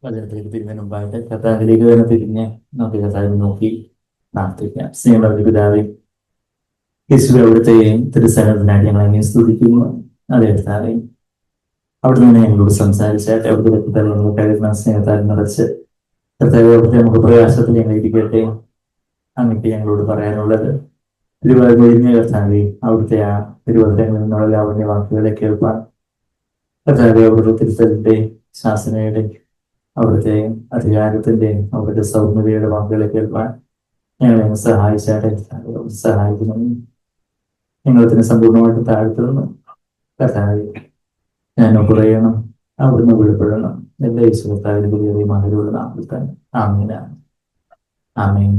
വചനത്തിലേക്ക് തിരിഞ്ഞതിന് മുമ്പായിട്ട് കർത്താവിലേക്ക് തന്നെ തിരിഞ്ഞ് നമുക്ക് കർത്താവിനെ നോക്കി പ്രാർത്ഥിക്കാം. സ്നേഹമുള്ള ഒരു പിതാവേ, യേശുവേ, അവിടുത്തെയും തിരുസനത്തിനായിട്ട് ഞങ്ങൾ അങ്ങനെ സ്തുതിക്കുന്നു. അതെ കർത്താവേ, അവിടെ നിന്ന് ഞങ്ങളോട് സംസാരിച്ചായിട്ട് അവിടുത്തെ രക്തത്തിൽ കഴിയുന്ന സ്നേഹത്താൽ നിറച്ച് കർത്താവെ, അവിടുത്തെ നമുക്ക് പ്രയാസത്തിൽ ഞങ്ങൾ ഇരിക്കട്ടെ. അങ്ങനെയൊക്കെ ഞങ്ങളോട് പറയാനുള്ളത് തിരുവനന്തപുരം കർത്താവെ, അവിടുത്തെ ആ തിരുവനന്തപുരങ്ങളിൽ നിന്നുള്ള ലാവണ്യ വാക്കുകളെ കേൾപ്പാൻ കർത്താവെ, അവിടുത്തെ തിരുത്തലിന്റെ ശാസനയുടെ അവിടുത്തെ അധികാരത്തിന്റെയും അവിടുത്തെ സൗമ്യതയുടെ വാക്കുകളെ കേൾപ്പാൻ ഞങ്ങളെ സഹായിച്ചാട്ടെ. സഹായിക്കുന്നു. ഞങ്ങളതിനെ സമ്പൂർണ്ണമായിട്ട് താഴ്ത്തുന്നു. കർത്താവെ, ഞാൻ കുറയണം, അവിടുന്ന് വെളിപ്പെടണം. എല്ലാ യേശുത്താവിന്റെ പുതിയ മകരുടെ നാമത്തിൽ തന്നെ ആമേനാണ്. ആമേൻ.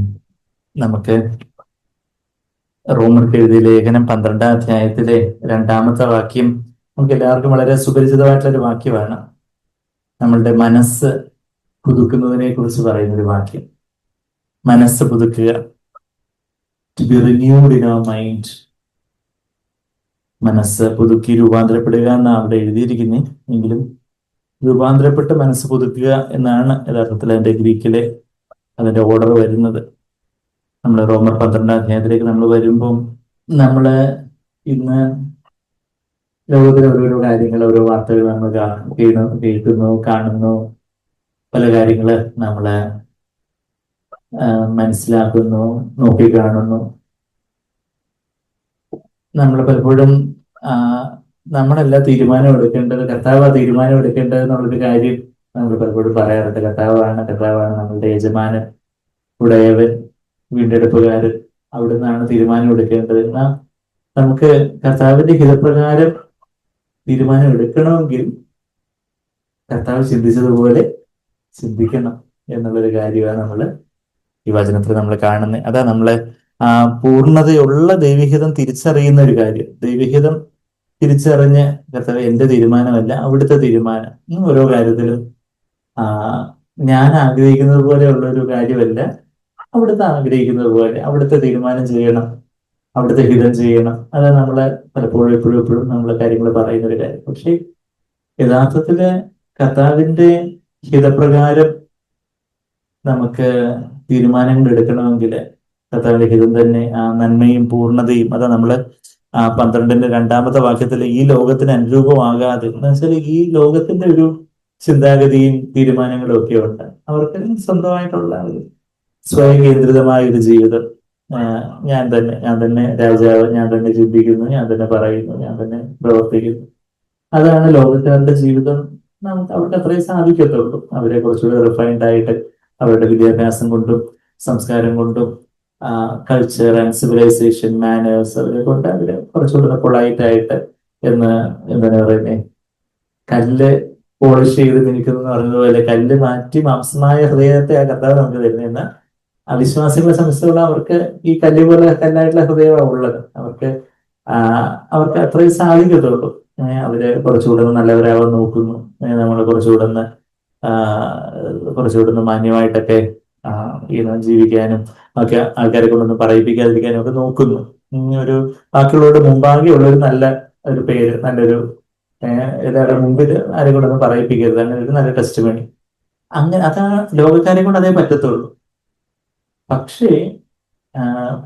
നമുക്ക് റോമർക്ക് എഴുതിയ ലേഖനം 12-ാം അധ്യായത്തിലെ 2-ാമത്തെ വാക്യം നമുക്ക് എല്ലാവർക്കും വളരെ സുപരിചിതമായിട്ടുള്ളൊരു വാക്യമാണ്. നമ്മളുടെ മനസ്സ് പുതുക്കുന്നതിനെ കുറിച്ച് പറയുന്നൊരു വാക്യം. മനസ്സ് പുതുക്കുക, to be renewed in our mind. മനസ്സ് പുതുക്കി രൂപാന്തരപ്പെടുക എന്നാണ് അവിടെ എഴുതിയിരിക്കുന്നത്. എങ്കിലും രൂപാന്തരപ്പെട്ട് മനസ്സ് പുതുക്കുക എന്നാണ് യഥാർത്ഥത്തിൽ അതിന്റെ ഗ്രീക്കിലെ അതിന്റെ ഓർഡർ വരുന്നത്. നമ്മൾ റോമർ 12-ാം അധ്യായത്തിലേക്ക് നമ്മൾ വരുമ്പം നമ്മള് ഇന്ന് ലോകത്തിലെ ഓരോരോ കാര്യങ്ങൾ, ഓരോ വാർത്തകൾ നമ്മൾ കേൾക്കുന്നു, കാണുന്നു. പല കാര്യങ്ങള് നമ്മള് മനസ്സിലാക്കുന്നു, നോക്കിക്കാണുന്നു. നമ്മൾ പലപ്പോഴും നമ്മളല്ല തീരുമാനം എടുക്കേണ്ടത്, കർത്താവ് തീരുമാനം എടുക്കേണ്ടത് എന്നുള്ളൊരു കാര്യം നമ്മൾ പലപ്പോഴും പറയാറുണ്ട്. കർത്താവാണ് നമ്മളുടെ യജമാനൻ, ഉടയവൻ, വീണ്ടെടുപ്പുകാരൻ. അവിടുന്നാണ് തീരുമാനം എടുക്കേണ്ടത്. എന്നാൽ നമുക്ക് കർത്താവിന്റെ ഹിതപ്രകാരം തീരുമാനം എടുക്കണമെങ്കിൽ കർത്താവ് ചിന്തിച്ചതുപോലെ ചിന്തിക്കണം എന്നുള്ളൊരു കാര്യമാണ് നമ്മൾ ഈ വചനത്തിൽ നമ്മൾ കാണുന്നത്. അതാ നമ്മളെ പൂർണ്ണതയുള്ള ദൈവഹിതം തിരിച്ചറിയുന്ന ഒരു കാര്യം. ദൈവഹിതം തിരിച്ചറിഞ്ഞ് കർത്താവ് എന്റെ തീരുമാനമല്ല, അവിടുത്തെ തീരുമാനം. ഓരോ കാര്യത്തിലും ഞാൻ ആഗ്രഹിക്കുന്നത് പോലെയുള്ള ഒരു കാര്യമല്ല, അവിടുത്തെ ആഗ്രഹിക്കുന്നത് പോലെ അവിടുത്തെ തീരുമാനം ചെയ്യണം, അവിടുത്തെ ഹിതം ചെയ്യണം. അതാണ് നമ്മളെ പലപ്പോഴും എപ്പോഴും നമ്മളെ കാര്യങ്ങൾ പറയുന്ന ഒരു കാര്യം. പക്ഷെ യഥാർത്ഥത്തില് കർത്താവിന്റെ ഹിതപ്രകാരം നമുക്ക് തീരുമാനങ്ങൾ എടുക്കണമെങ്കിൽ കർത്താവിന്റെ ഹിതം തന്നെ ആ നന്മയും പൂർണ്ണതയും, അതാ നമ്മള് 12-ന്റെ 2-ാമത്തെ വാക്യത്തിൽ ഈ ലോകത്തിന് അനുരൂപമാകാതെ, എന്ന് വെച്ചാൽ ഈ ലോകത്തിന്റെ ഒരു ചിന്താഗതിയും തീരുമാനങ്ങളും ഒക്കെ ഉണ്ട്. അവർക്ക് സ്വന്തമായിട്ടുള്ള സ്വയം കേന്ദ്രിതമായ ഒരു ജീവിതം. ഞാൻ തന്നെ രാജാവ്, ഞാൻ തന്നെ ചിന്തിക്കുന്നു, ഞാൻ തന്നെ പറയുന്നു, ഞാൻ തന്നെ പ്രവർത്തിക്കുന്നു. അതാണ് ലോകക്കാരുടെ ജീവിതം. നമുക്ക് അവർക്ക് അത്രയും സാധിക്കത്തുള്ളൂ. അവരെ കുറച്ചുകൂടി റിഫൈൻഡ് ആയിട്ട് അവരുടെ വിദ്യാഭ്യാസം കൊണ്ടും സംസ്കാരം കൊണ്ടും കൾച്ചർ ആൻഡ് സിവിലൈസേഷൻ, മാനേഴ്സ്, അവരെ കൊണ്ട് അവര് കുറച്ചുകൂടി പൊളൈറ്റ് ആയിട്ട് എന്താണ് പറയുന്നേ, കല്ല് പോളിഷ് ചെയ്ത് നിൽക്കുന്നു എന്ന് പറഞ്ഞതുപോലെ കല്ല് മാറ്റി മാംസമായ ഹൃദയത്തെ ആ കർത്താവ് നമുക്ക് തരുന്ന. അവിശ്വാസികളെ സംബന്ധിച്ചുള്ള അവർക്ക് ഈ കല്ല് പോലെ കല്ലായിട്ടുള്ള ഹൃദയമാണ് ഉള്ളത്. അവർക്ക് അത്രയും സാധിക്കത്തുള്ളൂ. അവര് കുറച്ചുകൂടെ നല്ലവരാവാൻ നോക്കുന്നു. നമ്മൾ കുറച്ചുകൂടെ മാന്യമായിട്ടൊക്കെ ജീവിക്കാനും ഒക്കെ ആൾക്കാരെ കൊണ്ടൊന്നും പറയിപ്പിക്കാതിരിക്കാനും ഒക്കെ നോക്കുന്നു. ഒരു ബാക്കിയുള്ളവരുടെ മുമ്പാകെ ഉള്ളൊരു നല്ല ഒരു പേര്, നല്ലൊരു എല്ലാവരുടെ മുമ്പിൽ ആരെ കൊണ്ടൊന്നും പറയിപ്പിക്കരുത്, അങ്ങനെ ഒരു നല്ല ടെസ്റ്റ് മണി. അങ്ങനെ അതാണ് ലോകക്കാരെ കൊണ്ട് അതേ പറ്റത്തുള്ളൂ. പക്ഷേ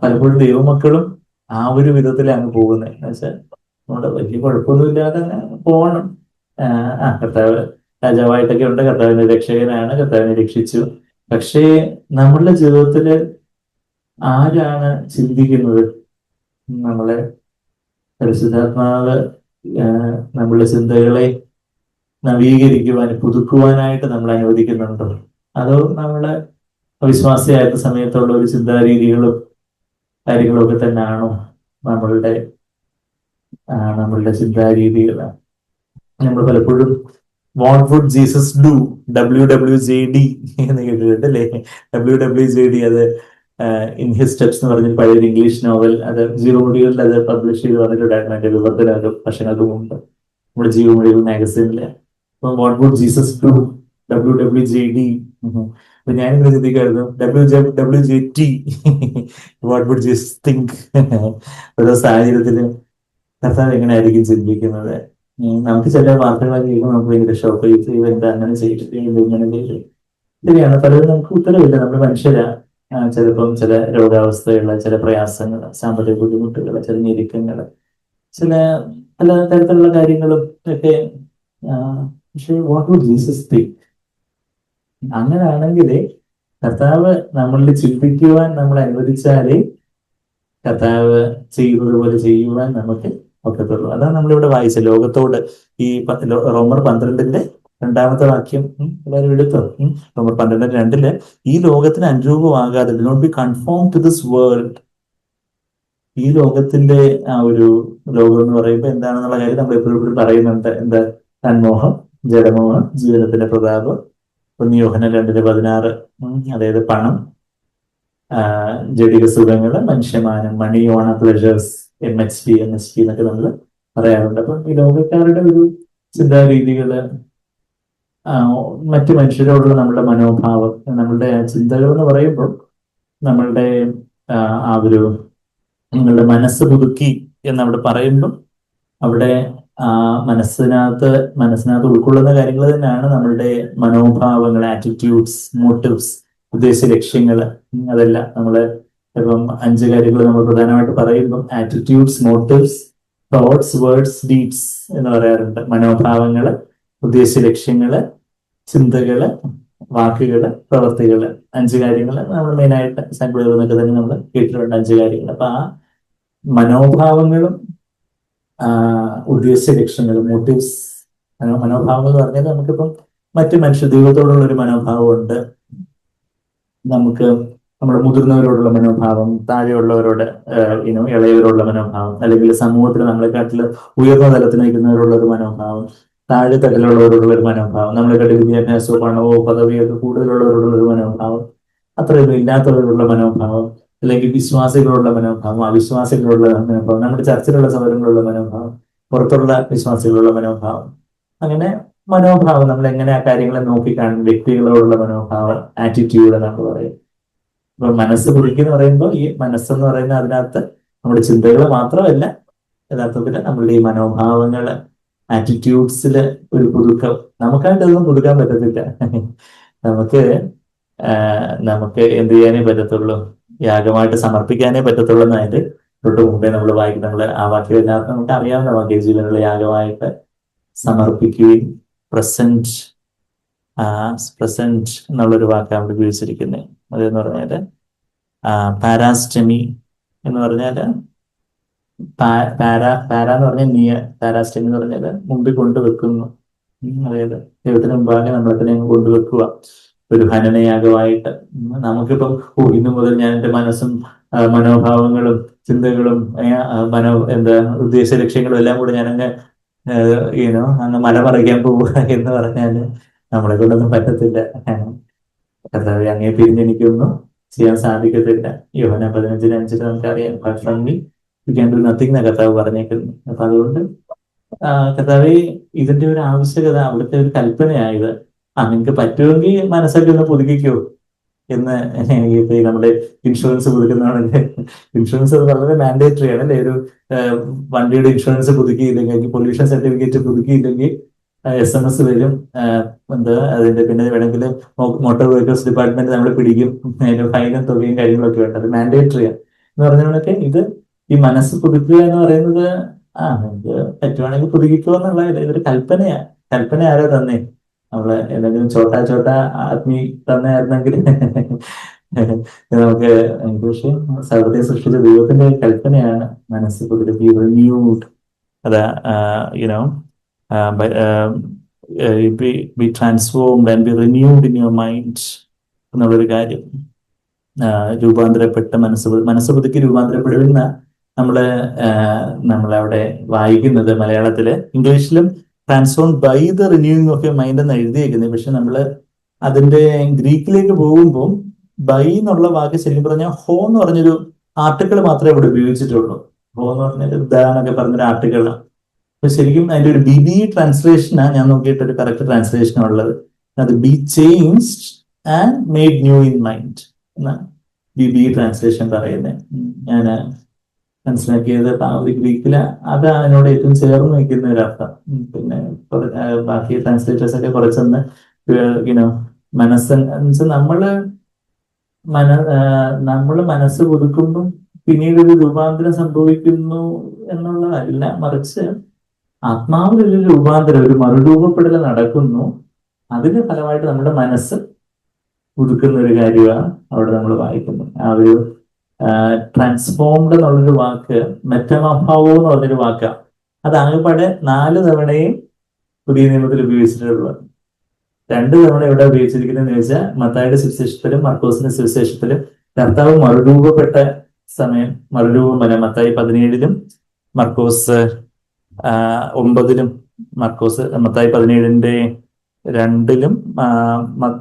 പലപ്പോഴും ദൈവമക്കളും ആ ഒരു വിധത്തിൽ അങ്ങ് പോകുന്നത്. എന്ന് വെച്ചാൽ നമ്മുടെ വലിയ കുഴപ്പമൊന്നുമില്ലാതെ പോകണം. കർത്താവ് രാജാവായിട്ടൊക്കെ ഉണ്ട്, കർത്താവിന്റെ രക്ഷകനാണ്, കർത്താവിനെ രക്ഷിച്ചു. പക്ഷേ നമ്മളുടെ ജീവിതത്തില് ആരാണ് ചിന്തിക്കുന്നത്? നമ്മളെ പരിശുദ്ധാത്മാവ് നമ്മളുടെ ചിന്തകളെ നവീകരിക്കുവാൻ, പുതുക്കുവാനായിട്ട് നമ്മൾ അനുവദിക്കുന്നുണ്ടോ? അതോ നമ്മള് അവിശ്വാസിയായിരുന്ന സമയത്തുള്ള ഒരു ചിന്താരീതികളും കാര്യങ്ങളും ഒക്കെ തന്നെയാണോ നമ്മളുടെ ചിന്താരീതികൾ? നമ്മൾ പലപ്പോഴും what would Jesus do, WWJD എന്ന് കേട്ടിട്ടുണ്ട് അല്ലേ? WWJD, അത് ഇൻ ഹിസ് സ്റ്റെപ്സ് എന്ന് പറഞ്ഞൊരു പഴയൊരു ഇംഗ്ലീഷ് നോവൽ, അത് ജീവമൊഴികളിൽ അത് പബ്ലിഷ് ചെയ്ത് വന്നിട്ടുണ്ടായിരുന്നു. അതിന്റെ വിവർത്തന വർഷങ്ങൾക്ക് മുമ്പ് നമ്മുടെ ജീവമൊഴികൾ മാഗസീനില്. What would Jesus do, WWJD. അപ്പൊ ഞാനിങ്ങനെ ചിന്തിക്കായിരുന്നു, WWJT, what would Jesus think. ഓരോ സാഹചര്യത്തിലും കർത്താവ് എങ്ങനെയായിരിക്കും ചിന്തിക്കുന്നത്? നമുക്ക് ചില വാർത്തകളൊക്കെ കേൾക്കുമ്പോൾ നമുക്ക് ഭയങ്കര ഷോക്ക്, ഇത് എന്താ അങ്ങനെ ചെയ്തിട്ട് ഇത് ഇങ്ങനെ ചെയ്തു. ശരിയാണ്, പലരും നമുക്ക് ഉത്തരവില്ല. നമ്മൾ മനുഷ്യരാ. ചിലപ്പം ചില രോഗാവസ്ഥകള്, ചില പ്രയാസങ്ങൾ, സാമ്പത്തിക ബുദ്ധിമുട്ടുകൾ, ചില ഞെരുക്കങ്ങള്, ചില പല തരത്തിലുള്ള കാര്യങ്ങളും ഒക്കെ. പക്ഷെ വാട്ട് വുഡ് ജീസസ് തിങ്ക്? അങ്ങനെയാണെങ്കിൽ കർത്താവ് നമ്മളിൽ ചിന്തിക്കുവാൻ നമ്മൾ അനുവദിച്ചാലേ കർത്താവ് ചെയ്യുന്നത് ചെയ്യുവാൻ നമുക്ക് ഒക്കത്തുള്ളൂ. അതാണ് നമ്മളിവിടെ വായിച്ച ലോകത്തോട് ഈ റോമർ 12 രണ്ടാമത്തെ വാക്യം എല്ലാവരും എടുത്തോ. റോമർ 12:2 ഈ ലോകത്തിന് അനുരൂപമാകാതെ do not be conform to this world. ഈ ലോകത്തിന്റെ ആ ഒരു ലോകം എന്ന് പറയുമ്പോൾ എന്താണെന്നുള്ള കാര്യം നമ്മൾ എപ്പോഴും പറയുന്നുണ്ട്. എന്താ? തന്മോഹം, ജഡമോഹം, ജീവിതത്തിന്റെ പ്രതാപം. യോഹന്നാൻ 2:16 അതായത് പണം, ജഡിക സുഖങ്ങള്, മനുഷ്യമാനം, മണി, ഓണ, പ്ലഷേഴ്സ്, MHP എന്നൊക്കെ നമ്മൾ പറയാറുണ്ട്. അപ്പൊ ഈ ലോകക്കാരുടെ ഒരു ചിന്താരീതികള്, മറ്റു മനുഷ്യരോടുള്ള നമ്മളുടെ മനോഭാവം, നമ്മളുടെ ചിന്തകൾ എന്ന് പറയുമ്പോൾ നമ്മളുടെ ആ ഒരു നിങ്ങളുടെ മനസ്സ് പുതുക്കി എന്നവിടെ പറയുമ്പോൾ അവിടെ ആ മനസ്സിനകത്ത് ഉൾക്കൊള്ളുന്ന കാര്യങ്ങൾ തന്നെയാണ് നമ്മളുടെ മനോഭാവങ്ങൾ, ആറ്റിറ്റ്യൂഡ്സ്, മോട്ടീവ്സ്, ഉദ്ദേശ ലക്ഷ്യങ്ങള്. അതെല്ലാം നമ്മള് ഇപ്പം 5 കാര്യങ്ങൾ നമ്മൾ പ്രധാനമായിട്ട് പറയുമ്പോൾ attitudes, motifs, thoughts, words, deeds എന്ന് പറയാറുണ്ട്. മനോഭാവങ്ങള്, ഉദ്ദേശ ലക്ഷ്യങ്ങള്, ചിന്തകള്, വാക്കുകള്, പ്രവൃത്തികള്. 5 കാര്യങ്ങൾ നമ്മൾ മെയിനായിട്ട് സാമ്പിളുകൾ എന്നൊക്കെ തന്നെ നമ്മൾ കേട്ടിട്ടുണ്ട്. 5 കാര്യങ്ങൾ. അപ്പൊ ആ മനോഭാവങ്ങളും ഉദ്ദേശ ലക്ഷ്യങ്ങളും, മോട്ടീവ്സ്, മനോഭാവങ്ങൾ എന്ന് പറഞ്ഞാൽ നമുക്കിപ്പം മറ്റു മനുഷ്യ ദൈവത്തോടുള്ള ഒരു മനോഭാവമുണ്ട്. നമുക്ക് നമ്മുടെ മുതിർന്നവരോടുള്ള മനോഭാവം, താഴെയുള്ളവരോട് ഇളയവരോടുള്ള മനോഭാവം, അല്ലെങ്കിൽ സമൂഹത്തിൽ നമ്മളെക്കാട്ടിൽ ഉയർന്ന തലത്തിൽ നിൽക്കുന്നവരോടുള്ള ഒരു മനോഭാവം, താഴെ തട്ടിലുള്ളവരോടുള്ള ഒരു മനോഭാവം, നമ്മളെക്കാട്ടിൽ വിദ്യാഭ്യാസമോ പണമോ പദവിയോ ഒക്കെ കൂടുതലുള്ളവരോടുള്ള ഒരു മനോഭാവം, അത്രയൊന്നും ഇല്ലാത്തവരോടുള്ള മനോഭാവം, അല്ലെങ്കിൽ വിശ്വാസികളുള്ള മനോഭാവം, അവിശ്വാസികളുള്ള മനോഭാവം, നമ്മുടെ ചർച്ചിലുള്ള സൗകര്യങ്ങളുള്ള മനോഭാവം, പുറത്തുള്ള വിശ്വാസികളുള്ള മനോഭാവം. അങ്ങനെ മനോഭാവം നമ്മൾ എങ്ങനെ ആ കാര്യങ്ങളെ നോക്കിക്കാണും, വ്യക്തികളോടുള്ള മനോഭാവം, ആറ്റിറ്റ്യൂഡ് എന്നൊക്കെ പറയും. ഇപ്പൊ മനസ്സ് പുതുക്കിന്ന് പറയുമ്പോൾ ഈ മനസ്സെന്ന് പറയുന്ന അതിനകത്ത് നമ്മുടെ ചിന്തകൾ മാത്രമല്ല, യഥാർത്ഥത്തിൽ നമ്മളുടെ ഈ മനോഭാവങ്ങള്, ആറ്റിറ്റ്യൂഡ്സില് ഒരു പുതുക്കം. നമുക്കായിട്ട് ഇതൊന്നും പുതുക്കാൻ പറ്റത്തില്ല. നമുക്ക് നമുക്ക് എന്ത് ചെയ്യാനേ പറ്റത്തുള്ളൂ? യാഗമായിട്ട് സമർപ്പിക്കാനേ പറ്റത്തുള്ളൂ എന്നതിന്റെ തൊട്ട് മുമ്പേ നമ്മൾ വായിക്കും. നമ്മൾ ആ വാക്യം എല്ലാവർക്കും നമുക്ക് അറിയാവുന്ന വാക്യം, ജീവനുള്ള യാഗമായിട്ട് സമർപ്പിക്കുകയും പ്രസന്റ് എന്നുള്ളൊരു വാക്കാണ് അവിടെ ഉപയോഗിച്ചിരിക്കുന്നത്. അതെന്ന് പറഞ്ഞാല് പാരാസ്റ്റമി എന്ന് പറഞ്ഞാല് പാര എന്ന് പറഞ്ഞാൽ പാരാസ്റ്റമി എന്ന് പറഞ്ഞാല് മുമ്പിൽ കൊണ്ടുവെക്കുന്നു. അതായത് ദൈവത്തിന് മുമ്പാകെ നമ്മളെ തന്നെ കൊണ്ടുവെക്കുക ഒരു ഹനനയാഗമായിട്ട്. നമുക്കിപ്പം ഇന്നു മുതൽ ഞാൻ എൻ്റെ മനസ്സും മനോഭാവങ്ങളും ചിന്തകളും ഉദ്ദേശ ലക്ഷ്യങ്ങളും എല്ലാം കൂടെ ഞാനങ്ങ് അങ്ങ് മലമറിക്കാൻ പോവുക എന്ന് പറഞ്ഞാല് നമ്മളെ കൊണ്ടൊന്നും പറ്റത്തില്ല. കർത്താവേ, അങ്ങേ പിരിഞ്ഞെനിക്കൊന്നും ചെയ്യാൻ സാധിക്കത്തില്ല. യോഹന്നാൻ 15:5 നമുക്കറിയാം, നത്തിങ് എന്ന കർത്താവ് പറഞ്ഞേക്കുന്നു. അപ്പൊ അതുകൊണ്ട് കർത്താവേ, ഇതിന്റെ ഒരു ആവശ്യകത, അവിടുത്തെ ഒരു കൽപ്പനയായത്. നിങ്ങക്ക് പറ്റുമെങ്കിൽ മനസ്സൊക്കെ ഒന്ന് പുതുക്കിക്കോ എന്ന്. ഇപ്പൊ നമ്മുടെ ഇൻഷുറൻസ് പുതുക്കുന്നതാണെങ്കിൽ ഇൻഷുറൻസ് വളരെ മാൻഡേറ്ററി ആണ് അല്ലേ? ഒരു വണ്ടിയുടെ ഇൻഷുറൻസ് പുതുക്കിയില്ലെങ്കിൽ, പൊല്യൂഷൻ സർട്ടിഫിക്കറ്റ് പുതുക്കിയില്ലെങ്കിൽ SMS വരും. അതിന്റെ പിന്നെ വേണമെങ്കിൽ മോട്ടോർ വെഹിക്കിൾസ് ഡിപ്പാർട്ട്മെന്റ് നമ്മൾ പിടിക്കും. അതിന്റെ ഫൈനും തുകയും കാര്യങ്ങളൊക്കെ ഉണ്ട്. അത് മാൻഡേറ്ററിയാണ് എന്ന് പറഞ്ഞതൊക്കെ. ഇത് ഈ മനസ്സ് പുതുക്കുക എന്ന് പറയുന്നത് നിങ്ങൾക്ക് പറ്റുവാണെങ്കിൽ പുതുക്കിക്കോ എന്നുള്ള ഇതൊരു കൽപ്പനയാ. കൽപ്പന ആരോ തന്നെ? നമ്മള് എന്തെങ്കിലും ചോട്ടാ ആത്മീ തന്നെയായിരുന്നെങ്കിൽ നമുക്ക്. പക്ഷേ സർവ്വത്തെ സൃഷ്ടിച്ച ദൈവത്തിന്റെ കൽപ്പനയാണ് മനസ്സ് പുതുക്കുക, ബി റിന്യൂഡ്. അതാ B transformed and be renewed in your mind എന്നുള്ളൊരു കാര്യം. രൂപാന്തരപ്പെട്ട മനസ്സ് പുതുക്കി രൂപാന്തരപ്പെടുന്ന നമ്മളവിടെ വായിക്കുന്നത് മലയാളത്തില്. ഇംഗ്ലീഷിലും transformed by the renewing of your mind എന്ന് എഴുതിയേക്കുന്നത്. പക്ഷെ നമ്മള് അതിന്റെ ഗ്രീക്കിലേക്ക് പോകുമ്പോൾ ബൈ എന്നുള്ള വാക്ക് ശരിക്കും പറഞ്ഞാൽ ഹോ എന്ന് പറഞ്ഞൊരു ആർട്ടിക്കിൾ മാത്രമേ ഇവിടെ ഉപയോഗിച്ചിട്ടുള്ളൂ. ഹോ എന്ന് പറഞ്ഞൊരു എന്നൊക്കെ പറഞ്ഞൊരു ആർട്ടിക്കിളാണ്. അപ്പൊ ശരിക്കും അതിന്റെ ഒരു BBE ട്രാൻസ്ലേഷനാണ് ഞാൻ നോക്കിയിട്ട് ഒരു കറക്റ്റ് ട്രാൻസ്ലേഷൻ ഉള്ളത്. അത് be changed and made new in mind എന്നാണ് BBE ട്രാൻസ്ലേഷൻ പറയുന്നത്. ഞാൻ മനസ്സിലാക്കിയത് ആ ഒരു ഗ്രീക്കില് അത് അതിനോട് ഏറ്റവും ചേർന്ന് നിൽക്കുന്ന ഒരു അർത്ഥം. പിന്നെ ബാക്കി ട്രാൻസ്ലേറ്റേഴ്സ് ഒക്കെ കുറച്ചൊന്ന് യുനോ മനസ്സ് എന്നുവെച്ചാൽ നമ്മള് മനസ്സ് പുതുക്കുമ്പം പിന്നീട് ഒരു രൂപാന്തരം സംഭവിക്കുന്നു എന്നുള്ളതല്ല, മറിച്ച് ആത്മാവിലൊരു രൂപാന്തരം, ഒരു മറുരൂപപ്പെടൽ നടക്കുന്നു. അതിന്റെ ഫലമായിട്ട് നമ്മുടെ മനസ്സ് പുതുക്കുന്ന ഒരു കാര്യമാണ് അവിടെ നമ്മൾ വായിക്കുന്നത്. ആ ഒരു ട്രാൻസ്ഫോംഡ് എന്നുള്ളൊരു വാക്ക് മെറ്റമഭാവം എന്ന് പറഞ്ഞൊരു വാക്കാണ്. അത് ആകെപ്പാടെ 4 തവണയും പുതിയ നിയമത്തിൽ ഉപയോഗിച്ചിട്ടുള്ളത്. 2 തവണ ഇവിടെ ഉപയോഗിച്ചിരിക്കുന്നതെന്ന് ചോദിച്ചാൽ മത്തായിയുടെ സുവിശേഷത്തിലും മർക്കോസിന്റെ സുവിശേഷത്തിലും കർത്താവ് മറുരൂപപ്പെട്ട സമയം, മറുരൂപം മത്തായി 17-ലും മർക്കോസ് 9-ലും, മത്തായി 17-ന്റെ 2-ലും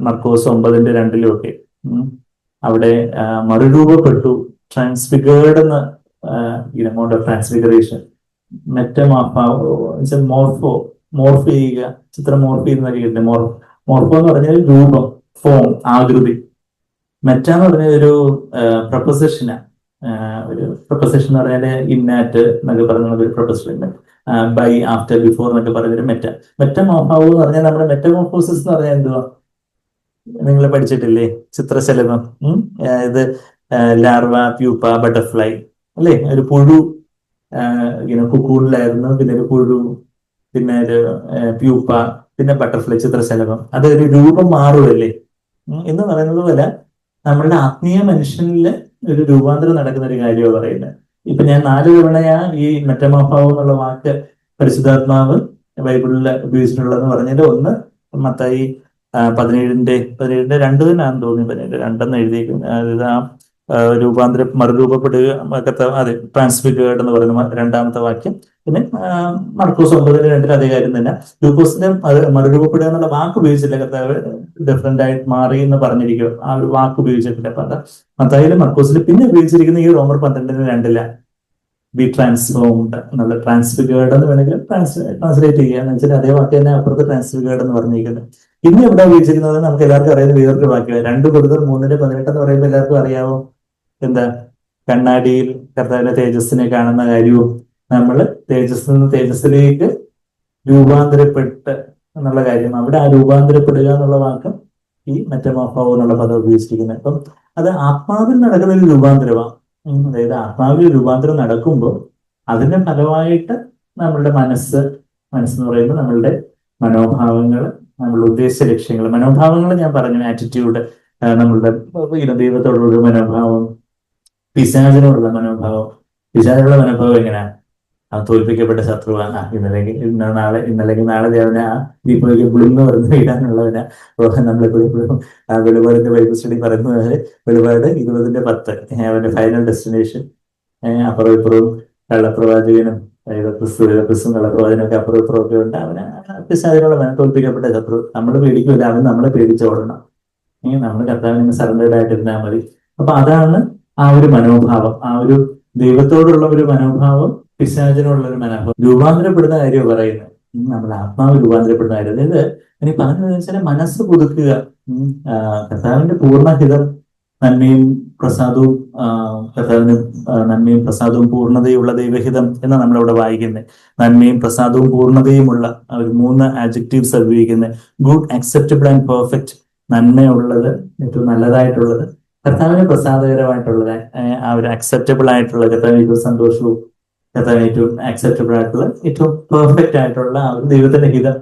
മർക്കോസ് 9-ന്റെ 2-ലും ഒക്കെ അവിടെ മറുരൂപപ്പെട്ടു, ട്രാൻസ്ഫിഗേർഡ് എന്ന എമൗണ്ട് ഓഫ് ട്രാൻസ്ഫിഗറേഷൻ, മോർഫ് ചെയ്യുക, ചിത്രം മോർഫ് ചെയ്യുന്നതൊക്കെ കിട്ടും. മോർഫോ എന്ന് പറഞ്ഞാൽ രൂപം, ഫോം, ആകൃതി. മെറ്റ എന്ന് പറഞ്ഞാൽ ഒരു പ്രൊപ്പസിഷനാണ്. ഒരു പ്രൊപ്പസിഷൻ എന്ന് പറഞ്ഞാൽ ഇന്നാറ്റ് എന്നൊക്കെ പറഞ്ഞ ഒരു പ്രൊപ്പസിഷൻ, ബൈ, ആഫ്റ്റർ, ബിഫോർ എന്നൊക്കെ പറഞ്ഞൊരു മെറ്റമോർഫാവോ എന്ന് പറഞ്ഞാൽ നമ്മുടെ മെറ്റമോർഫോസിസ് എന്ന് പറഞ്ഞാൽ എന്തുവാ, നിങ്ങൾ പഠിച്ചിട്ടില്ലേ ചിത്രശലഭം? ഇത് ലാർവ, പ്യൂപ്പ, ബട്ടർഫ്ലൈ അല്ലേ? ഒരു പുഴു ഇങ്ങനെ കുക്കൂണിലായിരുന്നു, പിന്നെ ഒരു പുഴു, പിന്നെ ഒരു പ്യൂപ്പ, പിന്നെ ബട്ടർഫ്ലൈ, ചിത്രശലഭം. അത് ഒരു രൂപം മാറുമല്ലേ എന്ന് പറയുന്നത് പോലെ നമ്മളുടെ ആത്മീയ മനുഷ്യനിൽ ഒരു രൂപാന്തരം നടക്കുന്ന ഒരു കാര്യമാണ് പറയുന്നത്. ഇപ്പൊ ഞാൻ 4 തവണയാ ഈ മെറ്റമോർഫാവോ എന്നുള്ള വാക്ക് പരിശുദ്ധാത്മാവ് ബൈബിളിൽ ഉപയോഗിച്ചിട്ടുള്ളതെന്ന് പറഞ്ഞാൽ, ഒന്ന് മത്തായി 17-ന്റെ 2 തന്നെയാണെന്ന് തോന്നി, 2 എഴുതിയിരിക്കുന്നത്. രൂപാന്തരം, മറുരൂപപ്പെടുക, അതെ, ട്രാൻസ്ഫിഗേർഡ് എന്ന് പറയുന്ന 2ാമത്തെ വാക്യം. പിന്നെ മർക്കോസ് 9-ന്റെ 2 അതേ കാര്യം തന്നെ. ലൂക്കോസിന്റെ മറുരൂപപ്പെടുക എന്നുള്ള വാക്ക് ഉപയോഗിച്ചില്ല, കർത്താവ് ഡിഫറെന്റ് ആയിട്ട് മാറി എന്ന് പറഞ്ഞിരിക്കും, ആ ഒരു വാക്ക് ഉപയോഗിച്ചിട്ടില്ല. അപ്പൊ അത് മത്തായിലും മർക്കോസിലും പിന്നെ ഉപയോഗിച്ചിരിക്കുന്ന ഈ റോമർ 12-ന്റെ 2-ലാണ് ബി ട്രാൻസ്ഫോംഡ് എന്നുള്ള, ട്രാൻസ്ഫിഗേർഡ് എന്ന് വേണമെങ്കിൽ ട്രാൻസ്ലേറ്റ് ചെയ്യുക എന്ന് വെച്ചാൽ അതേ വാക്ക് തന്നെ അപ്പുറത്ത് ട്രാൻസ്ഫിഗേർഡ് എന്ന് പറഞ്ഞിരിക്കുന്നത്. ഇന്ന് ഇവിടെ ഉപയോഗിച്ചിരിക്കുന്നത് നമുക്ക് എല്ലാവർക്കും അറിയുന്ന വേറൊരു വാക്യമാണ്. 2 കൊരിന്ത്യർ 3:18 എന്ന് പറയുമ്പോൾ എല്ലാവർക്കും അറിയാവോ എന്താ? കണ്ണാടിയിൽ കർത്താവിന്റെ തേജസ്സിനെ കാണുന്ന കാര്യവും നമ്മൾ തേജസ്സിൽ നിന്ന് തേജസ്സിലേക്ക് രൂപാന്തരപ്പെട്ട് എന്നുള്ള കാര്യം. അവിടെ ആ രൂപാന്തരപ്പെടുക എന്നുള്ള വാക്ക് ഈ മെറ്റമോർഫോ എന്നുള്ള പദം ഉപയോഗിച്ചിരിക്കുന്നത്. അപ്പം അത് ആത്മാവിൽ നടക്കുന്ന ഒരു രൂപാന്തരമാണ്. അതായത് ആത്മാവിൽ രൂപാന്തരം നടക്കുമ്പോൾ അതിന്റെ ഫലമായിട്ട് നമ്മളുടെ മനസ്സെന്ന് പറയുമ്പോൾ നമ്മളുടെ മനോഭാവങ്ങൾ, നമ്മളുടെ ഉദ്ദേശ ലക്ഷ്യങ്ങൾ, മനോഭാവങ്ങൾ ഞാൻ പറഞ്ഞു, ആറ്റിറ്റ്യൂഡ്, നമ്മളുടെ ദൈവത്തോടുള്ള മനോഭാവം, പിശാചിനോടുള്ള മനോഭാവം. പിശാചിനുള്ള മനോഭാവം എങ്ങനെയാണ്? തോൽപ്പിക്കപ്പെട്ട ശത്രുവാണ്, ഇന്നല്ലെങ്കിൽ നാളെ അവനെ ആ ദീപയ്ക്ക് പുളിന്ന് പറഞ്ഞ് വീഴാനുള്ളവനാ. നമ്മളെപ്പോഴും ആ വെളിപാടിന്റെ ബൈബിൾ സ്റ്റഡി പറയുന്നത്, വെളിപാട് 20:10 അവന്റെ ഫൈനൽ ഡെസ്റ്റിനേഷൻ. അപ്പുറം ഇപ്പുറവും കള്ളപ്രവാചകനും ക്രിസ്തു കള്ളപ്രവാചകനൊക്കെ അപ്പുറം ഇപ്പുറം ഒക്കെ ഉണ്ട്. അവന് പിശാചിനുള്ള തോൽപ്പിക്കപ്പെട്ട ശത്രു. നമ്മൾ പേടിക്കില്ല, അവൻ നമ്മളെ പേടിച്ചോടണം. നമ്മൾ കർത്താവിന് സറണ്ടേഡ് ആയിട്ടിരുന്നാൽ മതി. അപ്പൊ അതാണ് ആ ഒരു മനോഭാവം, ആ ഒരു ദൈവത്തോടുള്ള ഒരു മനോഭാവം, പിശാചിനോടുള്ള ഒരു മനോഭാവം. രൂപാന്തരപ്പെടുന്ന കാര്യം പറയുന്നത്, നമ്മുടെ ആത്മാവ് രൂപാന്തരപ്പെടുന്ന കാര്യം. അതായത് ഇനി പറഞ്ഞതെന്ന് വെച്ചാൽ മനസ്സ് പുതുക്കുക, കർത്താവിന്റെ പൂർണ്ണഹിതം, നന്മയും പ്രസാദവും, കർത്താവിന് നന്മയും പ്രസാദവും പൂർണ്ണതയുള്ള ദൈവഹിതം എന്ന് നമ്മളിവിടെ വായിക്കുന്നത്. നന്മയും പ്രസാദവും പൂർണ്ണതയുമുള്ള ഒരു 3 ആഡ്ജക്റ്റീവ്സ് ഉപയോഗിക്കുന്നത്. Good, acceptable and perfect. നന്മയുള്ളത്, ഏറ്റവും നല്ലതായിട്ടുള്ളത്, കർത്താവിന് പ്രസാദകരമായിട്ടുള്ളത്, ആ ഒരു അക്സെപ്റ്റബിൾ ആയിട്ടുള്ള, കർത്താവിന് ഏറ്റവും സന്തോഷവും, കർത്താവിന് ഏറ്റവും അക്സെപ്റ്റബിൾ ആയിട്ടുള്ള, ഏറ്റവും പെർഫെക്റ്റ് ആയിട്ടുള്ള ആ ഒരു ദൈവത്തിന്റെ ഹിതം.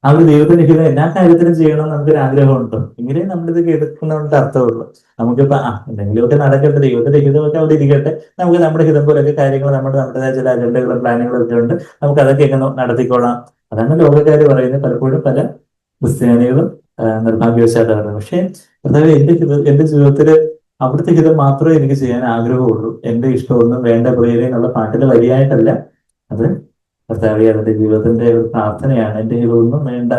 ആ ഒരു ദൈവത്തിന്റെ ഹിതം എല്ലാ കാര്യത്തിലും ചെയ്യണം നമുക്കൊരു ആഗ്രഹമുണ്ട്. എങ്കിലേ നമ്മളിത് കേൾക്കുന്നതുകൊണ്ട് അർത്ഥമുള്ളൂ. നമുക്കിപ്പോ എന്തെങ്കിലുമൊക്കെ നടക്കട്ടെ, ദൈവത്തിന്റെ ഹിതമൊക്കെ അവിടെ ഇരിക്കട്ടെ, നമുക്ക് നമ്മുടെ ഹിതം പോലൊക്കെ കാര്യങ്ങൾ, നമ്മുടേതായ ചില അജണ്ടകളും പ്ലാനുകളും ഒക്കെ ഉണ്ട്, നമുക്ക് അതൊക്കെ നടത്തിക്കോളാം. അതാണ് ലോകക്കാർ പറയുന്നത്. പലപ്പോഴും പല ക്രിസ്ത്യാനികളും നിർഭാഗ്യവശായിട്ട് പറയുന്നത്. പക്ഷേ കർത്താവ് എന്റെ ജീവിതത്തില് അവിടുത്തെ ഹിതം മാത്രമേ എനിക്ക് ചെയ്യാൻ ആഗ്രഹമുള്ളൂ, എന്റെ ഇഷ്ടമൊന്നും വേണ്ട പ്രിയരെ എന്നുള്ള പാട്ടിന് വരിയായിട്ടല്ല, അത് കർത്താവെ അതിന്റെ ജീവിതത്തിന്റെ ഒരു പ്രാർത്ഥനയാണ്. എന്റെ ഹിതമൊന്നും വേണ്ട,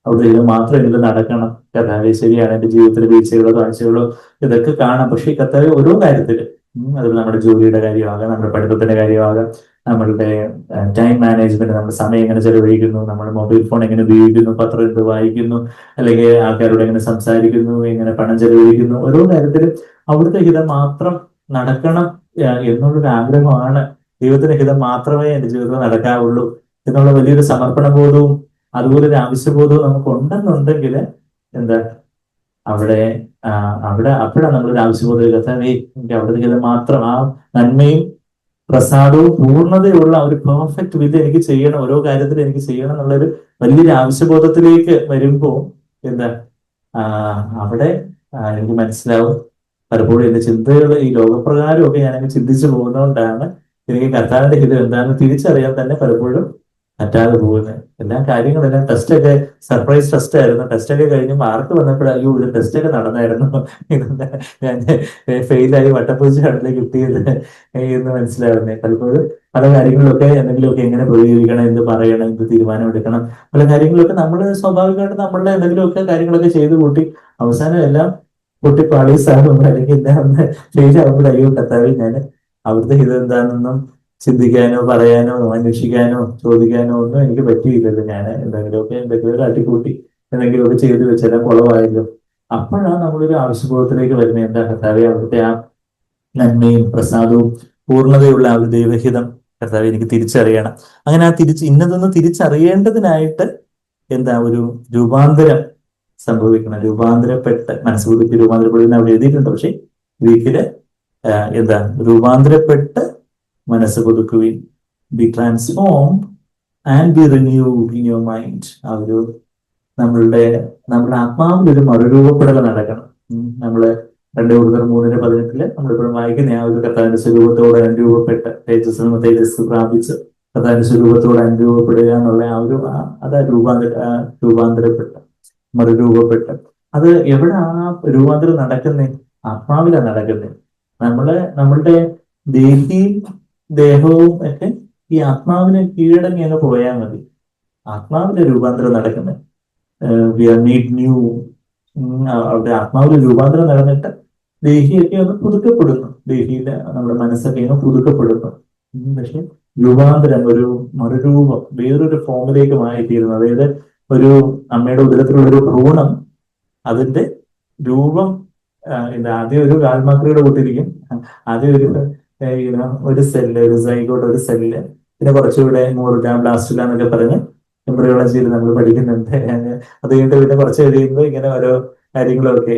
അവിടുത്തെ ഹിതം മാത്രം എനിക്ക് നടക്കണം. കർത്താവെ ശരിയാണ്, എന്റെ ജീവിതത്തിലെ വീഴ്ചകളോ കാഴ്ചകളോ ഇതൊക്കെ കാണാം. പക്ഷേ ഈ കർത്താവെ ഓരോ കാര്യത്തില്, അത് നമ്മുടെ ജോലിയുടെ കാര്യമാകാം, നമ്മുടെ പഠിത്തത്തിന്റെ കാര്യമാകാം, നമ്മളുടെ ടൈം മാനേജ്മെന്റ്, നമ്മുടെ സമയം എങ്ങനെ ചെലവഴിക്കുന്നു, നമ്മുടെ മൊബൈൽ ഫോൺ എങ്ങനെ ഉപയോഗിക്കുന്നു, പത്രം എന്ത് വായിക്കുന്നു, അല്ലെങ്കിൽ ആൾക്കാരോട് എങ്ങനെ സംസാരിക്കുന്നു, എങ്ങനെ പണം ചെലവഴിക്കുന്നു, ഓരോ കാര്യത്തിലും അവിടുത്തെ ഹിതം മാത്രം നടക്കണം എന്നുള്ളൊരു ആഗ്രഹമാണ് ദൈവത്തിന്റെ ഹിതം മാത്രമേ എൻ്റെ ജീവിതത്തിൽ നടക്കാവുള്ളൂ എന്നുള്ള വലിയൊരു സമർപ്പണ ബോധവും അതുപോലെ ഒരു ആവശ്യബോധവും നമുക്ക് ഉണ്ടെന്നുണ്ടെങ്കിൽ എന്താ അവിടെ അപ്പോഴാണ് നമ്മളൊരു ആവശ്യബോധം കർത്താവേ എനിക്ക് അവിടുത്തെ ഹിതം മാത്രം, ആ നന്മയും പ്രസാദവും പൂർണ്ണതയുള്ള ഒരു പെർഫെക്റ്റ് വിധി എനിക്ക് ചെയ്യണം, ഓരോ കാര്യത്തിൽ എനിക്ക് ചെയ്യണം എന്നുള്ളൊരു വലിയൊരു ആവശ്യബോധത്തിലേക്ക് വരുമ്പോൾ എന്താ അവിടെ എനിക്ക് മനസ്സിലാവും പലപ്പോഴും എന്റെ ചിന്തകൾ ഈ ലോകപ്രകാരമൊക്കെ ഞാനങ്ങ് ചിന്തിച്ചു പോകുന്നതുകൊണ്ടാണ് എനിക്ക് കർത്താവിന്റെ ഹിതം എന്താണെന്ന് തിരിച്ചറിയാൻ തന്നെ പലപ്പോഴും പറ്റാതെ പോകുന്നത്. എല്ലാ കാര്യങ്ങളെല്ലാം ടെസ്റ്റൊക്കെ സർപ്രൈസ് ടെസ്റ്റ് ആയിരുന്നു. ടെസ്റ്റൊക്കെ കഴിഞ്ഞ് മാർക്ക് വന്നപ്പോഴും അയ്യോ ഇത് ടെസ്റ്റൊക്കെ നടന്നായിരുന്നു, ഇതെന്താ ഞാൻ ഫെയിലായി വട്ടപ്പൂച്ചയാണല്ലേ കിട്ടിയത് എന്ന് മനസ്സിലാവുന്നേ. പലപ്പോഴും പല കാര്യങ്ങളിലൊക്കെ എന്തെങ്കിലുമൊക്കെ എങ്ങനെ പ്രതികരിക്കണം, എന്ത് പറയണം, എന്ത് തീരുമാനം എടുക്കണം, പല കാര്യങ്ങളൊക്കെ നമ്മൾ സ്വാഭാവികമായിട്ട് നമ്മളുടെ എന്തെങ്കിലുമൊക്കെ കാര്യങ്ങളൊക്കെ ചെയ്ത് കൂട്ടി അവസാനം എല്ലാം പൊട്ടി പാളീസാകും, അല്ലെങ്കിൽ എല്ലാം ഒന്ന് ഫെയിൽ ആകുമ്പോൾ അയ്യോ കർത്താവേ ഞാൻ അവിടുത്തെ ഹിതം എന്താണെന്നും ചിന്തിക്കാനോ പറയാനോ അന്വേഷിക്കാനോ ചോദിക്കാനോ ഒന്നും എനിക്ക് പറ്റിയില്ലല്ലോ. ഞാൻ എന്തെങ്കിലും കാട്ടിക്കൂട്ടി എന്തെങ്കിലുമൊക്കെ ചെയ്തു വെച്ചാൽ കുളമായല്ലോ. അപ്പോഴാണ് നമ്മളൊരു ആവശ്യബോധത്തിലേക്ക് വരുന്നത്. എന്താ കർത്താവെ അവിടുത്തെ ആ നന്മയും പ്രസാദവും പൂർണ്ണതയുള്ള ആ ഒരു ദൈവഹിതം കർത്താവെ എനിക്ക് തിരിച്ചറിയണം. അങ്ങനെ ആ ഇന്നതൊന്ന് തിരിച്ചറിയേണ്ടതിനായിട്ട് എന്താ ഒരു രൂപാന്തരം സംഭവിക്കണം. രൂപാന്തരപ്പെട്ട് മനസ്സുകുറിച്ച് രൂപാന്തരപ്പെടുന്ന അവിടെ എഴുതിയിട്ടുണ്ട്. പക്ഷെ ഗ്രീക്കില് എന്താ രൂപാന്തരപ്പെട്ട് മനസ്സ് പുതുക്കുവിൻ, be transformed and be renewed in your mind. ആ ഒരു നമ്മുടെ ആത്മാവിലൊരു മറുരൂപപ്പെടൽ നടക്കണം. നമ്മള് 2 Corinthians 3:18 നമ്മളിപ്പോഴും വായിക്കുന്ന ആ ഒരു കർത്താവിന്റെ സ്വരൂപത്തോടെ അനുരൂപപ്പെട്ട് തേജസ് പ്രാപിച്ച് കർത്താവിന്റെ സ്വരൂപത്തോടെ അനുരൂപപ്പെടുക എന്നുള്ള ആ ഒരു രൂപാന്തരപ്പെട്ട് മറുരൂപപ്പെട്ട് അത് എവിടെ ആ രൂപാന്തരം നടക്കുന്നത്? ആത്മാവിലാണ് നടക്കുന്നത്. നമ്മളുടെ ദേഹവും ഒക്കെ ഈ ആത്മാവിനെ കീഴടങ്ങി അങ്ങ് പോയാൽ മതി. ആത്മാവിന്റെ രൂപാന്തരം നടക്കുന്നത് വി ആർ നീഡ് ന്യൂ. അവിടെ ആത്മാവിന്റെ രൂപാന്തരം നടന്നിട്ട് ദേഹിയൊക്കെ ഒന്ന് പുതുക്കപ്പെടുന്നു. ദേഹിയിലെ നമ്മുടെ മനസ്സൊക്കെ ഒന്ന് പുതുക്കപ്പെടുന്നു. പക്ഷെ രൂപാന്തരം, ഒരു മറുരൂപം, വേറൊരു ഫോമിലേക്ക് മാറിത്തീരുന്നു. അതായത് ഒരു അമ്മയുടെ ഉദരത്തിലുള്ള ഒരു ഭ്രൂണം, അതിന്റെ രൂപം ആദ്യം ഒരു ആൽമാക്രിയുടെ കൂട്ടിരിക്കും. ആദ്യം ഒരു സെല്ല്, ഒരു സൈഗോട്ട്, ഒരു സെല്ല്, പിന്നെ കുറച്ചുകൂടെ മൂർജ ബ്ലാസ്റ്റുല എന്നൊക്കെ പറഞ്ഞ് എംബ്രിയോളജിയിൽ നമ്മൾ പഠിക്കുന്നുണ്ട്. അത് കഴിഞ്ഞിട്ട് പിന്നെ കുറച്ച് കഴിയുമ്പോൾ ഇങ്ങനെ ഓരോ കാര്യങ്ങളൊക്കെ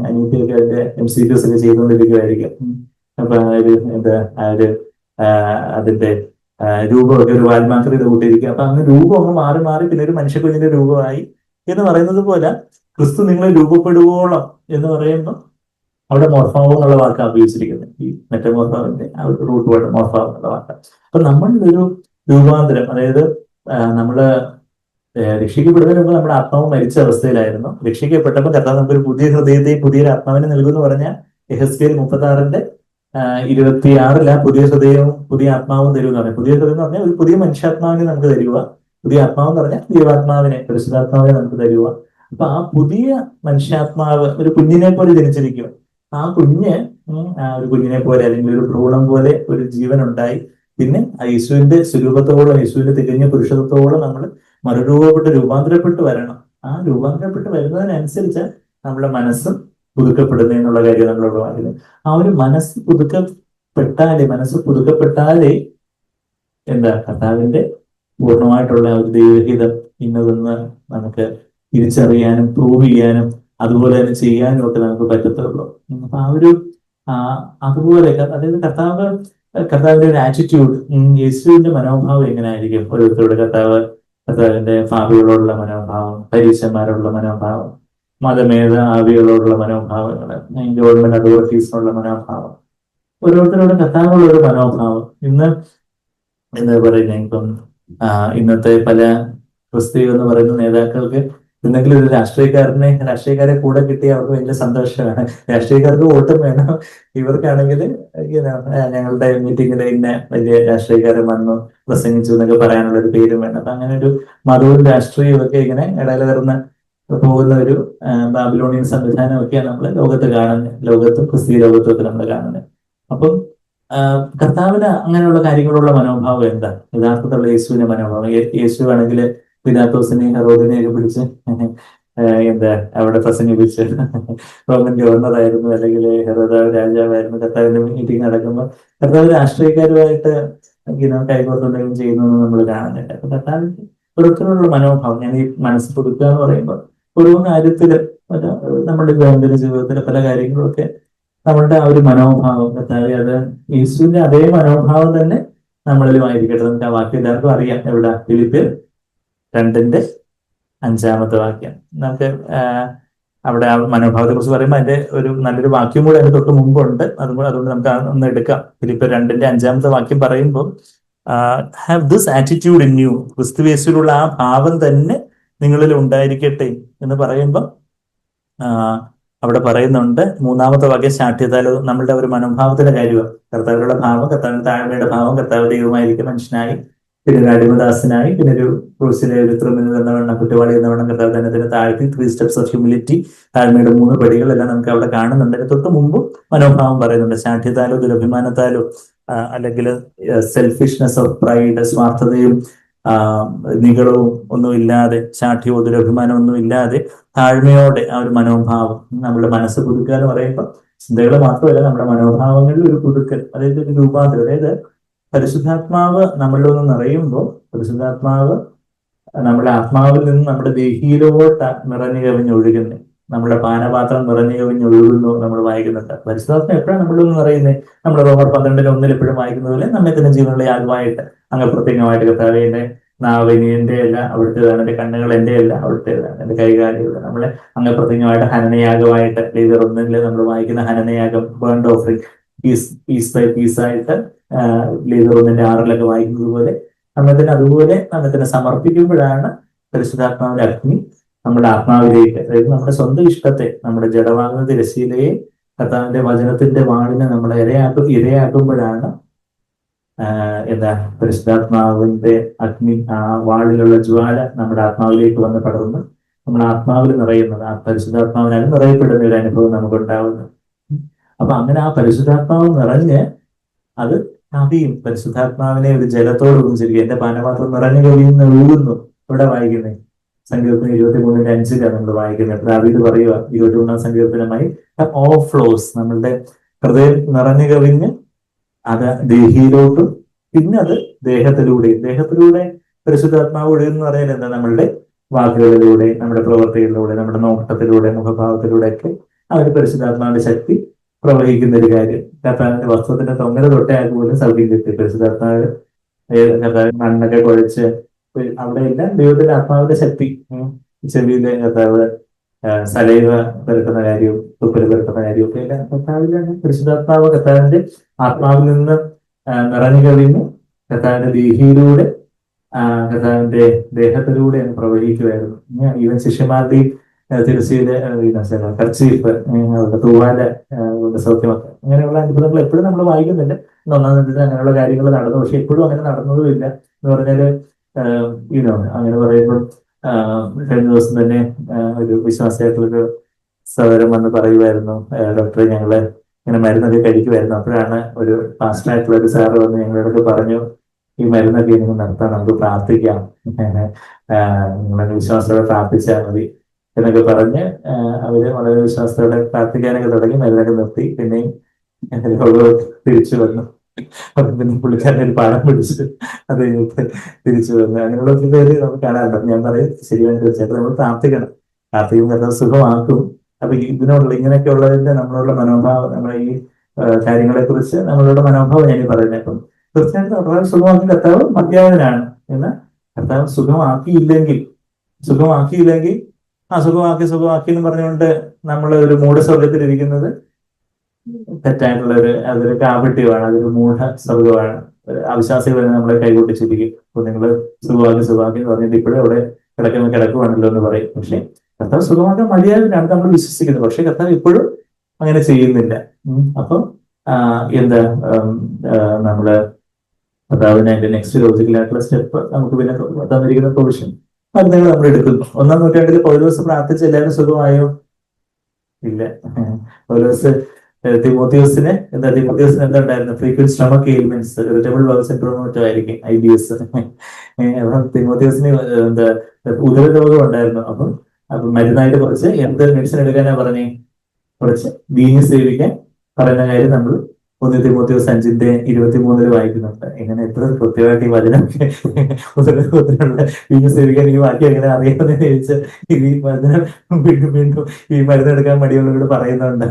അനീതിയൊക്കെ അതിന്റെ MCQs ഒക്കെ ചെയ്തുകൊണ്ടിരിക്കുമായിരിക്കും. അപ്പൊ അതിന്റെ രൂപമൊക്കെ ഒരു വാൽമാക്രിയുടെ കൂട്ടിരിക്കും. അപ്പൊ അങ്ങ് രൂപം അങ്ങ് മാറി മാറി പിന്നെ ഒരു മനുഷ്യക്കുഞ്ഞിന്റെ രൂപമായി എന്ന് പറയുന്നത് പോലെ ക്രിസ്തു നിങ്ങളെ രൂപപ്പെടുവോളം എന്ന് പറയുമ്പോൾ അവിടെ മോർഫാവോ എന്നുള്ള വാക്കാണ് ഉപയോഗിച്ചിരിക്കുന്നത്. ഈ മെറ്റമോർഫാവിന്റെ ആ ഒരു റൂട്ട് വേർഡ് മോർഫാവോ എന്നുള്ള വാക്കാണ്. അപ്പൊ നമ്മളിലൊരു രൂപാന്തരം, അതായത് നമ്മള് രക്ഷിക്കപ്പെടുന്നതിന് മുമ്പ് നമ്മുടെ ആത്മാവ് മരിച്ച അവസ്ഥയിലായിരുന്നു. രക്ഷിക്കപ്പെട്ടപ്പോൾ കർത്താവ് നമുക്കൊരു പുതിയ ഹൃദയത്തെയും പുതിയൊരു ആത്മാവിനെ നൽകുമെന്ന് പറഞ്ഞാൽ യെഹെസ്കേൽ 36:26 പുതിയ ഹൃദയവും പുതിയ ആത്മാവും തരുമെന്ന് പറഞ്ഞാൽ, പുതിയ ഹൃദയം എന്ന് പറഞ്ഞാൽ ഒരു പുതിയ മനുഷ്യാത്മാവിനെ നമുക്ക് തരുക, പുതിയ ആത്മാവ് എന്ന് പറഞ്ഞാൽ ദൈവാത്മാവിനെ, പരിശുദ്ധാത്മാവിനെ നമുക്ക് തരുക. അപ്പൊ ആ പുതിയ മനുഷ്യാത്മാവ് ഒരു കുഞ്ഞിനെ പോലെ ജനിച്ചിരിക്കും. ആ ഒരു കുഞ്ഞിനെ പോലെ അല്ലെങ്കിൽ ഒരു ഭ്രൂണം പോലെ ഒരു ജീവൻ ഉണ്ടായി. പിന്നെ ആ യേശുവിന്റെ സ്വരൂപത്തോളം, യേശുവിന്റെ തികഞ്ഞ പുരുഷത്വത്തോളം നമ്മൾ രൂപാന്തരപ്പെട്ട് വരണം. ആ രൂപാന്തരപ്പെട്ട് വരുന്നതിനനുസരിച്ച് നമ്മുടെ മനസ്സ് പുതുക്കപ്പെടുന്നതിനുള്ള കാര്യം നമ്മളോട് പറയുന്നത്. ആ ഒരു മനസ്സ് പുതുക്കപ്പെട്ടാലേ എന്താ കർത്താവിന്റെ പൂർണ്ണമായിട്ടുള്ള ഒരു ദൈവഹിതം ഇന്നതെന്ന് നമുക്ക് തിരിച്ചറിയാനും പ്രൂവ് ചെയ്യാനും അതുപോലെ തന്നെ ചെയ്യാനും ഒക്കെ നമുക്ക് പറ്റത്തുള്ളൂ. അപ്പൊ അതുപോലെ അതായത് കർത്താവിന്റെ ഒരു ആറ്റിറ്റ്യൂഡ്, യേശുവിന്റെ മനോഭാവം എങ്ങനെയായിരിക്കും ഓരോരുത്തരുടെ കർത്താവിന്റെ ഭാവികളോടുള്ള മനോഭാവം, പരീക്ഷന്മാരോടുള്ള മനോഭാവം, മതമേധാവികളോടുള്ള മനോഭാവങ്ങൾ, ഗവൺമെന്റ് അതോറിറ്റീസിനുള്ള മനോഭാവം, ഓരോരുത്തരോട് കർത്താവിനുള്ള ഒരു മനോഭാവം. ഇന്ന് എന്താ പറയുന്നത്, ഇപ്പം ഇന്നത്തെ പല ക്രിസ്തീയ എന്ന് പറയുന്ന നേതാക്കൾക്ക് എന്തെങ്കിലും ഒരു രാഷ്ട്രീയക്കാരെ കൂടെ കിട്ടിയ അവർക്ക് വലിയ സന്തോഷമാണ്. രാഷ്ട്രീയക്കാർക്ക് വോട്ടും വേണം. ഇവർക്കാണെങ്കിൽ ഞങ്ങളുടെ മീറ്റിങ്ങിൽ ഇന്ന വലിയ രാഷ്ട്രീയക്കാരൻ വന്നു പ്രസംഗിച്ചു എന്നൊക്കെ പറയാനുള്ള ഒരു പേരും വേണം. അപ്പൊ അങ്ങനെ ഒരു മതവും രാഷ്ട്രീയവും ഒക്കെ ഇങ്ങനെ ഇടകലർന്ന് പോകുന്ന ഒരു ബാബിലോണിയൻ സംവിധാനമൊക്കെയാണ് നമ്മൾ ലോകത്ത് കാണുന്നത്. ക്രിസ്തീയ ലോകത്തും ഒക്കെ നമ്മൾ കാണുന്നത്. അപ്പം കർത്താവിന് അങ്ങനെയുള്ള കാര്യങ്ങളുള്ള മനോഭാവം എന്താ? യഥാർത്ഥത്തിലുള്ള യേശുവിന്റെ മനോഭാവം. യേശു ആണെങ്കിൽ പിലാത്തോസിനെയും ഹെറോദിനെയൊക്കെ പിടിച്ച് അവിടെ പ്രസംഗിപ്പിച്ച് റോമൻ ഗവർണറായിരുന്നു, അല്ലെങ്കിൽ ഹെറോദ രാജാവായിരുന്നു. കർത്താവിന്റെ മീറ്റിംഗ് നടക്കുമ്പോൾ കർത്താവ് രാഷ്ട്രീയക്കാരുമായിട്ട് കൈകോർത്തുണ്ടെങ്കിലും ചെയ്യുന്നതെന്ന് നമ്മൾ കാണുന്നില്ല. അപ്പൊ കർത്താവിന്റെ പുറത്തുള്ള മനോഭാവം, ഞാൻ ഈ മനസ്സ് പുതുക്കുക എന്ന് പറയുമ്പോൾ ഓരോ കാര്യത്തില് നമ്മുടെ ദൈനംദിന ജീവിതത്തിലെ പല കാര്യങ്ങളൊക്കെ നമ്മളുടെ ആ ഒരു മനോഭാവം കർത്താവെ, അത് യേശുവിന്റെ അതേ മനോഭാവം തന്നെ നമ്മളിലും ആയിരിക്കട്ടെ. നമുക്ക് ആ വാക്യം എല്ലാവർക്കും അറിയാം. എവിടെ? ഫിലിപ്പിയർ 2:5 വാക്യം. നമുക്ക് അവിടെ ആ മനോഭാവത്തെ കുറിച്ച് പറയുമ്പോൾ അതിന്റെ ഒരു നല്ലൊരു വാക്യം കൂടെ അതിന് തൊട്ട് മുമ്പുണ്ട്. അതുകൊണ്ട് നമുക്ക് ഒന്ന് എടുക്കാം. ഫിലിപ്പിയർ 2:5 വാക്യം പറയുമ്പോൾ have this attitude in you, ക്രിസ്തുയേശുവിലുള്ള ആ ഭാവം തന്നെ നിങ്ങളിൽ ഉണ്ടായിരിക്കട്ടെ എന്ന് പറയുമ്പോൾ അവിടെ പറയുന്നുണ്ട്. 3 വാക്യം ശാഠ്യത്താലോ, നമ്മളുടെ ഒരു മനോഭാവത്തിന്റെ കാര്യമാണ്. കർത്താവിലുള്ള ഭാവം, കർത്താവിന്റെ താഴ്മയുടെ ഭാവം, കർത്താവ് ദൈവമായിരിക്കും മനുഷ്യനായി, പിന്നെ ഒരു അടിമദാസനായി, പിന്നെ ഒരു ക്രൂസിലെ ഒരു ക്രിമിനൽ എന്ന വണ്ണം, കുറ്റവാളി എന്ന വണ്ണം കർത്താവ് തന്നെ താഴ്ത്തി. 3 steps ഓഫ് ഹ്യൂമിലിറ്റി, താഴ്മയുടെ 3 പടികൾ എല്ലാം നമുക്ക് അവിടെ കാണുന്നുണ്ട്. തൊട്ട് മുമ്പ് മനോഭാവം പറയുന്നുണ്ട്. ശാഠ്യത്താലോ, ദുരഭിമാനത്താലോ, അല്ലെങ്കിൽ സെൽഫിഷ്നെസ് ഓഫ് പ്രൈഡ്, സ്വാർത്ഥതയും നികളവും ഒന്നും ഇല്ലാതെ, ശാഠ്യമോ ദുരഭിമാനം ഒന്നും ഇല്ലാതെ താഴ്മയോടെ ആ ഒരു മനോഭാവം, നമ്മുടെ മനസ്സ് പുതുക്കുക എന്ന് പറയുമ്പോൾ ചിന്തകൾ മാത്രമല്ല, നമ്മുടെ മനോഭാവങ്ങളിൽ ഒരു പുതുക്കൽ, അതായത് ഒരു രൂപാന്തരം. അതായത് പരിശുദ്ധാത്മാവ് നമ്മളിൽ ഒന്ന് നിറയുമ്പോൾ പരിശുദ്ധാത്മാവ് നമ്മുടെ ആത്മാവിൽ നിന്ന് നമ്മുടെ ദേഹിയിലോട്ട് നിറഞ്ഞു കവിഞ്ഞൊഴുകുന്നു. നമ്മുടെ പാനപാത്രം നിറഞ്ഞു കവിഞ്ഞൊഴുകുന്നു നമ്മൾ വായിക്കുന്നുണ്ട്. പരിശുദ്ധാത്മ എപ്പോഴാണ് നമ്മളിൽ റോമർ 12:1 എപ്പോഴും വായിക്കുന്നത് പോലെ നമ്മെ തന്നെ ജീവനുള്ള യാഗമായിട്ട് അംഗപ്രത്യേകമായിട്ട് കർത്താവിന്റെ നാവ് ഇനി എന്റെ അല്ല അവിടുത്തേതാണ്, എന്റെ കണ്ണുകൾ എന്റെ അല്ല അവിടുത്തേതാണ്, എന്റെ കൈകാലുകൾ നമ്മളെ അംഗപ്രത്യേകമായിട്ട് ഹനനയാഗമായിട്ട് ലീഡർ 1 നമ്മൾ വായിക്കുന്ന ഹനനയാഗം, ബേൺഡ് ഓഫറിംഗ്, പീസ് ബൈ പീസായിട്ട് ലീഡർ 1:6 വായിക്കുന്നത് പോലെ നമ്മത്തിന് അതുപോലെ നമ്മത്തിന് സമർപ്പിക്കുമ്പോഴാണ് പരിശുദ്ധാത്മാവിന്റെ അഗ്നി നമ്മുടെ ആത്മാവിലേക്ക്, അതായത് നമ്മുടെ സ്വന്തം ഇഷ്ടത്തെ, നമ്മുടെ ജഡമാകുന്ന തിരശ്ശീലയെ കർത്താവിന്റെ വചനത്തിന്റെ വാളിനെ നമ്മളെ ഇരയാക്കുമ്പോഴാണ് എന്താ പരിശുദ്ധാത്മാവിന്റെ അഗ്നി, ആ വാളിലുള്ള ജ്വാല നമ്മുടെ ആത്മാവിലേക്ക് വന്ന് പടർന്ന് നമ്മുടെ ആത്മാവിൽ നിറയുന്നത്, ആ പരിശുദ്ധാത്മാവിനാൽ നിറയപ്പെടുന്ന ഒരു അനുഭവം നമുക്കുണ്ടാവുന്നത്. അപ്പൊ അങ്ങനെ ആ പരിശുദ്ധാത്മാവ് നിറഞ്ഞ് അത് കവിയും. പരിശുദ്ധാത്മാവിനെ ഒരു ജലത്തോട് ഉപയോഗിച്ചിരിക്കുക. എന്റെ പാനപാത്രം നിറഞ്ഞു കവിയുന്ന ഒഴുകുന്നു. ഇവിടെ വായിക്കുന്നേ സങ്കീർത്തനം 23:5 നമ്മൾ വായിക്കുന്നത്. ദാവീദ് പറയുക 23 സങ്കീർത്തനമായി ഓഫ് ഫ്ലോസ്, നമ്മളുടെ ഹൃദയം നിറഞ്ഞു കവിഞ്ഞ് അത് ദേഹിയിലോട്ടും പിന്നെ അത് ദേഹത്തിലൂടെ പരിശുദ്ധാത്മാവ് ഒഴുകുന്ന പറയുന്നത് എന്താ? നമ്മളുടെ വാക്കുകളിലൂടെ, നമ്മുടെ പ്രവർത്തികളിലൂടെ, നമ്മുടെ നോട്ടത്തിലൂടെ, മുഖഭാവത്തിലൂടെ ഒക്കെ ആ ഒരു പരിശുദ്ധാത്മാവിന്റെ ശക്തി പ്രവഹിക്കുന്ന ഒരു കാര്യം. കർത്താവിന്റെ വസ്ത്രത്തിന്റെ തൊങ്ങൽ തൊട്ടയാൾക്ക് പോലും സൗഖ്യം കിട്ടി. പരിശുദ്ധാത്മാവ് മണ്ണൊക്കെ കുഴച്ച് അവിടെ എല്ലാം ദൈവത്തിന്റെ ആത്മാവിന്റെ ശക്തി. ചെവിയിലെ കർത്താവ് സലൈവ പെരുക്കുന്ന കാര്യവും തുപ്പല് പെരുക്കുന്ന കാര്യവും ഒക്കെ എല്ലാം കർത്താവിലാണ്. പരിശുദ്ധാത്മാവ് കർത്താവിന്റെ ആത്മാവിൽ നിന്ന് നിറഞ്ഞു കവിഞ്ഞ് കർത്താവിന്റെ ദേഹിയിലൂടെ കർത്താവിന്റെ ദേഹത്തിലൂടെ അങ്ങ് പ്രവഹിക്കുമായിരുന്നു. ഈവൻ ശിഷ്യന്മാരുടെയും തിരുച്ചിയിലെ കർച്ചീഫ്, തൂവാല സൗഖ്യമൊക്കെ, അങ്ങനെയുള്ള അത്ഭുതങ്ങൾ എപ്പോഴും നമ്മൾ വായിക്കുന്നില്ല. 1-ാം നൂറ്റാണ്ടിൽ അങ്ങനെയുള്ള കാര്യങ്ങൾ നടന്നു. പക്ഷെ എപ്പോഴും അങ്ങനെ നടന്നതുമില്ല എന്ന് പറഞ്ഞാല് അങ്ങനെ പറയുമ്പോൾ കഴിഞ്ഞ ദിവസം തന്നെ ഒരു വിശ്വാസിയായിട്ടുള്ളൊരു സഹോദരൻ വന്ന് പറയുമായിരുന്നു, ഡോക്ടറെ ഞങ്ങള് ഇങ്ങനെ മരുന്നൊക്കെ കഴിക്കുമായിരുന്നു. അപ്പോഴാണ് ഒരു പാസ്റ്ററായിട്ടുള്ള ഒരു സാറ് വന്ന് ഞങ്ങളോടൊക്കെ പറഞ്ഞു, ഈ മരുന്നൊക്കെ ഇനി നടത്താൻ നമുക്ക് പ്രാർത്ഥിക്കാം, നിങ്ങളെ വിശ്വാസത്തോടെ പ്രാർത്ഥിച്ചാൽ മതി എന്നൊക്കെ പറഞ്ഞ് അവര് വളരെ വിശ്വാസത്തോടെ പ്രാർത്ഥിക്കാനൊക്കെ തുടങ്ങി. മരുന്നൊക്കെ നിർത്തി. പിന്നെയും തിരിച്ചു വന്നു. അപ്പൊ പിന്നെ പുള്ളിക്കാരൻ ഒരു പാഠം പിടിച്ച് അത് കഴിഞ്ഞിട്ട് തിരിച്ചു വന്നു. അങ്ങനെയുള്ള ഒത്തിരി പേര് നമുക്ക് കാണാറുണ്ട്. ഞാൻ പറയും ശരിയാണ്, തീർച്ചയായിട്ടും നമ്മൾ പ്രാർത്ഥിക്കണം. പ്രാർത്ഥിക്കുമ്പോൾ സുഖമാക്കും. അപ്പൊ ഇതിനോടുള്ള ഇങ്ങനെയൊക്കെ ഉള്ളതിന്റെ നമ്മളുള്ള മനോഭാവം, നമ്മുടെ ഈ കാര്യങ്ങളെ കുറിച്ച് നമ്മളുടെ മനോഭാവം ഞാൻ പറയുന്നത്. അപ്പം തീർച്ചയായിട്ടും കർത്താവ് സുഖമാക്കി കർത്താവ് മധ്യാവനാണ്. എന്നാൽ കർത്താവ് സുഖമാക്കിയില്ലെങ്കിൽ സുഖമാക്കി എന്ന് പറഞ്ഞുകൊണ്ട് നമ്മൾ ഒരു മൂഢസ്വർഗത്തിലിരിക്കുന്നത് അതൊരു കാപട്യമാണ്, അതൊരു മൂഢ സ്വർഗമാണ്. അവിശ്വാസികൾ നമ്മളെ കൈകൊട്ടിച്ചിരിക്കും. അപ്പൊ നിങ്ങൾ സുഖമാക്കി എന്ന് പറഞ്ഞിട്ട് ഇപ്പോഴും അവിടെ കിടക്കുവാണല്ലോ എന്ന് പറയും. പക്ഷെ കർത്താവ് സുഖമാക്കാൻ മതിയായതിനാണ് നമ്മൾ വിശ്വസിക്കുന്നത്. പക്ഷെ കർത്താവ് ഇപ്പോഴും അങ്ങനെ ചെയ്യുന്നില്ല. അപ്പം എന്താ നമ്മള് കർത്താവിന് അതിന്റെ നെക്സ്റ്റ് ലോജിക്കലായിട്ടുള്ള സ്റ്റെപ്പ് നമുക്ക് പിന്നെ തന്നിരിക്കുന്ന പ്രൊവിഷൻ മരുന്നുകൾ നമ്മൾ എടുക്കുന്നു. 1-ാം നൂറ്റാണ്ടിൽ പൗലോസ് പ്രാർത്ഥിച്ച് എല്ലാവരും സുഖമായോ? ഇല്ല. പൗലോസ് തിമോത്തിയോസിന് എന്താ ഉണ്ടായിരുന്നു? Frequent stomach ailments, irritable bowel syndrome ആയിരിക്കും, IBS. തിമോത്തിയോസിന് എന്താ ഉദരരോഗം ഉണ്ടായിരുന്നു. അപ്പം മരുന്നായിട്ട് കുറച്ച് എന്ത് മെഡിസിൻ എടുക്കാനാ പറഞ്ഞേ? കുറച്ച് വീഞ്ഞ് സേവിക്കാൻ പറയുന്ന കാര്യം നമ്മൾ ഒന്ന് തിമോത്തിയോസ് 5:23 വായിക്കുന്നുണ്ട്. ഇങ്ങനെ എത്ര കൃത്യമായിട്ട് ഈ വചനമൊക്കെ ഉദരത്തിലുള്ള വീഞ്ഞ് സേവിക്കാൻ ഈ വാക്യം എങ്ങനെ അറിയാമെന്ന് ചോദിച്ചാൽ ഈ വചനം വീണ്ടും വീണ്ടും ഈ മരുന്നെടുക്കാൻ മടിയുള്ളവരോട് പറയുന്നുണ്ട്.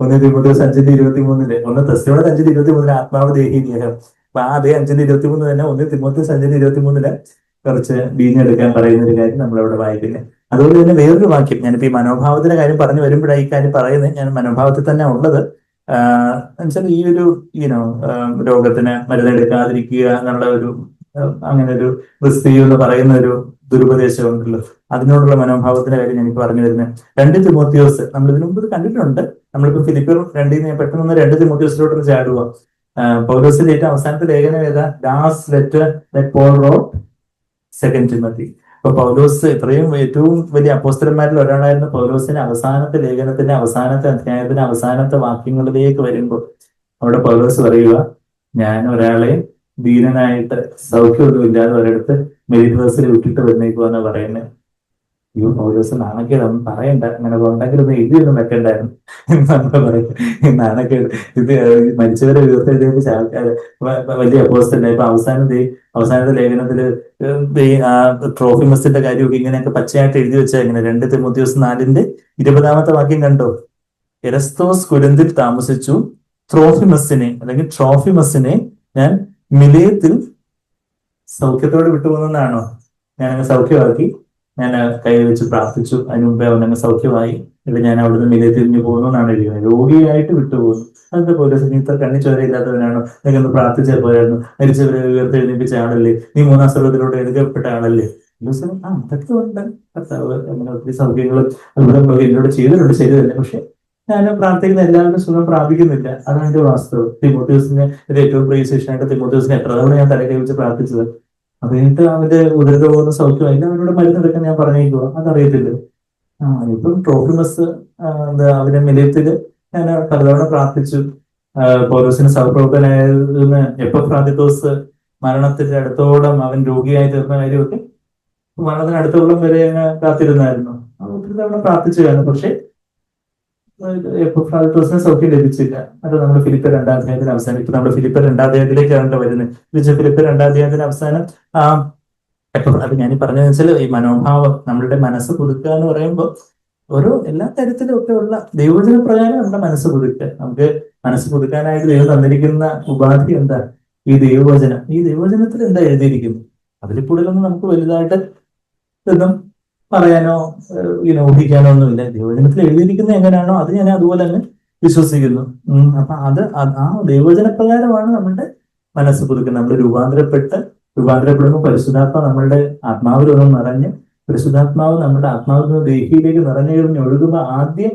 ഒന്ന് തിമോത്തിയോസ് 5:23, ഒന്ന് തെസ്സലോനിക്കർ 5:23 ആത്മാവ് ദേഹി ദേഹം. അപ്പൊ ആ അതേ 5:23 തന്നെ ഒന്ന് തിമോത്തിയോസ് 5:23 കുറച്ച് വീഞ്ഞെടുക്കാൻ പറയുന്ന ഒരു കാര്യം നമ്മളവിടെ വായിക്കുന്നത്. അതുപോലെ തന്നെ വേറൊരു വാക്യം, ഞാനിപ്പോ ഈ മനോഭാവത്തിന്റെ കാര്യം പറഞ്ഞു വരുമ്പോഴാണ് ഈ കാര്യം പറയുന്നത്. ഞാൻ മനോഭാവത്തിൽ തന്നെ ഉള്ളത് എന്നുവെച്ചാൽ ഈ ഒരു രോഗത്തിന് മരുന്നെടുക്കാതിരിക്കുക എന്നുള്ള ഒരു അങ്ങനെ ഒരു ക്രിസ്തീയ എന്ന് പറയുന്ന ഒരു ദുരുപദേശം ഉണ്ടല്ലോ, അതിനോടുള്ള മനോഭാവത്തിന്റെ കാര്യം എനിക്ക് പറഞ്ഞു വരുന്നത്. 2 തിമോത്തിയോസ് നമ്മൾ ഇതിനു മുമ്പ് ഇത് കണ്ടിട്ടുണ്ട്. നമ്മളിപ്പോ ഫിലിപ്പിയർ 2 പെട്ടെന്ന് 2 തിമോത്തിയോസിലോട്ടൊന്ന് ചാടുക. പൗലോസിന്റെ ഏറ്റവും അവസാനത്തെ ലേഖനം ഏതാ? Last letter that Paul wrote, 2 Timothy. അപ്പൊ പൗലോസ് ഇത്രയും ഏറ്റവും വലിയ അപ്പോസ്തലന്മാരിൽ ഒരാളായിരുന്ന പൗലോസിന്റെ അവസാനത്തെ ലേഖനത്തിന്റെ അവസാനത്തെ അധ്യായത്തിന്റെ അവസാനത്തെ വാക്യങ്ങളിലേക്ക് വരുമ്പോൾ അവിടെ പൗലോസ് പറയുക, ഞാൻ ഒരാളെ ദീനനായിട്ട് സൗഖ്യമൊന്നും ഇല്ലാതെ ഒരിടത്ത് മെഡിറ്റേഴ്സിൽ വിട്ടിട്ട് വന്നേക്കുവാന്ന് പറയുന്നത്. അയ്യോ പൗലോസ് നാണക്കേട്, ഒന്നും പറയണ്ട, അങ്ങനെ ഉണ്ടെങ്കിൽ ഒന്ന് എഴുതിയൊന്നും വെക്കണ്ടായിരുന്നു നമ്മൾ പറയും. നാണക്കേട്, ഇത് മരിച്ചവരെ ഉയർത്തെഴുതിയ ആൾക്കാര് വലിയ അപ്പോസ്തലൻ. ഇപ്പൊ അവസാനത്തെ ലേഖനത്തില് ട്രോഫിമസിന്റെ കാര്യമൊക്കെ ഇങ്ങനെയൊക്കെ പച്ചയായിട്ട് എഴുതി വെച്ചാൽ ഇങ്ങനെ 2 തിമോത്തിയോസ് 4:20 വാക്യം കണ്ടോ? എരസ്തോസ് കുരിന്തിൽ താമസിച്ചു, ട്രോഫിമസിനെ ഞാൻ മിലേത്തിൽ സൗഖ്യത്തോടെ വിട്ടുപോകുന്നതാണോ? ഞാനങ്ങ് സൗഖ്യമാക്കി, ഞാൻ കൈവച്ച് പ്രാർത്ഥിച്ചു, അതിന് മുമ്പേ അവനങ്ങ് സൗഖ്യമായി, എന്നിട്ട് ഞാൻ അവിടുന്ന് മിലേത്തിരിഞ്ഞു പോകുന്നു എന്നാണ് എഴുതുന്നത്. രോഗിയായിട്ട് വിട്ടുപോകുന്നു. അതെന്താ പോലീസ്, നീ ഇത്ര കണ്ണിച്ചോരയില്ലാത്തവനാണോ? നിനക്കൊന്ന് പ്രാർത്ഥിച്ചാൽ പോയായിരുന്നു? മരിച്ചവരെ ഉയർത്തെഴുന്നേൽപ്പിച്ച ആളല്ലേ നീ? 4-ാം സ്വർഗ്ഗത്തിലോട്ട് എടുക്കപ്പെട്ട ആളല്ലേ? അതൊക്കെ ഉണ്ട്. കർത്താവ് അങ്ങനെ ഒത്തിരി സൗഖ്യങ്ങളും അത്ഭുതങ്ങളൊക്കെ എന്നോട് ചെയ്തിട്ടുണ്ട്, ശരി തന്നെ. പക്ഷെ ഞാൻ പ്രാർത്ഥിക്കുന്ന എല്ലാവരും സുഖം പ്രാപിക്കുന്നില്ല. അതാണ് എന്റെ വാസ്തവം. തിമോത്തിയോസിനെ ഏറ്റവും പ്രിയ ശിഷ്യനായിട്ട് തിമോത്തിയോസിനെ എത്ര തവണ ഞാൻ തലകൈ വെച്ച് പ്രാർത്ഥിച്ചത്. അത് കഴിഞ്ഞിട്ട് അവന്റെ ഉദരരോഗം സൗഖ്യമായില്ല, അവനോട് മരുന്നെടുക്കാൻ ഞാൻ പറഞ്ഞേക്കുക, അതറിയത്തില്ല. ഇപ്പം ട്രോഫിമസ് അവന്റെ മിലയത്തില് ഞാൻ പലതവണ പ്രാർത്ഥിച്ചു. പൗലോസിന് സഹപ്രവർത്തനായിരുന്ന എപ്പഫ്രാദിത്തോസ് മരണത്തിന്റെ അടുത്തോളം അവൻ രോഗിയായി തീർന്ന കാര്യമൊക്കെ മരണത്തിന് അടുത്തോളം വരെ കാത്തിരുന്നായിരുന്നു. ഒത്തിരി തവണ പ്രാർത്ഥിച്ചു കാണും. പക്ഷെ എപ്പഫ്രാദിത്തോസിന് സൗഖ്യം ലഭിച്ചില്ല. അത് നമ്മൾ ഫിലിപ്പിയർ 2-ാം അധ്യായത്തിന് അവസാനം, ഇപ്പൊ നമ്മൾ ഫിലിപ്പിയർ 2-ാം അധ്യായത്തിലേക്കാണ് വരുന്നത്. ഫിലിപ്പിയർ 2-ാം അധ്യായത്തിന് അവസാനം അത് ഞാൻ പറഞ്ഞതെന്ന് വെച്ചാൽ ഈ മനോഭാവം, നമ്മളുടെ മനസ്സ് പുതുക്കുക എന്ന് പറയുമ്പോൾ ഓരോ എല്ലാ തരത്തിലും ഒക്കെ ഉള്ള ദൈവവചന പ്രകാരം നമ്മുടെ മനസ്സ് പുതുക്കുക. നമുക്ക് മനസ്സ് പുതുക്കാനായിട്ട് ദൈവം തന്നിരിക്കുന്ന ഉപാധി എന്താ? ഈ ദൈവവചനം. ഈ ദൈവവചനത്തിൽ എന്താ എഴുതിയിരിക്കുന്നു? അതിൽ കൂടുതലൊന്നും നമുക്ക് വലുതായിട്ട് ഒന്നും പറയാനോ ഊഹിക്കാനോ ഒന്നുമില്ല. ദൈവവചനത്തിൽ എഴുതിയിരിക്കുന്നത് എങ്ങനെയാണോ അത് ഞാൻ അതുപോലെ തന്നെ വിശ്വസിക്കുന്നു. അപ്പൊ ആ ദൈവവചന പ്രകാരമാണ് നമ്മുടെ മനസ്സ് പുതുക്കുന്നത്. നമ്മൾ രൂപാന്തരപ്പെടുമ്പോൾ പരിശുദ്ധാത്മാവ് നമ്മളുടെ ആത്മാവിലൊന്നും നിറഞ്ഞ്, പരിശുദ്ധാത്മാവ് നമ്മുടെ ആത്മാവിൽ ദേഹിയിലേക്ക് നിറഞ്ഞു ഒഴുകുമ്പോൾ ആദ്യം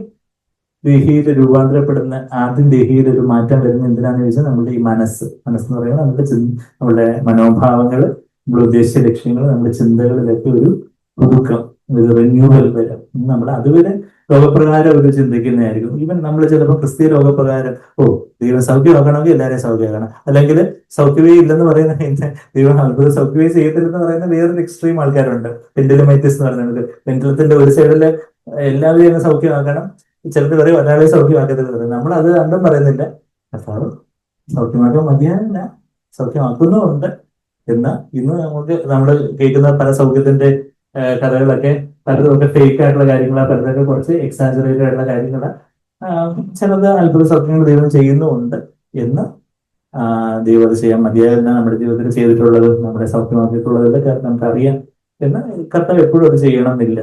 ദേഹിയിൽ രൂപാന്തരപ്പെടുന്ന, ആദ്യം ദേഹിയിൽ ഒരു മാറ്റം വരുന്ന എന്തിനാന്ന് ചോദിച്ചാൽ നമ്മുടെ ഈ മനസ്സെന്ന് പറയുന്നത് നമ്മുടെ മനോഭാവങ്ങള്, നമ്മുടെ ഉദ്ദേശ ലക്ഷ്യങ്ങൾ, നമ്മുടെ ചിന്തകളിലൊക്കെ ഒരു പുതുക്കം, ഒരു റിന്യൂവൽ വരും. നമ്മൾ അതുവരെ ലോകപ്രകാരം ഒരു ചിന്തിക്കുന്നതായിരിക്കും. ഈവൻ നമ്മൾ ചിലപ്പോൾ ക്രിസ്തീയ ലോകപ്രകാരം ദൈവം സൗഖ്യമാക്കണമെങ്കിൽ എല്ലാവരെയും സൗഖ്യമാക്കണം, അല്ലെങ്കിൽ സൗഖ്യമേ ഇല്ലെന്ന് പറയുന്ന ദൈവം അത്ഭുത സൗഖ്യമേ ചെയ്യത്തില്ലെന്ന് പറയുന്ന വേറൊരു എക്സ്ട്രീം ആൾക്കാരുണ്ട്. പെൻഡുലമൈറ്റിസ് എന്ന് പറയുന്നത്, പെൻഡുലത്തിന്റെ ഒരു സൈഡില് എല്ലാവരെയും സൗഖ്യമാക്കണം, ചിലർ പറയും ഒരാളെ സൗഖ്യമാക്കത്തില്ല പറയും. നമ്മൾ അത് രണ്ടും പറയുന്നില്ല. കർത്താവ് സൗഖ്യമാക്കാൻ മതിയാവില്ല, സൗഖ്യമാക്കുന്നുമുണ്ട്. എന്നാൽ ഇന്ന് നമ്മൾ കേൾക്കുന്ന പല സൗഖ്യത്തിന്റെ കഥകളൊക്കെ പലതൊക്കെ ഫേക്ക് ആയിട്ടുള്ള കാര്യങ്ങളാണ്, പലതൊക്കെ കുറച്ച് എക്സാജറേറ്റഡ് ആയിട്ടുള്ള കാര്യങ്ങളാണ്. ചിലത് അത്ഭുത സൗഖ്യങ്ങൾ ദൈവം ചെയ്യുന്നുമുണ്ട്. എന്ന് ദൈവം അത് ചെയ്യാൻ മതിയാകുന്ന നമ്മുടെ ജീവിതത്തിൽ ചെയ്തിട്ടുള്ളത്, നമ്മുടെ സൗഖ്യമാക്കിയിട്ടുള്ളതൊക്കെ നമുക്കറിയാം. എന്ന് കർത്താവ് എപ്പോഴും അത് ചെയ്യണമെന്നില്ല.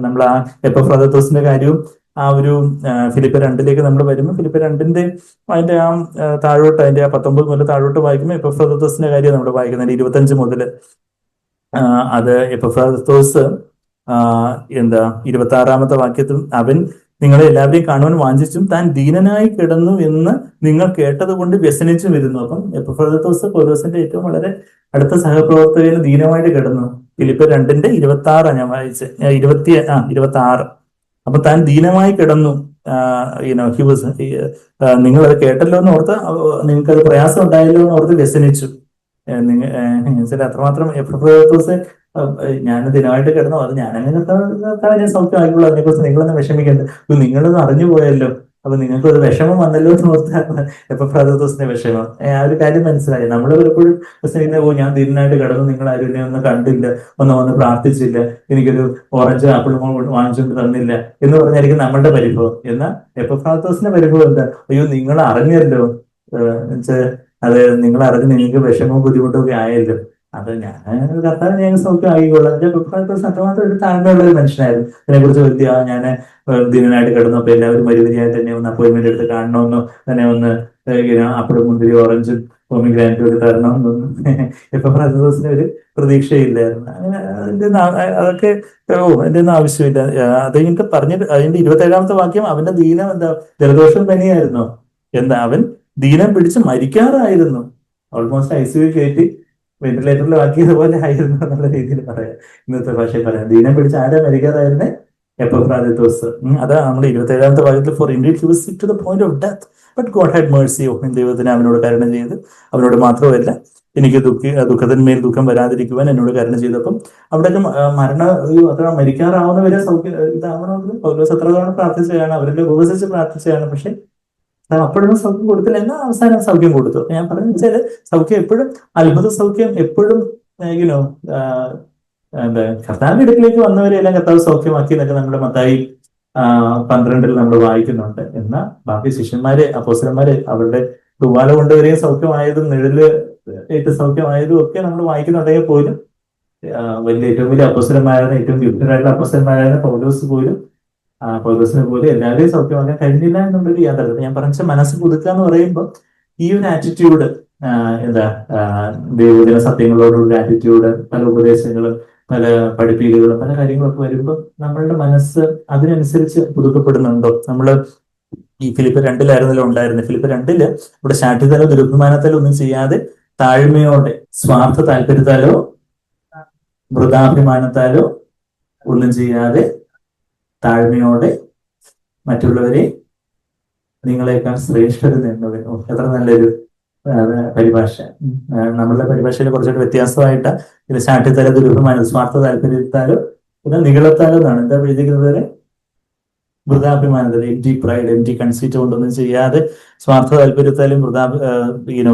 നമ്മൾ ആ എപ്പഫ്രാദിത്തോസിന്റെ കാര്യവും ആ ഒരു ഫിലിപ്പിയർ 2 നമ്മൾ വരുമ്പോൾ ഫിലിപ്പിയർ 2 അതിന്റെ താഴോട്ട്, അതിന്റെ 19 മുതൽ താഴോട്ട് വായിക്കുമ്പോൾ എപ്പഫ്രാദിത്തോസിന്റെ കാര്യം നമ്മൾ വായിക്കുന്നത് 25 മുതൽ. അത് എപ്പഫ്രാദിത്തോസ് 26-ാമത്തെ വാക്യത്തിൽ അവൻ നിങ്ങളെ എല്ലാവരെയും കാണുവാൻ വാഞ്ചിച്ചും താൻ ദീനനായി കിടന്നു എന്ന് നിങ്ങൾ കേട്ടത് കൊണ്ട് വ്യസനിച്ചും ഇരുന്നു. അപ്പം എപ്പഫ്രാദിത്തോസ് പൗലോസിന്റെ ഏറ്റവും വളരെ അടുത്ത സഹപ്രവർത്തകന് ദീനമായിട്ട് കിടന്നു. ഫിലിപ്പിയർ 2:26 ഞാൻ വായിച്ചത്, 26. അപ്പൊ താൻ ദീനമായി കിടന്നു. ഹി വാസ്, നിങ്ങളത് കേട്ടല്ലോ എന്ന് ഓർത്ത്, നിങ്ങൾക്കത് പ്രയാസം ഉണ്ടായല്ലോ എന്ന് ഓർത്ത് വ്യസനിച്ചു. അത്രമാത്രം എപ്പഫ്രാദിത്തോസ് ഞാൻ ദിനമായിട്ട് കിടന്നു, അത് ഞാനങ്ങനെ ഞാൻ സൗഖ്യമായിട്ടുള്ളൂ, അതിനെക്കുറിച്ച് നിങ്ങളൊന്നും വിഷമിക്കണ്ട, നിങ്ങളൊന്നും അറിഞ്ഞു പോയല്ലോ. അപ്പൊ നിങ്ങൾക്ക് ഒരു വിഷമം വന്നല്ലോ എന്ന് ഓർത്താണ് എപ്പഫ്രാദിത്തോസിന്റെ വിഷമം. ആ ഒരു കാര്യം മനസ്സിലായി. നമ്മൾ പലപ്പോഴും പ്രസംഗിക്കുന്ന, ഓ ഞാൻ ദീനനായിട്ട് കിടന്നു, നിങ്ങൾ ആരും എന്നെ ഒന്നും കണ്ടില്ല, വന്ന് പ്രാർത്ഥിച്ചില്ല, എനിക്കൊരു ഓറഞ്ച് ആപ്പിൾ വാങ്ങിച്ചുകൊണ്ട് തന്നില്ല എന്ന് പറഞ്ഞായിരിക്കും നമ്മളുടെ പരിഭവം. എന്നാൽ എപ്പഫ്രാദിത്തോസിന്റെ പരിഭവം എന്താ? അയ്യോ നിങ്ങൾ അറിഞ്ഞല്ലോ, എന്നുവെച്ചാൽ അത് നിങ്ങൾ അറിഞ്ഞ് നിങ്ങൾക്ക് വിഷമവും ബുദ്ധിമുട്ടും ഒക്കെ ആയല്ലോ, അത് ഞാൻ കർത്താവ് ഞാൻ സൗഖ്യം ആയിക്കോളാം. അത്രമാത്രം ഒരു താഴ്മയുള്ള ഒരു മനുഷ്യനായിരുന്നു. അതിനെക്കുറിച്ച് വലിയ ഞാൻ ദിനനായിട്ട് കിടന്നപ്പോ എല്ലാവരും വരിവരിയായിട്ട് തന്നെ ഒന്ന് അപ്പോയിന്റ്മെന്റ് എടുത്ത് കാണണമെന്നോ, തന്നെ ഒന്ന് അപ്പഴും മുന്തിരി ഓറഞ്ചും പോമിഗ്രാനറ്റും ഒക്കെ തരണമെന്നൊന്നും ഇപ്പൊ ഫ്രാൻസിസിന് ഒരു പ്രതീക്ഷയില്ലായിരുന്നു. അങ്ങനെ അതൊക്കെ അതിന്റെ ഒന്നും ആവശ്യമില്ല. അത് കഴിഞ്ഞിട്ട് പറഞ്ഞിട്ട് അതിന്റെ 27ാമത്തെ വാക്യം, അവന്റെ ദീനം എന്താ? ജലദോഷം പനിയായിരുന്നോ? എന്താ? അവൻ ദീനം പിടിച്ച് മരിക്കാറായിരുന്നു. ഓൾമോസ്റ്റ് ICU കയറ്റി വെന്റിലേറ്ററിൽ ആക്കിയതുപോലെ ആയിരുന്നു എന്നുള്ള രീതിയിൽ പറയാം, ഇന്നത്തെ ഭാഷയിൽ പറയാം. ദീനം പിടിച്ച് ആരാ മരിക്കാറായിരുന്നേ? എപ്പഫ്രാദിത്തോസ്. അതാ നമ്മുടെ 27ാമത്തെ വാക്യത്തിൽ, for indeed he was sick to the point of death but God had mercy of him. ദൈവത്തിന് അവനോട് കരുണ ചെയ്ത്, അവനോട് മാത്രമല്ല എനിക്ക് ദുഃഖത്തിന്മേൽ ദുഃഖം വരാതിരിക്കുവാൻ എന്നോട് കരുണ ചെയ്തപ്പം അവിടെയൊക്കെ അത്ര മരിക്കാറാവുന്നവരെ സൗഖ്യം ഇതാവണമെന്ന് പൗലോസ് എത്ര തവണ പ്രാർത്ഥിച്ചതാണ്, അവരെല്ലാം ഉപവസിച്ച് പ്രാർത്ഥിച്ചതാണ്. പക്ഷെ അപ്പോഴൊന്നും സൗഖ്യം കൊടുത്തില്ല. എന്നാൽ അവസാനം സൗഖ്യം കൊടുത്തു. ഞാൻ പറഞ്ഞു വെച്ചാല് സൗഖ്യം എപ്പോഴും, അത്ഭുത സൗഖ്യം എപ്പോഴും യുനോ എന്താ, കർത്താവിന്റെ അടുക്കിലേക്ക് വന്നവരെല്ലാം കർത്താവ് സൗഖ്യമാക്കി എന്നൊക്കെ നമ്മുടെ മത്തായി 12 നമ്മൾ വായിക്കുന്നുണ്ട്. എന്നാൽ ബാക്കി ശിഷ്യന്മാര്, അപ്പോസ്തലന്മാര് അവരുടെ തൂവാല കൊണ്ടുവരെയും സൗഖ്യമായതും നിഴല് ഏറ്റവും സൗഖ്യമായതും ഒക്കെ നമ്മൾ വായിക്കുന്നുണ്ടെങ്കിൽ പോലും ഏറ്റവും വലിയ അപ്പോസ്തലന്മാരാണ്, ഏറ്റവും വിദഗ്ധരായിട്ടുള്ള അപ്പോസ്തലന്മാരാണ് പൗലോസിനെ പോലും എല്ലാവരെയും സൗഖ്യമാക്കാൻ കഴിഞ്ഞില്ല എന്നുള്ളൊരു യാഥാർത്ഥ്യം. ഞാൻ പറഞ്ഞ മനസ്സ് പുതുക്കുക എന്ന് പറയുമ്പോൾ ഈ ഒരു ആറ്റിറ്റ്യൂഡ്, എന്താ, ദൈവദിന സത്യങ്ങളോടുള്ള ആറ്റിറ്റ്യൂഡ്, പല ഉപദേശങ്ങളും പല പഠിപ്പീലുകളും പല കാര്യങ്ങളൊക്കെ വരുമ്പോൾ നമ്മളുടെ മനസ്സ് അതിനനുസരിച്ച് പുതുക്കപ്പെടുന്നുണ്ടോ? നമ്മള് ഈ ഫിലിപ്പ് 2-ലായിരുന്നല്ലോ ഉണ്ടായിരുന്നത്. ഫിലിപ്പ് 2 ഇവിടെ ശാഠ്യത്താലോ ദുരഭിമാനത്താലോ ഒന്നും ചെയ്യാതെ താഴ്മയോടെ, സ്വാർത്ഥ താല്പര്യത്താലോ വൃഥാഭിമാനത്താലോ ഒന്നും ചെയ്യാതെ താഴ്മയോടെ മറ്റുള്ളവരെ നിങ്ങളെക്കാൾ ശ്രേഷ്ഠരെന്ന് എന്നത്. എത്ര നല്ലൊരു പരിഭാഷ. നമ്മളുടെ പരിഭാഷയിൽ കുറച്ചുകൂടി വ്യത്യാസമായിട്ട് ഇത് ശാഠ്യത്താലോ ദുരഭിമാനം, സ്വാർത്ഥ താല്പര്യത്താലോ പിന്നെ നികളത്താലോ എന്നാണ് എന്താ എഴുതിക്കുന്നത്? വൃഥാഭിമാനത്തിൽ, എംറ്റി പ്രൈഡ്, എംറ്റി കൺസീറ്റ് കൊണ്ടൊന്നും ചെയ്യാതെ, സ്വാർത്ഥ താല്പര്യത്താലും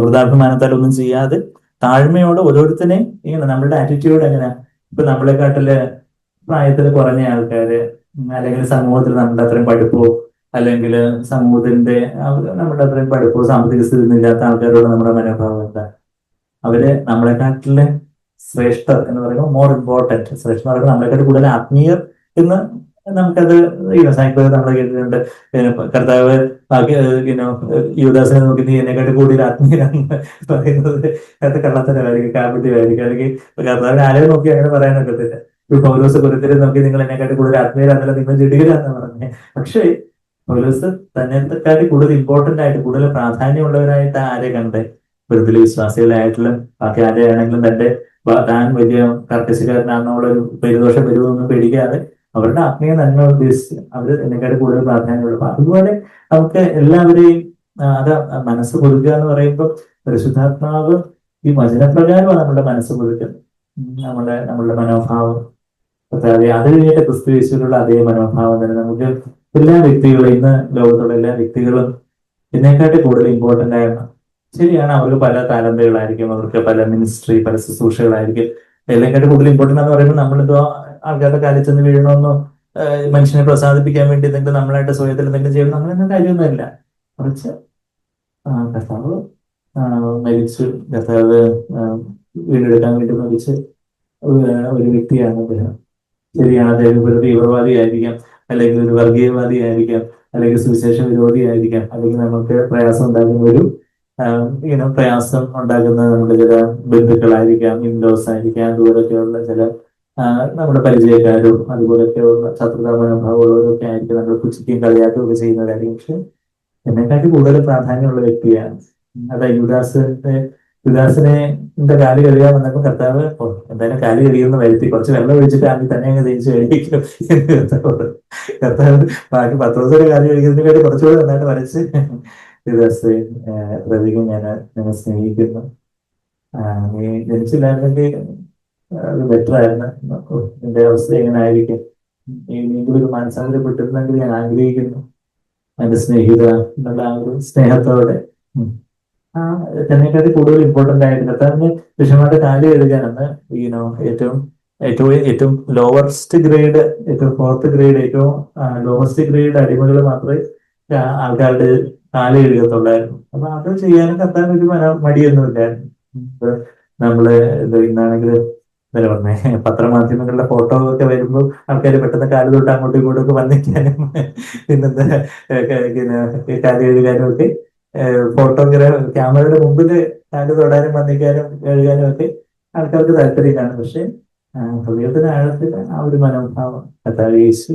വൃഥാഭിമാനത്താലും ഒന്നും ചെയ്യാതെ താഴ്മയോടെ ഓരോരുത്തരെ ഇങ്ങനെ. നമ്മളുടെ ആറ്റിറ്റ്യൂഡ് എങ്ങനെ? ഇപ്പൊ നമ്മളെക്കാട്ടില് പ്രായത്തിൽ കുറഞ്ഞ ആൾക്കാര്, അല്ലെങ്കിൽ സമൂഹത്തിൽ നമ്മുടെ അത്രയും പഠിപ്പോ, അല്ലെങ്കിൽ സമൂഹത്തിന്റെ നമ്മുടെ അത്രയും പഠിപ്പോ സാമ്പത്തിക സ്ഥിതി ഇല്ലാത്ത ആൾക്കാരോട് നമ്മുടെ മനോഭാവം എന്താ? അവര് നമ്മളെക്കാട്ടില് ശ്രേഷ്ഠർ എന്ന് പറയുമ്പോൾ മോർ ഇമ്പോർട്ടൻറ്റ്, ശ്രേഷ്ഠ പറയുമ്പോൾ നമ്മളെക്കാട്ട് കൂടുതൽ ആത്മീയർ എന്ന് നമുക്കത് സാഹിത്യം നമ്മൾ കേട്ടിട്ടുണ്ട്. കർത്താവ് ബാക്കി യുവദാസിനെ നോക്കി നീ എന്നെക്കാട്ട് കൂടുതൽ ആത്മീയരാണെന്ന് പറയുന്നത് അത് കള്ളത്തരമായിരിക്കും, കാപട്യമായിരിക്കും. അല്ലെങ്കിൽ കർത്താവിനെ ആരെയും നോക്കി അങ്ങനെ പറയാനൊക്കത്തില്ല. പൗലോസ് കൊരിന്ത്യരെ നോക്കി നിങ്ങൾ എന്നെക്കാട്ട് കൂടുതൽ ആത്മീയരാന്നല്ല, നിങ്ങൾ ജഡികരാന്ന് പറഞ്ഞേ. പക്ഷേ പൗലോസ് തന്നെക്കാട്ടി കൂടുതൽ ഇമ്പോർട്ടന്റ് ആയിട്ട്, കൂടുതൽ പ്രാധാന്യമുള്ളവരായിട്ട് ആരെ കണ്ടേ? വെറുതെ വിശ്വാസികളായിട്ടുള്ള ബാക്കി ആരെയാണെങ്കിലും താൻ വലിയ കർക്കശക്കാരനാണെന്നുള്ള ഒരു പരിദോഷം വരുമെന്ന് പേടിക്കാതെ അവരുടെ ആത്മീയ നന്മ ഉദ്ദേശിച്ച് അവർ എന്നെക്കാട്ട് കൂടുതൽ പ്രാധാന്യമുള്ളൂ. അപ്പൊ അതുപോലെ നമുക്ക് എല്ലാവരെയും അത് മനസ്സ് പുതുക്കുക എന്ന് പറയുമ്പോൾ പരിശുദ്ധാത്മാവ് ഈ വചനപ്രകാരമാണ് നമ്മുടെ മനസ്സ് പുതുക്കുന്നത്. നമ്മളുടെ മനോഭാവം അത് കഴിഞ്ഞിട്ട് ക്രിസ്തു യേശുവിലുള്ള അതേ മനോഭാവം തന്നെ നമുക്ക് എല്ലാ വ്യക്തികളും, ഇന്ന് ലോകത്തുള്ള എല്ലാ വ്യക്തികളും ഇതിനെക്കാട്ടി കൂടുതൽ ഇമ്പോർട്ടന്റ് ആണ്. ശരിയാണ്, അവർക്ക് പല താലന്തുകളായിരിക്കും, അവർക്ക് പല മിനിസ്ട്രി, പല ശുശ്രൂഷകളായിരിക്കും. ഇതിനെക്കാട്ടി കൂടുതൽ ഇമ്പോർട്ടൻ്റ് എന്ന് പറയുമ്പോൾ നമ്മളിതോ ആൾക്കാരുടെ കാലിൽ ചെന്ന് വീഴണമെന്നോ മനുഷ്യനെ പ്രസാദിപ്പിക്കാൻ വേണ്ടി എന്തെങ്കിലും നമ്മളായിട്ട് സ്വയത്തിൽ എന്തെങ്കിലും ചെയ്യണം, അങ്ങനെയൊന്നും കാര്യമൊന്നുമില്ല. മറിച്ച് കർത്താവ് മരിച്ചു, കർത്താവ് വീണ്ടെടുക്കാൻ വേണ്ടി മരിച്ച് ഒരു വ്യക്തിയാണ് അദ്ദേഹം. ശരിയാണ്, അദ്ദേഹം ഒരു തീവ്രവാദിയായിരിക്കാം, അല്ലെങ്കിൽ ഒരു വർഗീയവാദിയായിരിക്കാം, അല്ലെങ്കിൽ സുവിശേഷ വിരോധിയായിരിക്കാം, അല്ലെങ്കിൽ നമുക്ക് പ്രയാസം ഉണ്ടാകുന്ന പ്രയാസം ഉണ്ടാകുന്ന നമ്മുടെ ചില ബന്ധുക്കളായിരിക്കാം, ഇൻലോസ് ആയിരിക്കാം, അതുപോലൊക്കെയുള്ള ചില നമ്മുടെ പരിചയക്കാരും അതുപോലൊക്കെയുള്ള ശത്രുതാ മനോഭാവമുള്ളവരൊക്കെ ആയിരിക്കും നമ്മൾ പുച്ഛിക്കുകയും കളിയാക്കുകയും ഒക്കെ ചെയ്യുന്നവരായിരിക്കും. പക്ഷെ എന്നെക്കാട്ടി കൂടുതൽ പ്രാധാന്യമുള്ള വ്യക്തിയാണ്. അതാ യുദാസിനെ കാല് കഴുകാൻ വന്നപ്പോൾ കർത്താവ് എന്തായാലും കാല് കഴുകിയെന്ന് വരുത്തി, കുറച്ച് വെള്ളം ഒഴിച്ചിട്ട് ആദ്യം തന്നെ അങ്ങ് തേച്ച് കഴിക്കും എന്ന് കർത്താവ് ബാക്കി 10 ദിവസം കാല് കഴുകിയതിന് വേണ്ടി കുറച്ചുകൂടെ നന്നായിട്ട് വരച്ച് യുദാസെ പ്രതികം ഞാൻ സ്നേഹിക്കുന്നു, നീ ജനിച്ചില്ലായിരുന്നെങ്കിൽ അത് ബെറ്റർ ആയിരുന്നു, എന്റെ അവസ്ഥ എങ്ങനെ ആയിരിക്കും, നീ ഒരു മനസ്സാന്തരപ്പെട്ടിരുന്നെങ്കിൽ ഞാൻ ആഗ്രഹിക്കുന്നു അതിന്റെ സ്നേഹിത എന്നുള്ള ആ ഒരു സ്നേഹത്തോടെ ആ തന്നെക്കാട്ടി കൂടുതൽ ഇമ്പോർട്ടന്റ് ആയിട്ട് കർത്താവിന് വിഷയമായിട്ട് കാര്യം എഴുതാനാണ് ഈനോ ഏറ്റവും ഏറ്റവും ഏറ്റവും ലോവസ്റ്റ് ഗ്രേഡ്, ഏറ്റവും ഫോർത്ത് ഗ്രേഡ്, ഏറ്റവും ലോവസ്റ്റ് ഗ്രേഡ് അടിമകൾ മാത്രമേ ആൾക്കാരുടെ കാലം എഴുതത്തുള്ളായിരുന്നു. അപ്പൊ അത് ചെയ്യാനും കർത്താവിന് ഒരു മടിയൊന്നുമില്ലായിരുന്നു. ഇപ്പൊ നമ്മള് ഇന്നാണെങ്കിൽ എന്താ പറഞ്ഞേ, പത്രമാധ്യമങ്ങളിലെ ഫോട്ടോ ഒക്കെ വരുമ്പോൾ ആൾക്കാർ പെട്ടെന്ന് കാല് തൊട്ട് അങ്ങോട്ടും ഇങ്ങോട്ടും ഒക്കെ വന്നിക്കാനും പിന്നെന്താ കാല് കഴുകാനും ഒക്കെ ഫോട്ടോഗ്രാഫ് ക്യാമറയുടെ മുമ്പിൽ കാല് തൊടാനും വന്നിക്കാനും കഴുകാനും ഒക്കെ ആൾക്കാർക്ക് താല്പര്യമാണ്. പക്ഷെ ഹൃദയത്തിന് ആഴത്തിൽ ആ ഒരു മനോഭാവം കർത്താവ് യേശു,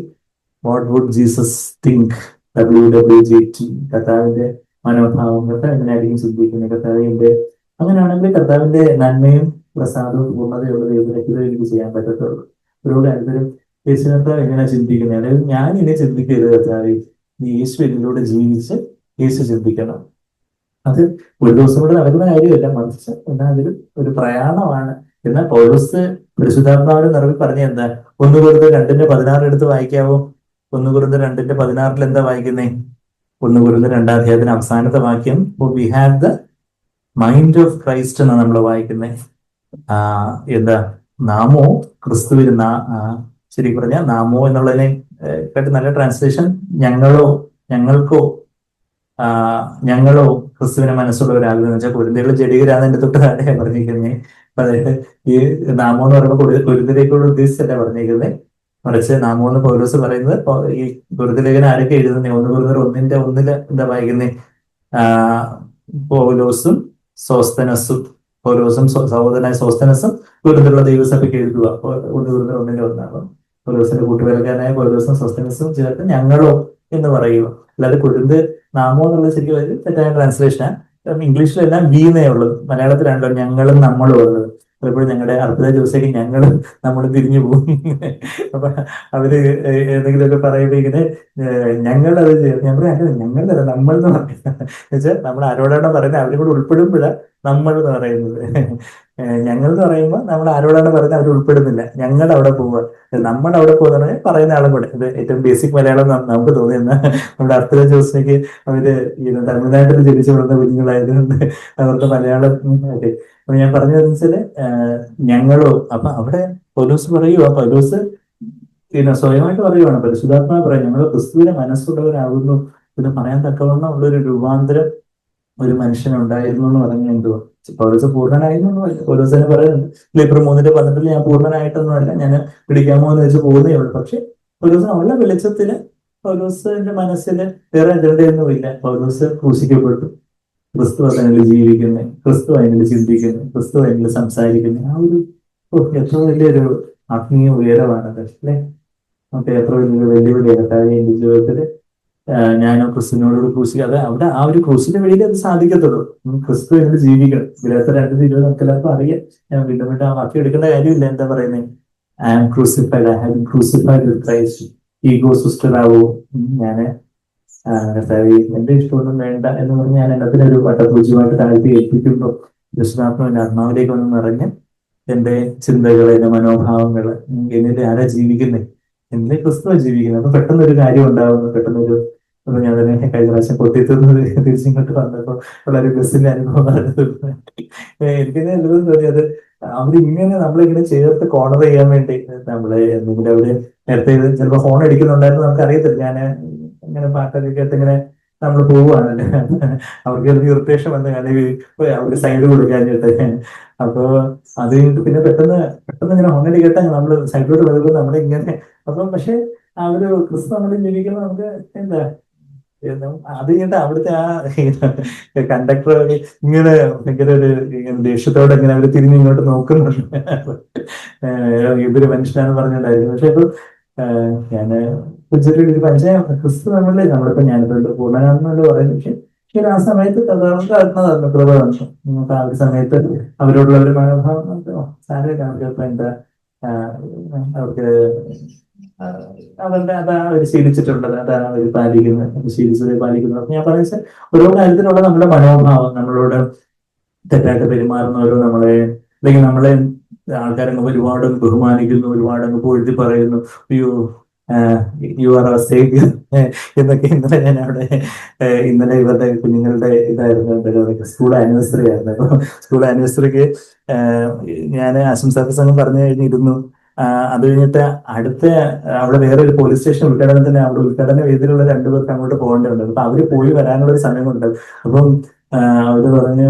what would Jesus think, WWJT, കർത്താവിന്റെ മനോഭാവം കർത്താവ് എങ്ങനെയായിരിക്കും ചിന്തിക്കുന്നത്, കർത്താവിന്റെ അങ്ങനെയാണെങ്കിൽ കർത്താവിന്റെ നന്മയും പ്രസാദവും പൂർണ്ണതയുള്ള ദൈവത്തിനെ എനിക്ക് ചെയ്യാൻ പറ്റത്തുള്ളൂ. ഒരു കാര്യത്തിലും യേശു കർത്താവ് എങ്ങനെ ചിന്തിക്കുന്നത്, അതായത് ഞാൻ ഇനി ചിന്തിക്കരുത് കർത്താവ്, നീ യേശു എന്നിലൂടെ ജീവിച്ച് യേശു ചിന്തിക്കണം. അത് ഒരു ദിവസം കൂടെ നടക്കുന്ന കാര്യമല്ല, മറിച്ച് എന്നാൽ അതൊരു ഒരു പ്രയാണമാണ്. എന്നാൽ പൗലോസ് പരിശുദ്ധാത്മാവിന്റെ നിറവിൽ പറഞ്ഞ എന്താ, 1 Corinthians 2:16 എടുത്ത് വായിക്കാവോ? 1 Corinthians 2:16 എന്താ വായിക്കുന്നേ? 1 Corinthians 2 അവസാനത്തെ വാക്യം, we have the mind of Christ എന്നാണ് നമ്മൾ വായിക്കുന്നത്. എന്താ, നാമോ ക്രിസ്തുവിൽ, ശരിക്കും പറഞ്ഞാൽ നാമോ എന്നുള്ളതിനെ കേട്ട് നല്ല ട്രാൻസ്ലേഷൻ, ഞങ്ങൾക്കോ ക്രിസ്തുവിനെ മനസ്സുള്ളവരാകുന്ന വെച്ചാൽ കൊരിന്ത്യകൾ ജഡികരാന്ന് എന്റെ തൊട്ട് താഴെ പറഞ്ഞിരിക്കുന്നത്. അതായത് ഈ നാമോ എന്ന് പറയുമ്പോൾ കൊരിന്ത്യയിലേക്കുള്ള ഉദ്ദേശിച്ചല്ല പറഞ്ഞിരിക്കുന്നത്, മറിച്ച് നാമോ എന്ന് പൗലോസ് പറയുന്നത് ഈ ഗുരുതലേഖനം ആരൊക്കെ എഴുതുന്നേ, 1 Corinthians 1:1 എന്താ വായിക്കുന്നേ? പൗലോസും സോസ്തനസും, പൗലോസും സഹോദരനായ സോസ്തനസും ഗുരുതലുള്ള ദൈവസഭയ്ക്ക് എഴുതുക. 1 Corinthians 1:1 പൗലോസിന്റെ കൂട്ടുവേലക്കാരനായ പൗലോസും സോസ്തനസും ചേർത്ത് ഞങ്ങളോ എന്ന് പറയുക. അല്ലാതെ കൊരിന്ത് നാമോ എന്നുള്ളത് ശരിക്കും ഒരു തെറ്റായ ട്രാൻസ്ലേഷനാണ്. ഇംഗ്ലീഷിലെല്ലാം വി എന്നേ ഉള്ളത്, മലയാളത്തിലാണല്ലോ ഞങ്ങളും നമ്മളും ഉള്ളത്. പലപ്പോഴും ഞങ്ങളുടെ അർദ്ധ ദിവസത്തേക്ക് ഞങ്ങളും നമ്മളും തിരിഞ്ഞു പോകും. അപ്പൊ അവര് എന്തെങ്കിലുമൊക്കെ പറയുമ്പോൾ ഇങ്ങനെ ഞങ്ങൾ അത് ഞങ്ങളുടെ നമ്മൾ എന്ന് പറയുന്നത് വെച്ചാൽ നമ്മൾ ആരോടാണ് പറയുന്നത് അവരും കൂടെ ഉൾപ്പെടുമ്പോഴാണ് നമ്മൾ എന്ന് പറയുന്നത്. ഞങ്ങൾ എന്ന് പറയുമ്പോൾ നമ്മൾ ആരോടാണ് പറയുന്നത് അവർ ഉൾപ്പെടുന്നില്ല, ഞങ്ങൾ അവിടെ പോവുക, നമ്മൾ അവിടെ പോകുന്ന പറയുന്ന ആളും കൂടെ. ഇത് ഏറ്റവും ബേസിക് മലയാളം നമുക്ക് തോന്നിയെന്ന നമ്മുടെ അർദ്ധ ദിവസത്തേക്ക് അവര് തമിഴ്നാട്ടിൽ ജനിച്ചു വളർന്ന കുഞ്ഞുങ്ങളായതുകൊണ്ട് അവർക്ക് മലയാളം ഒക്കെ. അപ്പൊ ഞാൻ പറഞ്ഞതെന്ന് വെച്ചാല് ഞങ്ങളോ, അപ്പൊ അവിടെ പൗലോസ് പറയുക, പൗലോസ് സ്വയമായിട്ട് പറയുവാണ്, പരിശുദ്ധാത്മാവ് പറയും ഞങ്ങൾ ക്രിസ്തുവിനെ മനസ്സുള്ളവരാകുന്നു എന്ന് പറയാൻ തക്കവണ്ണം ഉള്ളൊരു രൂപാന്തരം ഒരു മനുഷ്യനുണ്ടായിരുന്നു എന്ന് പറഞ്ഞാൽ എന്തുവാ? പൗലോസ് പൂർണ്ണനായിരുന്നു പൗലോസ് തന്നെ പറയുന്നുണ്ട്, ഫിലിപ്പിയർ 3:12 ഞാൻ പൂർണ്ണനായിട്ടൊന്നുമല്ല, ഞാൻ പിടിക്കാമോ എന്ന് വെച്ച് പോകുന്നേ ഉള്ളൂ. പക്ഷെ പൗലോസ് ഉള്ള വെളിച്ചത്തില് പൗലോസിന്റെ മനസ്സിൽ വേറെ അജണ്ടയൊന്നുമില്ല. പൗലോസ് ക്രൂശിക്കപ്പെട്ടു, ക്രിസ്തു അതിനിൽ ജീവിക്കുന്നത്, ക്രിസ്തു അതിനിൽ ചിന്തിക്കുന്നത്, ക്രിസ്തു അതിനിൽ സംസാരിക്കുന്നത്. ആ ഒരു എത്ര വലിയൊരു ആത്മീയ ഉയരമാണത് അല്ലെ? നമുക്ക് എത്ര വലിയൊരു വെല്ലുവിളിയാണ് എന്റെ ജീവിതത്തില് ഞാനോ ക്രിസ്തുവിനോട് ക്രൂശിക്കാതെ അവിടെ ആ ഒരു ക്രൂശിന്റെ വഴിയിൽ അത് സാധിക്കത്തുള്ളൂ. ക്രിസ്തു എന്നിൽ ജീവിക്കണം. ഇതിനകത്ത് 2:20 നമുക്ക് എല്ലാവർക്കും അറിയാം. ഞാൻ വീണ്ടും വീണ്ടും ആ വാക്യം എടുക്കേണ്ട കാര്യമില്ല. എന്താ പറയുന്നത്? I am crucified, I have been crucified with Christ. Ego sister ആവോ, ഞാന് എന്റെ ഇഷ്ടമൊന്നും വേണ്ട എന്ന് പറഞ്ഞ് ഞാൻ എല്ലാത്തിനും ഒരു വട്ടപൂജ്യമായിട്ട് താഴ്ത്തി ഏൽപ്പിക്കുമ്പോൾ ദുഷ്ടാത്മാവിന്റെ ആത്മാവിലേക്ക് ഒന്ന് നിറഞ്ഞ് എന്റെ ചിന്തകള്, എന്റെ മനോഭാവങ്ങള്, എന്നിൽ ആരാ ജീവിക്കുന്നത്? എന്നിലെ ക്രിസ്തുവ ജീവിക്കുന്നത്. അപ്പൊ പെട്ടെന്ന് ഒരു കാര്യം ഉണ്ടാവുന്നു, പെട്ടെന്നൊരു ഞാൻ തന്നെ കഴിഞ്ഞ പ്രാവശ്യം പൊട്ടിത്തുന്നത് തിരിച്ചിങ്ങോട്ട് വന്നപ്പോ വളരെ ബസ്സിന്റെ അനുഭവം എനിക്കെന്നെ എന്തെങ്കിലും തോന്നിയത്, അവരിങ്ങനെ നമ്മളിങ്ങനെ ചേർത്ത് കോർണർ ചെയ്യാൻ വേണ്ടി നമ്മള് എന്തെങ്കിലും അവര് നേരത്തെ ചിലപ്പോ ഫോൺ അടിക്കുന്നുണ്ടായിരുന്നു, നമുക്ക് അറിയത്തില്ല. ഞാൻ ഇങ്ങനെ പാട്ടൊക്കെ കേട്ട് ഇങ്ങനെ നമ്മൾ പോവുകയാണല്ലേ, അവർക്ക് ഒരു ഇറിറ്റേഷൻ വന്ന് അല്ലെങ്കിൽ അവര് സൈഡ് കൊടുക്കാനായിട്ട്. അപ്പൊ അത് കഴിഞ്ഞിട്ട് പിന്നെ പെട്ടെന്ന് ഇങ്ങനെ ഹോണടി കേട്ടാ നമ്മള് സൈഡിലോട്ട് വരുമ്പോൾ നമ്മളിങ്ങനെ അപ്പം പക്ഷെ ആ ഒരു ക്രിസ്തു നമ്മളിൽ ജീവിക്കുമ്പോൾ നമുക്ക് എന്താ അത് കഴിഞ്ഞിട്ട് അവിടുത്തെ ആ കണ്ടക്ടർ ഇങ്ങനെ ഭയങ്കര ഒരു ദേഷ്യത്തോടെ ഇങ്ങനെ അവര് തിരിഞ്ഞ് ഇങ്ങോട്ട് നോക്കുന്നുണ്ട്. ഇതൊരു മനുഷ്യനാന്ന് പറഞ്ഞിട്ടുണ്ടായിരുന്നു. പക്ഷെ ഇപ്പൊ ഞാന് ഒരു പഞ്ചായത്ത് ക്രിസ്തു നമ്മളിപ്പോ ഞാനിപ്പോ പൂർണ്ണനാണെന്നല്ല പറയുന്നത്. പക്ഷെ ആ സമയത്ത് കൃപ തന്നു നമുക്ക്. ആ ഒരു സമയത്ത് അവരോടുള്ള ഒരു മനോഭാവം സാരമില്ല, അവർക്ക് എന്താ അവർക്ക് അവരുടെ അതാ അവർ ശീലിച്ചിട്ടുള്ളത്, അതാ അവർ പാലിക്കുന്നത്, ശീലിച്ചത് പാലിക്കുന്നത്. ഞാൻ പറയുന്നത് ഓരോ കാര്യത്തിലുള്ള നമ്മുടെ മനോഭാവം, നമ്മളോട് തെറ്റായിട്ട് പെരുമാറുന്നവരോ നമ്മളെ അല്ലെങ്കിൽ നമ്മളെ ആൾക്കാരങ്ങ് ഒരുപാട് ബഹുമാനിക്കുന്നു, ഒരുപാട് അങ്ങ് പൊഴുത്തി പറയുന്നു, അയ്യോ യു ആർ അവർ സേവിയർ എന്നൊക്കെ ഇന്നലെ ഞാൻ അവിടെ ഇന്നലെ ഇവരുടെ കുഞ്ഞുങ്ങളുടെ ഇതായിരുന്നു, സ്കൂൾ ആനിവേഴ്സറി ആയിരുന്നു. അപ്പൊ സ്കൂൾ ആനിവേഴ്സറിക്ക് ഞാൻ ആശംസാ പ്രസംഗം പറഞ്ഞു കഴിഞ്ഞിരുന്നു. അത് കഴിഞ്ഞിട്ട് അടുത്ത അവിടെ വേറെ ഒരു പോലീസ് സ്റ്റേഷൻ ഉദ്ഘാടനത്തിന് അവിടെ ഉദ്ഘാടന വേദിയിലുള്ള രണ്ടുപേർക്ക് അങ്ങോട്ട് പോകേണ്ടതുണ്ട്. അപ്പൊ അവര് പോയി വരാനുള്ള ഒരു സമയമുണ്ട്. അപ്പം അവര് പറഞ്ഞ്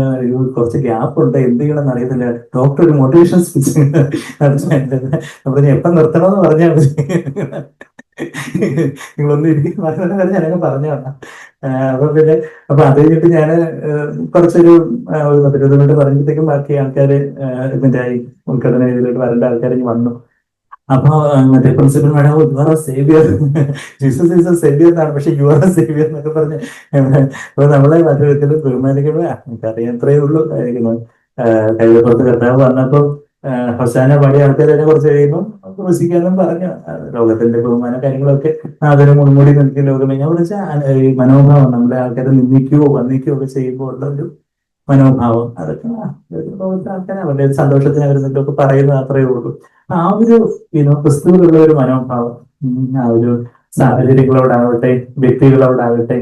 കുറച്ച് ഗ്യാപ്പ് ഉണ്ട്, എന്ത് ചെയ്യണമെന്ന് അറിയത്തില്ല, ഡോക്ടർ ഒരു മോട്ടിവേഷൻ സ്പീച്ച് അപ്പൊ എപ്പം നിർത്തണമെന്ന് പറഞ്ഞാൽ മതി, നിങ്ങളൊന്നും ഇരിക്കും ഞാനങ്ങ് പറഞ്ഞു വന്ന. അപ്പൊ പിന്നെ അപ്പൊ അത് കഴിഞ്ഞിട്ട് ഞാൻ കുറച്ചൊരു 10-20 മിനിറ്റ് പറഞ്ഞപ്പോഴത്തേക്കും ബാക്കി ആൾക്കാര് ഇതിന്റെ ഈ ഉദ്ഘാടന വേദിയിലോട്ട് വരേണ്ട ആൾക്കാർ വന്നു. അപ്പൊ മറ്റേ principal madam you are saviour, Jesus is saviour എന്നാണ്, പക്ഷെ യു ആർ സേവിയർ എന്നൊക്കെ പറഞ്ഞ് അപ്പൊ നമ്മളെ മറ്റു വിധത്തിൽ ബഹുമാനിക്കുമ്പോൾ നമുക്കറിയാം അത്രയേ ഉള്ളൂ. കൈതപ്പുറത്ത് കർത്താവ് വന്നപ്പോ ഹൊസാന പാടിയ ആൾക്കാർ തന്നെ കുറച്ച് കഴിയുമ്പോൾ ക്രൂശിക്കാനും പറഞ്ഞു. ലോകത്തിന്റെ ബഹുമാന കാര്യങ്ങളൊക്കെ അതിന് മുൻകൂടി നിൽക്കും ലോകമേ. ഞാൻ വിളിച്ചാൽ ഈ മനോഭാവം നമ്മുടെ ആൾക്കാരെ നിന്ദിക്കുകയോ വന്ദിക്കുകയോ ഒക്കെ ചെയ്യുമ്പോൾ ഉള്ള ഒരു മനോഭാവം, അതൊക്കെ ലോകത്തെ ആൾക്കാരെ അവരുടെ സന്തോഷത്തിന് അവർ നിന്നൊക്കെ പറയുന്നത് അത്രയേ ഉള്ളൂ. ആ ഒരു ക്രിസ്തുവിലുള്ള ഒരു മനോഭാവം, ആ ഒരു സാഹചര്യങ്ങളോടാവട്ടെ, വ്യക്തികളോടാവട്ടെ,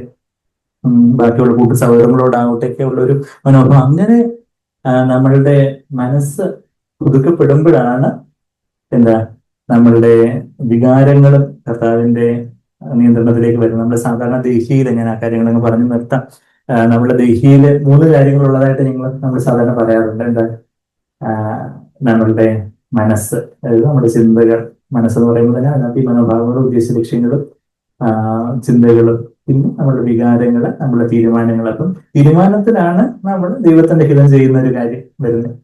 ബാക്കിയുള്ള കൂട്ടു സൗകര്യങ്ങളോടാവട്ടെ ഒക്കെ ഉള്ള ഒരു മനോഭാവം, അങ്ങനെ നമ്മളുടെ മനസ്സ് പുതുക്കപ്പെടുമ്പോഴാണ് എന്താ നമ്മളുടെ വികാരങ്ങളും കർത്താവിന്റെ നിയന്ത്രണത്തിലേക്ക് വരുന്നത്. നമ്മുടെ സാധാരണ ദേഹിയിൽ, ഞാൻ ആ കാര്യങ്ങളൊക്കെ പറഞ്ഞു നിർത്താം. നമ്മുടെ ദേഹിയില് 3 കാര്യങ്ങളുള്ളതായിട്ട് നമ്മൾ സാധാരണ പറയാറുണ്ട്. എന്താ? നമ്മളുടെ മനസ്സ്, അതായത് നമ്മുടെ ചിന്തകൾ, മനസ്സെന്ന് പറയുമ്പോൾ തന്നെ അതിനകത്ത് ഈ മനോഭാവങ്ങളും ഉദ്ദേശ ലക്ഷ്യങ്ങളും ചിന്തകളും, പിന്നെ നമ്മുടെ വികാരങ്ങള്, നമ്മുടെ തീരുമാനങ്ങൾ. അപ്പം തീരുമാനത്തിലാണ് നമ്മൾ ദൈവത്തിന്റെ ഹിതം ചെയ്യുന്ന ഒരു കാര്യം വരുന്നത്.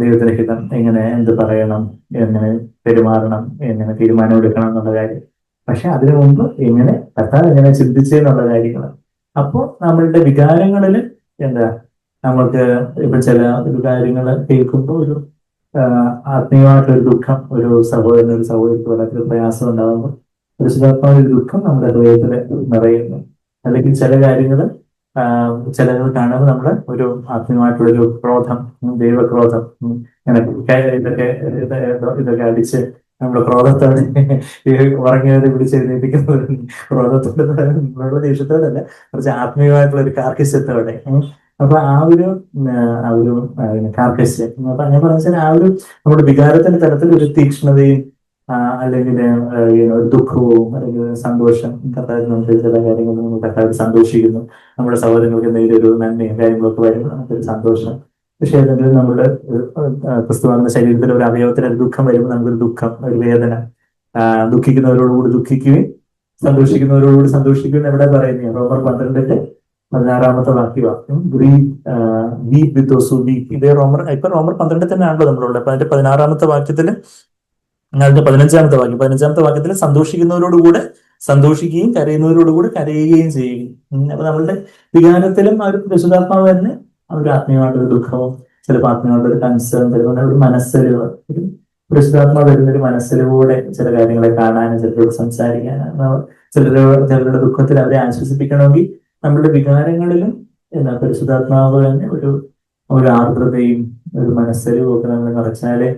ദൈവത്തിന്റെ ഹിതം എങ്ങനെ, എന്ത് പറയണം, എങ്ങനെ പെരുമാറണം, എങ്ങനെ തീരുമാനം എന്നുള്ള കാര്യം. പക്ഷെ അതിനു മുമ്പ് എങ്ങനെ കർത്താവ് എങ്ങനെ ചിന്തിച്ചെന്നുള്ള കാര്യങ്ങൾ. അപ്പോൾ നമ്മളുടെ വികാരങ്ങളിൽ എന്താ, നമ്മൾക്ക് ഇപ്പൊ ചില കാര്യങ്ങൾ കേൾക്കുമ്പോൾ ഒരു ആത്മീയമായിട്ടൊരു ദുഃഖം, ഒരു സഹോദരന് ഒരു സഹോദരിക്ക് വല്ലാത്തൊരു പ്രയാസം ഉണ്ടാകുമ്പോൾ ഒരു ശുദ്ധാത്മാവിന്റെ ദുഃഖം നമ്മുടെ ഹൃദയത്തിൽ നിറയുന്നു. അല്ലെങ്കിൽ ചില കാര്യങ്ങൾ ചിലത് കാണുമ്പോൾ നമ്മുടെ ഒരു ആത്മീയമായിട്ടുള്ളൊരു ക്രോധം, ദൈവക്രോധം, ഇങ്ങനെ ഇതൊക്കെ അടിച്ച് നമ്മുടെ ക്രോധത്തോടെ ഈ ഉറങ്ങിയവരെ പിടിച്ചെഴുന്നേൽപ്പിക്കുന്നത്, ക്രോധത്തോടെ ദേഷ്യത്തോടല്ല, കുറച്ച് ആത്മീയമായിട്ടുള്ള ഒരു കാർക്കശ്യത്തോടെ. അപ്പൊ ആ ഒരു കാർക്കശ്യം, അപ്പൊ ഞാൻ പറഞ്ഞാൽ ആ ഒരു നമ്മുടെ വികാരത്തിന്റെ തലത്തിൽ ഒരു തീക്ഷ്ണതയും അല്ലെങ്കിൽ ഒരു ദുഃഖവും അല്ലെങ്കിൽ സന്തോഷം, കർത്താവിൽ നമുക്ക് ചില കാര്യങ്ങൾ നമ്മൾ കർത്താവിൽ സന്തോഷിക്കുന്നു, നമ്മുടെ സഹോദരങ്ങൾക്ക് എന്തെങ്കിലും ഒരു നന്മയും കാര്യങ്ങളൊക്കെ വരുമ്പോൾ നമുക്കൊരു സന്തോഷം. പക്ഷെ അല്ലെങ്കിൽ നമ്മുടെ ക്രിസ്തുവാകുന്ന ശരീരത്തിൽ ഒരു അവയവത്തിന് ഒരു ദുഃഖം വരുമ്പോൾ നമുക്കൊരു ദുഃഖം, ഒരു വേദന. ദുഃഖിക്കുന്നവരോടുകൂടി ദുഃഖിക്കുകയും സന്തോഷിക്കുന്നവരോടുകൂടി സന്തോഷിക്കുകയും എവിടെ പറയുന്നത്? റോമർ 12:16 വാക്യമാണ്. Weep with those who weep. ഇതേ റോമർ 12 തന്നെയാണല്ലോ നമ്മളുള്ളത്. അപ്പൊ അതിന്റെ 16 വാക്യത്തില്, അതിന്റെ 15 വാക്യത്തിൽ സന്തോഷിക്കുന്നവരോടുകൂടെ സന്തോഷിക്കുകയും കരയുന്നവരോടുകൂടെ കരയുകയും ചെയ്യുകയും. അപ്പൊ നമ്മളുടെ വികാരത്തിലും ആ ഒരു പരിശുദ്ധാത്മാവ് തന്നെ ആ ഒരു ആത്മീയമായിട്ടൊരു ദുഃഖവും, ചിലപ്പോൾ ആത്മീയമായിട്ടൊരു കൺസേൺ, ചിലപ്പോൾ ഒരു മനസ്സലിവ്, ഒരു പരിശുദ്ധാത്മാവ് വരുന്നൊരു മനസ്സിലൂടെ ചില കാര്യങ്ങളെ കാണാനും ചിലരോട് സംസാരിക്കാനും, ചിലരുടെ ദുഃഖത്തിൽ അവരെ ആശ്വസിപ്പിക്കണമെങ്കിൽ നമ്മളുടെ വികാരങ്ങളിലും എന്താ പരിശുദ്ധാത്മാവ് തന്നെ ഒരു ആർദ്രതയും ഒരു മനസ്സലിവും ഒക്കെ നമ്മൾ നിറച്ചാലേ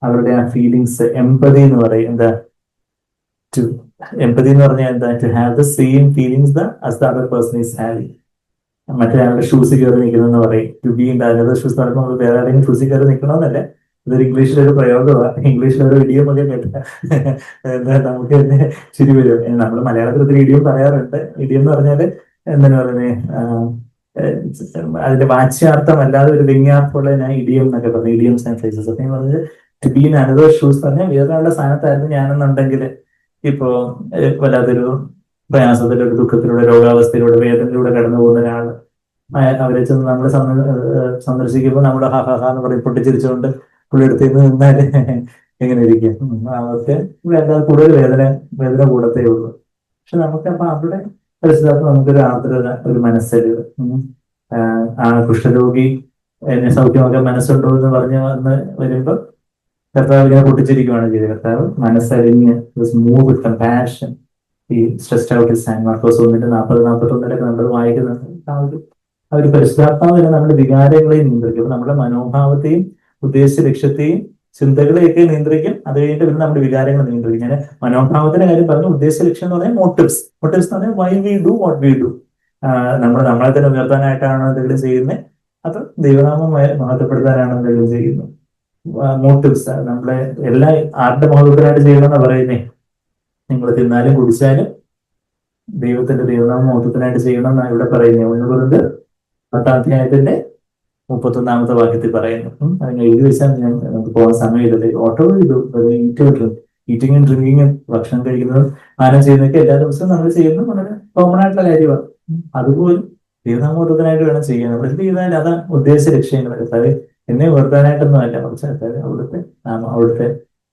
അവരുടെ ആ ഫീലിങ്സ്, എംപതി എന്ന് പറയും. എന്താ എംപതി എന്ന് പറഞ്ഞാൽ എന്താ? To have the same feelings as the other person is having. മറ്റേ ആളുടെ ഷൂസ് കയറി നിൽക്കുന്നതെന്ന് പറയും. To be in the other shoes എന്ന് പറയുമ്പോൾ വേറെ ആരെങ്കിലും ഷൂസിൽ കയറി നിൽക്കണമെന്നല്ല, ഇതൊരു ഇംഗ്ലീഷിലൊരു പ്രയോഗമാണ്. ഇംഗ്ലീഷിലൊരു ഇഡിയം ഒക്കെ കേട്ട എന്താ നമുക്ക് തന്നെ ശരി വരും. നമ്മൾ മലയാളത്തിൽ ഒത്തിരി ഇഡിയം പറയാറുണ്ട്. ഇഡിയം എന്ന് പറഞ്ഞാല് എന്താണ് പറയുന്നത്, അതിന്റെ വാച്യാർത്ഥം അല്ലാതെ ഒരു വ്യംഗ്യാർത്ഥമുള്ള ഇഡിയം എന്നൊക്കെ പറഞ്ഞു. ഇഡിയംസ് ആൻഡ് ഫ്രേസസ് ഒക്കെ പറഞ്ഞത് to be in another shoes പറഞ്ഞാൽ വേറൊരാളുടെ സ്ഥാനത്തായിരുന്നു ഞാനെന്നുണ്ടെങ്കിൽ ഇപ്പോ വല്ലാത്തൊരു പ്രയാസത്തിലൂടെ, ദുഃഖത്തിലൂടെ, രോഗാവസ്ഥയിലൂടെ, വേദനയിലൂടെ കടന്നു പോകുന്ന ഒരാൾ അവരെ ചെന്ന് നമ്മൾ സന്ദർശിക്കുമ്പോൾ നമ്മൾ എന്ന് പറയും പൊട്ടിച്ചിരിച്ചുകൊണ്ട് പുള്ളി എടുത്ത് നിന്നാല് എങ്ങനെ ഇരിക്കും? അവർക്ക് കൂടുതൽ വേദന കൂടത്തേ ഉള്ളൂ. പക്ഷെ നമുക്ക് അപ്പൊ അവിടെ പരിസ്ഥിതി നമുക്കൊരു ആർദ്രത, ഒരു മനസ്സലിവ്. ആ കുഷ്ഠരോഗി എന്നെ സൗഖ്യമാക്കാൻ മനസ്സുണ്ടോ എന്ന് വന്ന് വരുമ്പോൾ കർത്താവ് ഇങ്ങനെ പൊട്ടിച്ചിരിക്കുകയാണ് ചെയ്തത്. കർത്താവ് മനസ്സലിഞ്ഞ് move with compassion, he stretched out his hand. Markose 1:40-41 നമ്മൾ വായിക്കുന്നുണ്ട്. ആ ഒരു പരിശുദ്ധാത്മാവ് തന്നെ നമ്മുടെ വികാരങ്ങളെയും നിയന്ത്രിക്കും. നമ്മുടെ മനോഭാവത്തെയും ഉദ്ദേശ ലക്ഷ്യത്തെയും ചിന്തകളെയൊക്കെ നിയന്ത്രിക്കും. അത് കഴിഞ്ഞിട്ട് പിന്നെ നമ്മുടെ വികാരങ്ങൾ നിയന്ത്രിക്കും. ഞാൻ മനോഭാവത്തിന്റെ കാര്യം പറഞ്ഞു. ഉദ്ദേശ ലക്ഷ്യം എന്ന് പറഞ്ഞാൽ മോട്ടിവ്സ്. മോട്ടിവ്സ് എന്ന് പറഞ്ഞാൽ why we do what we do. നമ്മളെ തന്നെ ഉയർത്താനായിട്ടാണോ എന്തെങ്കിലും ചെയ്യുന്നത്, അത് ദൈവനാമം മഹത്വപ്പെടുത്താനാണോ എന്തെങ്കിലും ചെയ്യുന്നത്. മോട്ടിവ്സ് നമ്മളെ എല്ലാ ആരുടെ മഹത്വത്തിനായിട്ട് ചെയ്യണമെന്നാ പറയുന്നേ. നിങ്ങൾ തിന്നാലും കുടിച്ചാലും ദൈവത്തിന്റെ ദൈവനാമ മഹത്വത്തിനായിട്ട് ചെയ്യണം എന്നാണ് ഇവിടെ പറയുന്നത്. 1 10 31 വാക്യത്തിൽ പറയുന്നു. അതിന് എഴുതി വെച്ചാൽ നമുക്ക് പോകാൻ സമയമില്ലത്. ഓട്ടോ ഇത് ഈറ്റിംഗ് ആൻഡ് ഡ്രിങ്കിങ്, ഭക്ഷണം കഴിക്കുന്നതും പാനം ചെയ്യുന്നതൊക്കെ എല്ലാ ദിവസവും നമ്മൾ ചെയ്യുന്നത് വളരെ കോമൺ ആയിട്ടുള്ള കാര്യമാണ്. അതുപോലും ദൈവനാമോദത്തിനായിട്ട് വേണം ചെയ്യാൻ. നമ്മൾ എന്ത് ചെയ്താൽ അതാ ഉദ്ദേശ ലക്ഷ്യങ്ങൾ. കർത്താവ് എന്നെ ഉയർത്താനായിട്ടൊന്നും അല്ല, പക്ഷെ അവിടുത്തെ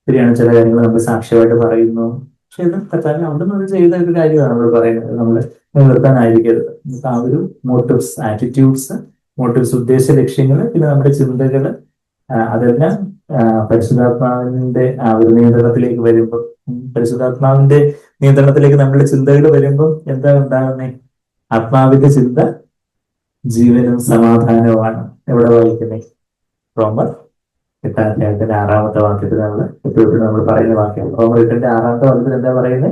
ശരിയാണ്. ചില കാര്യങ്ങൾ നമ്മൾ സാക്ഷ്യമായിട്ട് പറയുന്നു. പക്ഷെ ഇത് കർത്താവ് അവിടുന്ന് ഒരു ചെയ്ത ഒരു കാര്യമാണ് നമ്മൾ പറയുന്നത്. നമ്മൾ ഉയർത്താനായിരിക്കരുത്. ആ ഒരു മോട്ടിവ്സ്, ആറ്റിറ്റ്യൂഡ്സ്, മോട്ടിവ്സ്, ഉദ്ദേശ ലക്ഷ്യങ്ങൾ, പിന്നെ നമ്മുടെ ചിന്തകള്, അതെല്ലാം പരിശുദ്ധാത്മാവിന്റെ ആ ഒരു നിയന്ത്രണത്തിലേക്ക് വരുമ്പോൾ, പരിശുദ്ധാത്മാവിന്റെ നിയന്ത്രണത്തിലേക്ക് നമ്മുടെ ചിന്തകൾ വരുമ്പോൾ എന്താ ഉണ്ടാകുന്നേ? ആത്മാവിന്റെ ചിന്ത ജീവനും സമാധാനവുമാണ്. എവിടെ വായിക്കുന്നേ? റോമർ 8-ാം വാക്യത്തിൽ നമ്മൾ എപ്പോഴും നമ്മൾ പറയുന്ന വാക്യം. റോമർ 8-ാം വാക്യത്തിൽ എന്താ പറയുന്നത്?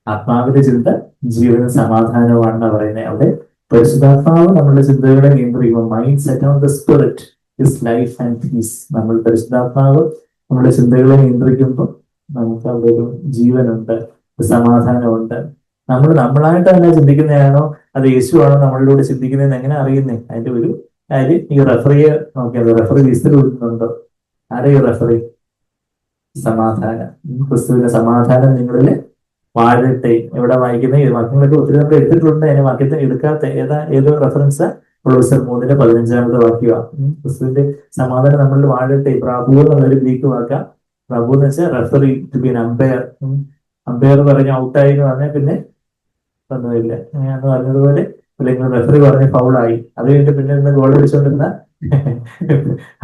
ആത്മാവിന്റെ ചിന്ത ജീവനും സമാധാനവുമാണെന്നാണ് പറയുന്നത്. അവിടെ പരിശുദ്ധാത്മാവ് നമ്മുടെ ചിന്തകളെ നിയന്ത്രിക്കുമ്പോൾ, mind set on the spirit is life and peace. നമ്മൾ പരിശുദ്ധാത്മാവ് നമ്മുടെ ചിന്തകളെ നിയന്ത്രിക്കുമ്പോൾ നമുക്ക് അവിടെ ഒരു ജീവനുണ്ട്, സമാധാനമുണ്ട്. നമ്മളായിട്ട് തന്നെ ചിന്തിക്കുന്നതാണോ അത് യേശുവാണോ നമ്മളിലൂടെ ചിന്തിക്കുന്നതെന്ന് എങ്ങനെ അറിയുന്നേ? അതിന്റെ ഒരു കാര്യം ഈ റെഫറിയെ നോക്കിയാൽ, റെഫറി ലിസ്റ്റിൽ കൊടുക്കുന്നുണ്ടോ? ആരെ ഈ റെഫറി? സമാധാനം. ക്രിസ്തുവിന്റെ സമാധാനം നിങ്ങളിൽ വാഴട്ടെ. എവിടെ വായിക്കുന്ന ഈ വാക്യങ്ങളൊക്കെ ഒത്തിരി നമ്മൾ എടുത്തിട്ടുണ്ട്. അതിന് വാക്യത്തെ എടുക്കാത്ത ഏതോ റെഫറൻസ് കൊളോസ്യർ 3-15 വാക്യമാണ്. ക്രിസ്തുവിന്റെ സമാധാനം നമ്മളിൽ വാഴട്ടെ. പ്രഭു എന്നുള്ളൊരു ഗ്രീക്ക് വാക്കാം. പ്രഭു എന്ന് വെച്ചാൽ referee, to be umpire. Umpire പറഞ്ഞ് ഔട്ടായി എന്ന് പറഞ്ഞാൽ പിന്നെ ഒന്നുമില്ല എന്ന് പറഞ്ഞതുപോലെ, അല്ലെങ്കിൽ റെഫറി പറഞ്ഞ് ഫൗളായി, അത് കഴിഞ്ഞിട്ട് പിന്നെ ഇന്ന് ഗോൾ അടിച്ചുകൊണ്ടിരുന്ന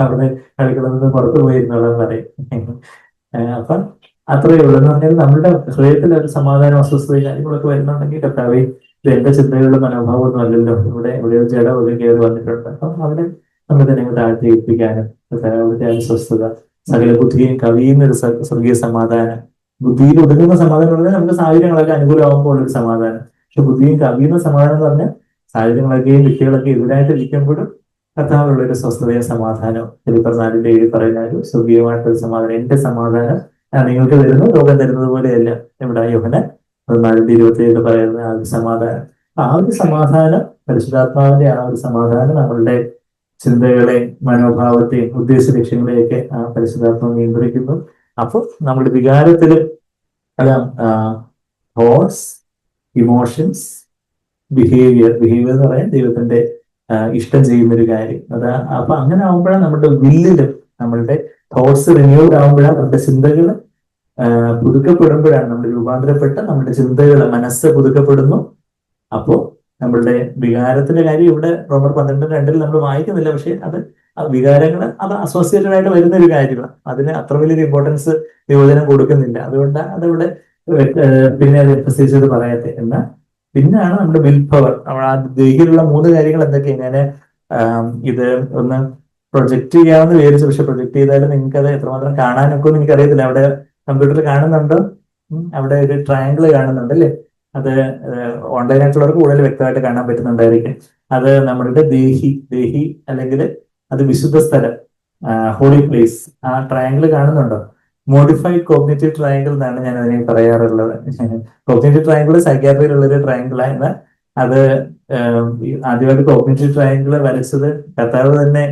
അവിടെ കളിക്കണമെന്ന് പുറത്തു പോയിരുന്നുള്ള പറയും. അപ്പം അത്രയേ ഉള്ളൂ. എന്ന് പറഞ്ഞാൽ നമ്മുടെ ഹൃദയത്തിൽ ഒരു സമാധാനം, അസ്വസ്ഥതയും കാര്യങ്ങളൊക്കെ വരുന്നുണ്ടെങ്കിൽ കർത്താവേ, ഇത് എന്റെ ചിന്തകളുടെ മനോഭാവമൊന്നും അല്ലല്ലോ, എവിടെയോ ജഡ ഒരു കയറി വന്നിട്ടുണ്ട്. അപ്പം അവിടെ നമ്മൾ തന്നെ താഴ്ത്തി ഏൽപ്പിക്കാനും, അവിടുത്തെ അസ്വസ്ഥത, സകല ബുദ്ധിയും കവിയുന്ന ഒരു സ്വർഗീയ സമാധാനം, ബുദ്ധിയിൽ ഒതുങ്ങുന്ന സമാധാനം പറഞ്ഞാൽ നമുക്ക് സാഹചര്യങ്ങളൊക്കെ അനുകൂലമാകുമ്പോൾ ഒരു സമാധാനം. പക്ഷെ ബുദ്ധിയും കവിയുന്ന സമാധാനം എന്ന് പറഞ്ഞാൽ സാഹചര്യങ്ങളൊക്കെയും വ്യക്തികളൊക്കെ എതിരായിട്ട് ഇരിക്കുമ്പോഴും കർത്താവിലുള്ള ഒരു സ്വസ്ഥതയും സമാധാനം. ഫിലിപ്പിയർ 4:7 പറയുന്ന ഒരു സ്വർഗീയമായിട്ടൊരു സമാധാനം. എന്റെ സമാധാനം നിങ്ങൾക്ക് തരുന്നു, ലോകം തരുന്നത് പോലെയല്ല. ഇവിടെ യോഹന്നാൻ 4:27 പറയുന്ന ആ ഒരു സമാധാനം. ആ ഒരു സമാധാനം, പരിശുദ്ധാത്മാവിന്റെ ആ ഒരു സമാധാനം നമ്മളുടെ ചിന്തകളെ, മനോഭാവത്തെയും ഉദ്ദേശ ലക്ഷ്യങ്ങളെയൊക്കെ ആ പരിശുദ്ധാത്മാവ് നിയന്ത്രിക്കുന്നു. അപ്പൊ നമ്മുടെ വികാരത്തില് തോട്ട്സ്, ഇമോഷൻസ്, ബിഹേവിയർ എന്ന് പറയാൻ ദൈവത്തിന്റെ ഇഷ്ടം ചെയ്യുന്നൊരു കാര്യം. അപ്പൊ അങ്ങനെ ആകുമ്പോഴാണ് നമ്മുടെ വില്ലിലും നമ്മളുടെ തോട്ട്സ് റിന്യൂഡ് ആകുമ്പോഴാണ് നമ്മുടെ ചിന്തകൾ പുതുക്കപ്പെടുമ്പോഴാണ് നമ്മൾ രൂപാന്തരപ്പെട്ട് നമ്മുടെ ചിന്തകൾ, മനസ്സ് പുതുക്കപ്പെടുന്നു. അപ്പോ നമ്മളുടെ വികാരത്തിന്റെ കാര്യം ഇവിടെ റോമർ 12:2 നമ്മൾ വായിക്കുന്നില്ല. പക്ഷെ അത് വികാരങ്ങൾ അത് അസോസിയേറ്റഡ് ആയിട്ട് വരുന്ന ഒരു കാര്യമാണ്. അതിന് അത്ര വലിയൊരു ഇമ്പോർട്ടൻസ് യുവജനം കൊടുക്കുന്നില്ല. അതുകൊണ്ട് അതവിടെ പിന്നെ അത് എംഫസൈസ് ചെയ്ത് പറയാത്തെ. എന്നാൽ പിന്നാണ് നമ്മുടെ വിൽ പവർ. നമ്മൾ ആ ദേഹിയിലുള്ള 3 കാര്യങ്ങൾ എന്തൊക്കെയാണ്? ഇത് ഒന്ന് പ്രൊജക്ട് ചെയ്യാമെന്ന് വിചാരിച്ചു. പക്ഷെ പ്രൊജക്ട് ചെയ്താലും നിങ്ങൾക്ക് അത് എത്രമാത്രം കാണാനൊക്കെ ഒന്നും എനിക്കറിയത്തില്ല. അവിടെ കമ്പ്യൂട്ടറിൽ കാണുന്നുണ്ടോ? അവിടെ ഒരു ട്രയാങ്കിൾ കാണുന്നുണ്ട് അല്ലേ? അത് ഓൺലൈനായിട്ടുള്ളവർക്ക് കൂടുതൽ വ്യക്തമായിട്ട് കാണാൻ പറ്റുന്നുണ്ടായിരിക്കും. അത് നമ്മളുടെ ദേഹി അല്ലെങ്കിൽ അത് വിശുദ്ധ സ്ഥലം, ഹോളി പ്ലേസ്. ആ ട്രയാങ്കിൾ കാണുന്നുണ്ടോ? മോഡിഫൈഡ് കോഗ്നിറ്റീവ് ട്രയാങ്കിൾ എന്നാണ് ഞാൻ അതിനെ പറയാറുള്ളത്. കോഗ്നിറ്റീവ് ട്രയാങ്കിൾ സൈക്യാട്രിയിലുള്ളൊരു ട്രയാങ്കിളാണ്. എന്നാൽ അത് ആദ്യമായിട്ട് കോഗ്നിറ്റീവ് ട്രയാങ്കിൾ വരച്ചത് കർത്താവ് തന്നെ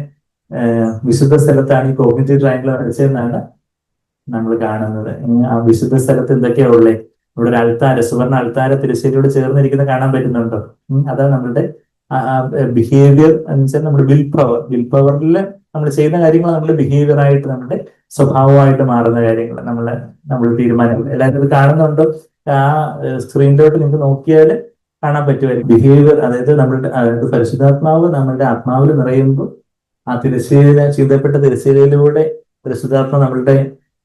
വിശുദ്ധ സ്ഥലത്താണ് ഈ കോഗ്നിറ്റീവ് ട്രയാങ്കിൾ വരച്ചതെന്നാണ് നമ്മൾ കാണുന്നത്. ആ വിശുദ്ധ സ്ഥലത്ത് എന്തൊക്കെയാ ഉള്ളേ? ഇവിടെ ഒരു അൾത്താര, സുവർണ്ണ അൾത്താര തിരശ്ശേരിയോട് ചേർന്നിരിക്കുന്ന കാണാൻ പറ്റുന്നുണ്ടോ? അതാണ് നമ്മളുടെ ബിഹേവിയർ എന്ന് വെച്ചാൽ നമ്മുടെ വിൽ പവറിൽ നമ്മൾ ചെയ്യുന്ന കാര്യങ്ങൾ നമ്മുടെ ബിഹേവിയർ ആയിട്ട്, നമ്മുടെ സ്വഭാവമായിട്ട് മാറുന്ന കാര്യങ്ങൾ, നമ്മൾ തീരുമാനങ്ങൾ. എല്ലാവരും ഇത് കാണുന്നുണ്ടോ? ആ സ്ക്രീനിലോട്ട് നിങ്ങൾക്ക് നോക്കിയാൽ കാണാൻ പറ്റുമായിരിക്കും. ബിഹേവിയർ, അതായത് പരിശുദ്ധാത്മാവ് നമ്മളുടെ ആത്മാവിൽ നിറയുമ്പോൾ ആ ചിന്തപ്പെട്ട തിരശ്ശീലയിലൂടെ പരിശുദ്ധാത്മാവ് നമ്മളുടെ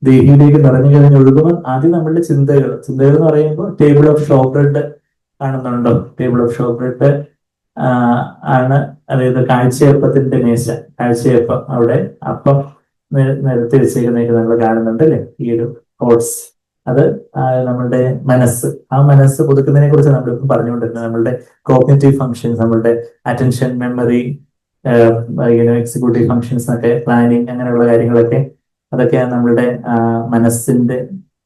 ദേഹിയിലേക്ക് നിറഞ്ഞു കഴിഞ്ഞ് ഒഴുകുമ്പോൾ ആദ്യം നമ്മളുടെ ചിന്തകൾ എന്ന് പറയുമ്പോൾ ടേബിൾ ഓഫ് ഷോ ബ്രെഡ് കാണുന്നുണ്ടോ? ടേബിൾ ഓഫ് ഷോ ബ്രെഡ് ആണ്, അതായത് കാഴ്ചയപ്പത്തിന്റെ മേശ. കാഴ്ചയപ്പം, അവിടെ അപ്പം നിരത്തി വെച്ചേക്കുന്നതൊക്കെ നമ്മൾ കാണുന്നുണ്ട് അല്ലെ, ഈ ഒരു കോഡ്സ്. അത് നമ്മളുടെ മനസ്സ്, ആ മനസ്സ് പുതുക്കുന്നതിനെ കുറിച്ച് നമ്മളിപ്പം പറഞ്ഞുകൊണ്ടിരുന്നത്. നമ്മളുടെ കോഗ്നിറ്റീവ് ഫങ്ഷൻസ്, നമ്മളുടെ അറ്റൻഷൻ, മെമ്മറി, എക്സിക്യൂട്ടീവ് ഫങ്ഷൻസ് ഒക്കെ, പ്ലാനിങ്, അങ്ങനെയുള്ള കാര്യങ്ങളൊക്കെ, അതൊക്കെയാണ് നമ്മളുടെ മനസ്സിന്റെ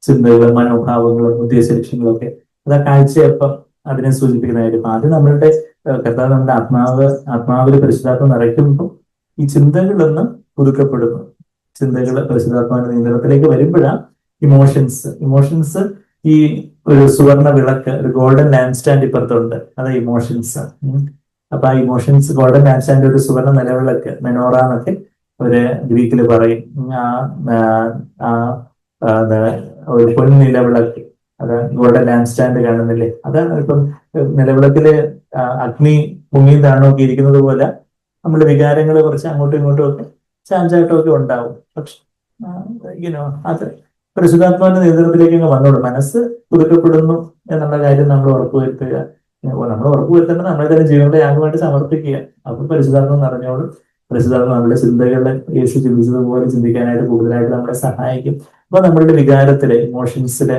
ചിന്തകളും മനോഭാവങ്ങളും ഉദ്ദേശ ലക്ഷ്യങ്ങളും ഒക്കെ. അത് ആ കാഴ്ചയപ്പം അതിനെ സൂചിപ്പിക്കുന്ന കാര്യം. അത് നമ്മളുടെ കർത്താവ് നമ്മുടെ ആത്മാവിൽ പരിശുദ്ധാത്മ നിറയ്ക്കുമ്പോൾ ഈ ചിന്തകളൊന്നും പുതുക്കപ്പെടുന്നു. ചിന്തകൾ പരിശുദ്ധാത്മാവിന്റെ നിയന്ത്രണത്തിലേക്ക് വരുമ്പോഴാണ് ഇമോഷൻസ് ഈ ഒരു സുവർണ വിളക്ക്, ഒരു ഗോൾഡൻ ലാമ്പ് സ്റ്റാൻഡ് ഇപ്പുറത്തുണ്ട്, അത് ഇമോഷൻസ്. അപ്പൊ ആ ഇമോഷൻസ്, ഗോൾഡൻ ലാമ്പ് സ്റ്റാൻഡ് ഒരു സുവർണ നിലവിളക്ക്, മെനോറ എന്നൊക്കെ ഒരു ഗ്രീക്കിൽ പറയും. ഒരു പൊൻ നിലവിളക്ക്, അത് ഗോൾഡൻ ലാമ്പ് സ്റ്റാൻഡ് കാണുന്നില്ലേ, അതാണ് ഇപ്പം നിലവിളക്കില് അഗ്നി പൊങ്ങിയതാണോ ഒക്കെ ഇരിക്കുന്നത് പോലെ നമ്മുടെ വികാരങ്ങൾ കുറച്ച് അങ്ങോട്ടും ഇങ്ങോട്ടും ഒക്കെ ചാഞ്ചാട്ടം ഒക്കെ ഉണ്ടാവും. പക്ഷെ അത് പരിശുദ്ധാത്മാവിന്റെ നേതൃത്വത്തിലേക്ക് അങ്ങ് വന്നോളൂ. മനസ്സ് പുതുക്കപ്പെടുന്നു എന്നുള്ള കാര്യം നമ്മൾ ഉറപ്പുവരുത്തുക. നമ്മൾ ഉറപ്പുവരുത്തേണ്ടത് നമ്മളെ തന്നെ ജീവന്റെ യാഗമായിട്ട് സമർപ്പിക്കുക. അപ്പൊ പരിശുദ്ധാത്മം നിറഞ്ഞോളും. പരിശുദ്ധാത്മ നമ്മുടെ ചിന്തകളെ യേശു ചിന്തിച്ചതുപോലെ ചിന്തിക്കാനായിട്ട് കൂടുതലായിട്ട് നമ്മളെ സഹായിക്കും. അപ്പൊ നമ്മളുടെ വികാരത്തിലെ, ഇമോഷൻസിലെ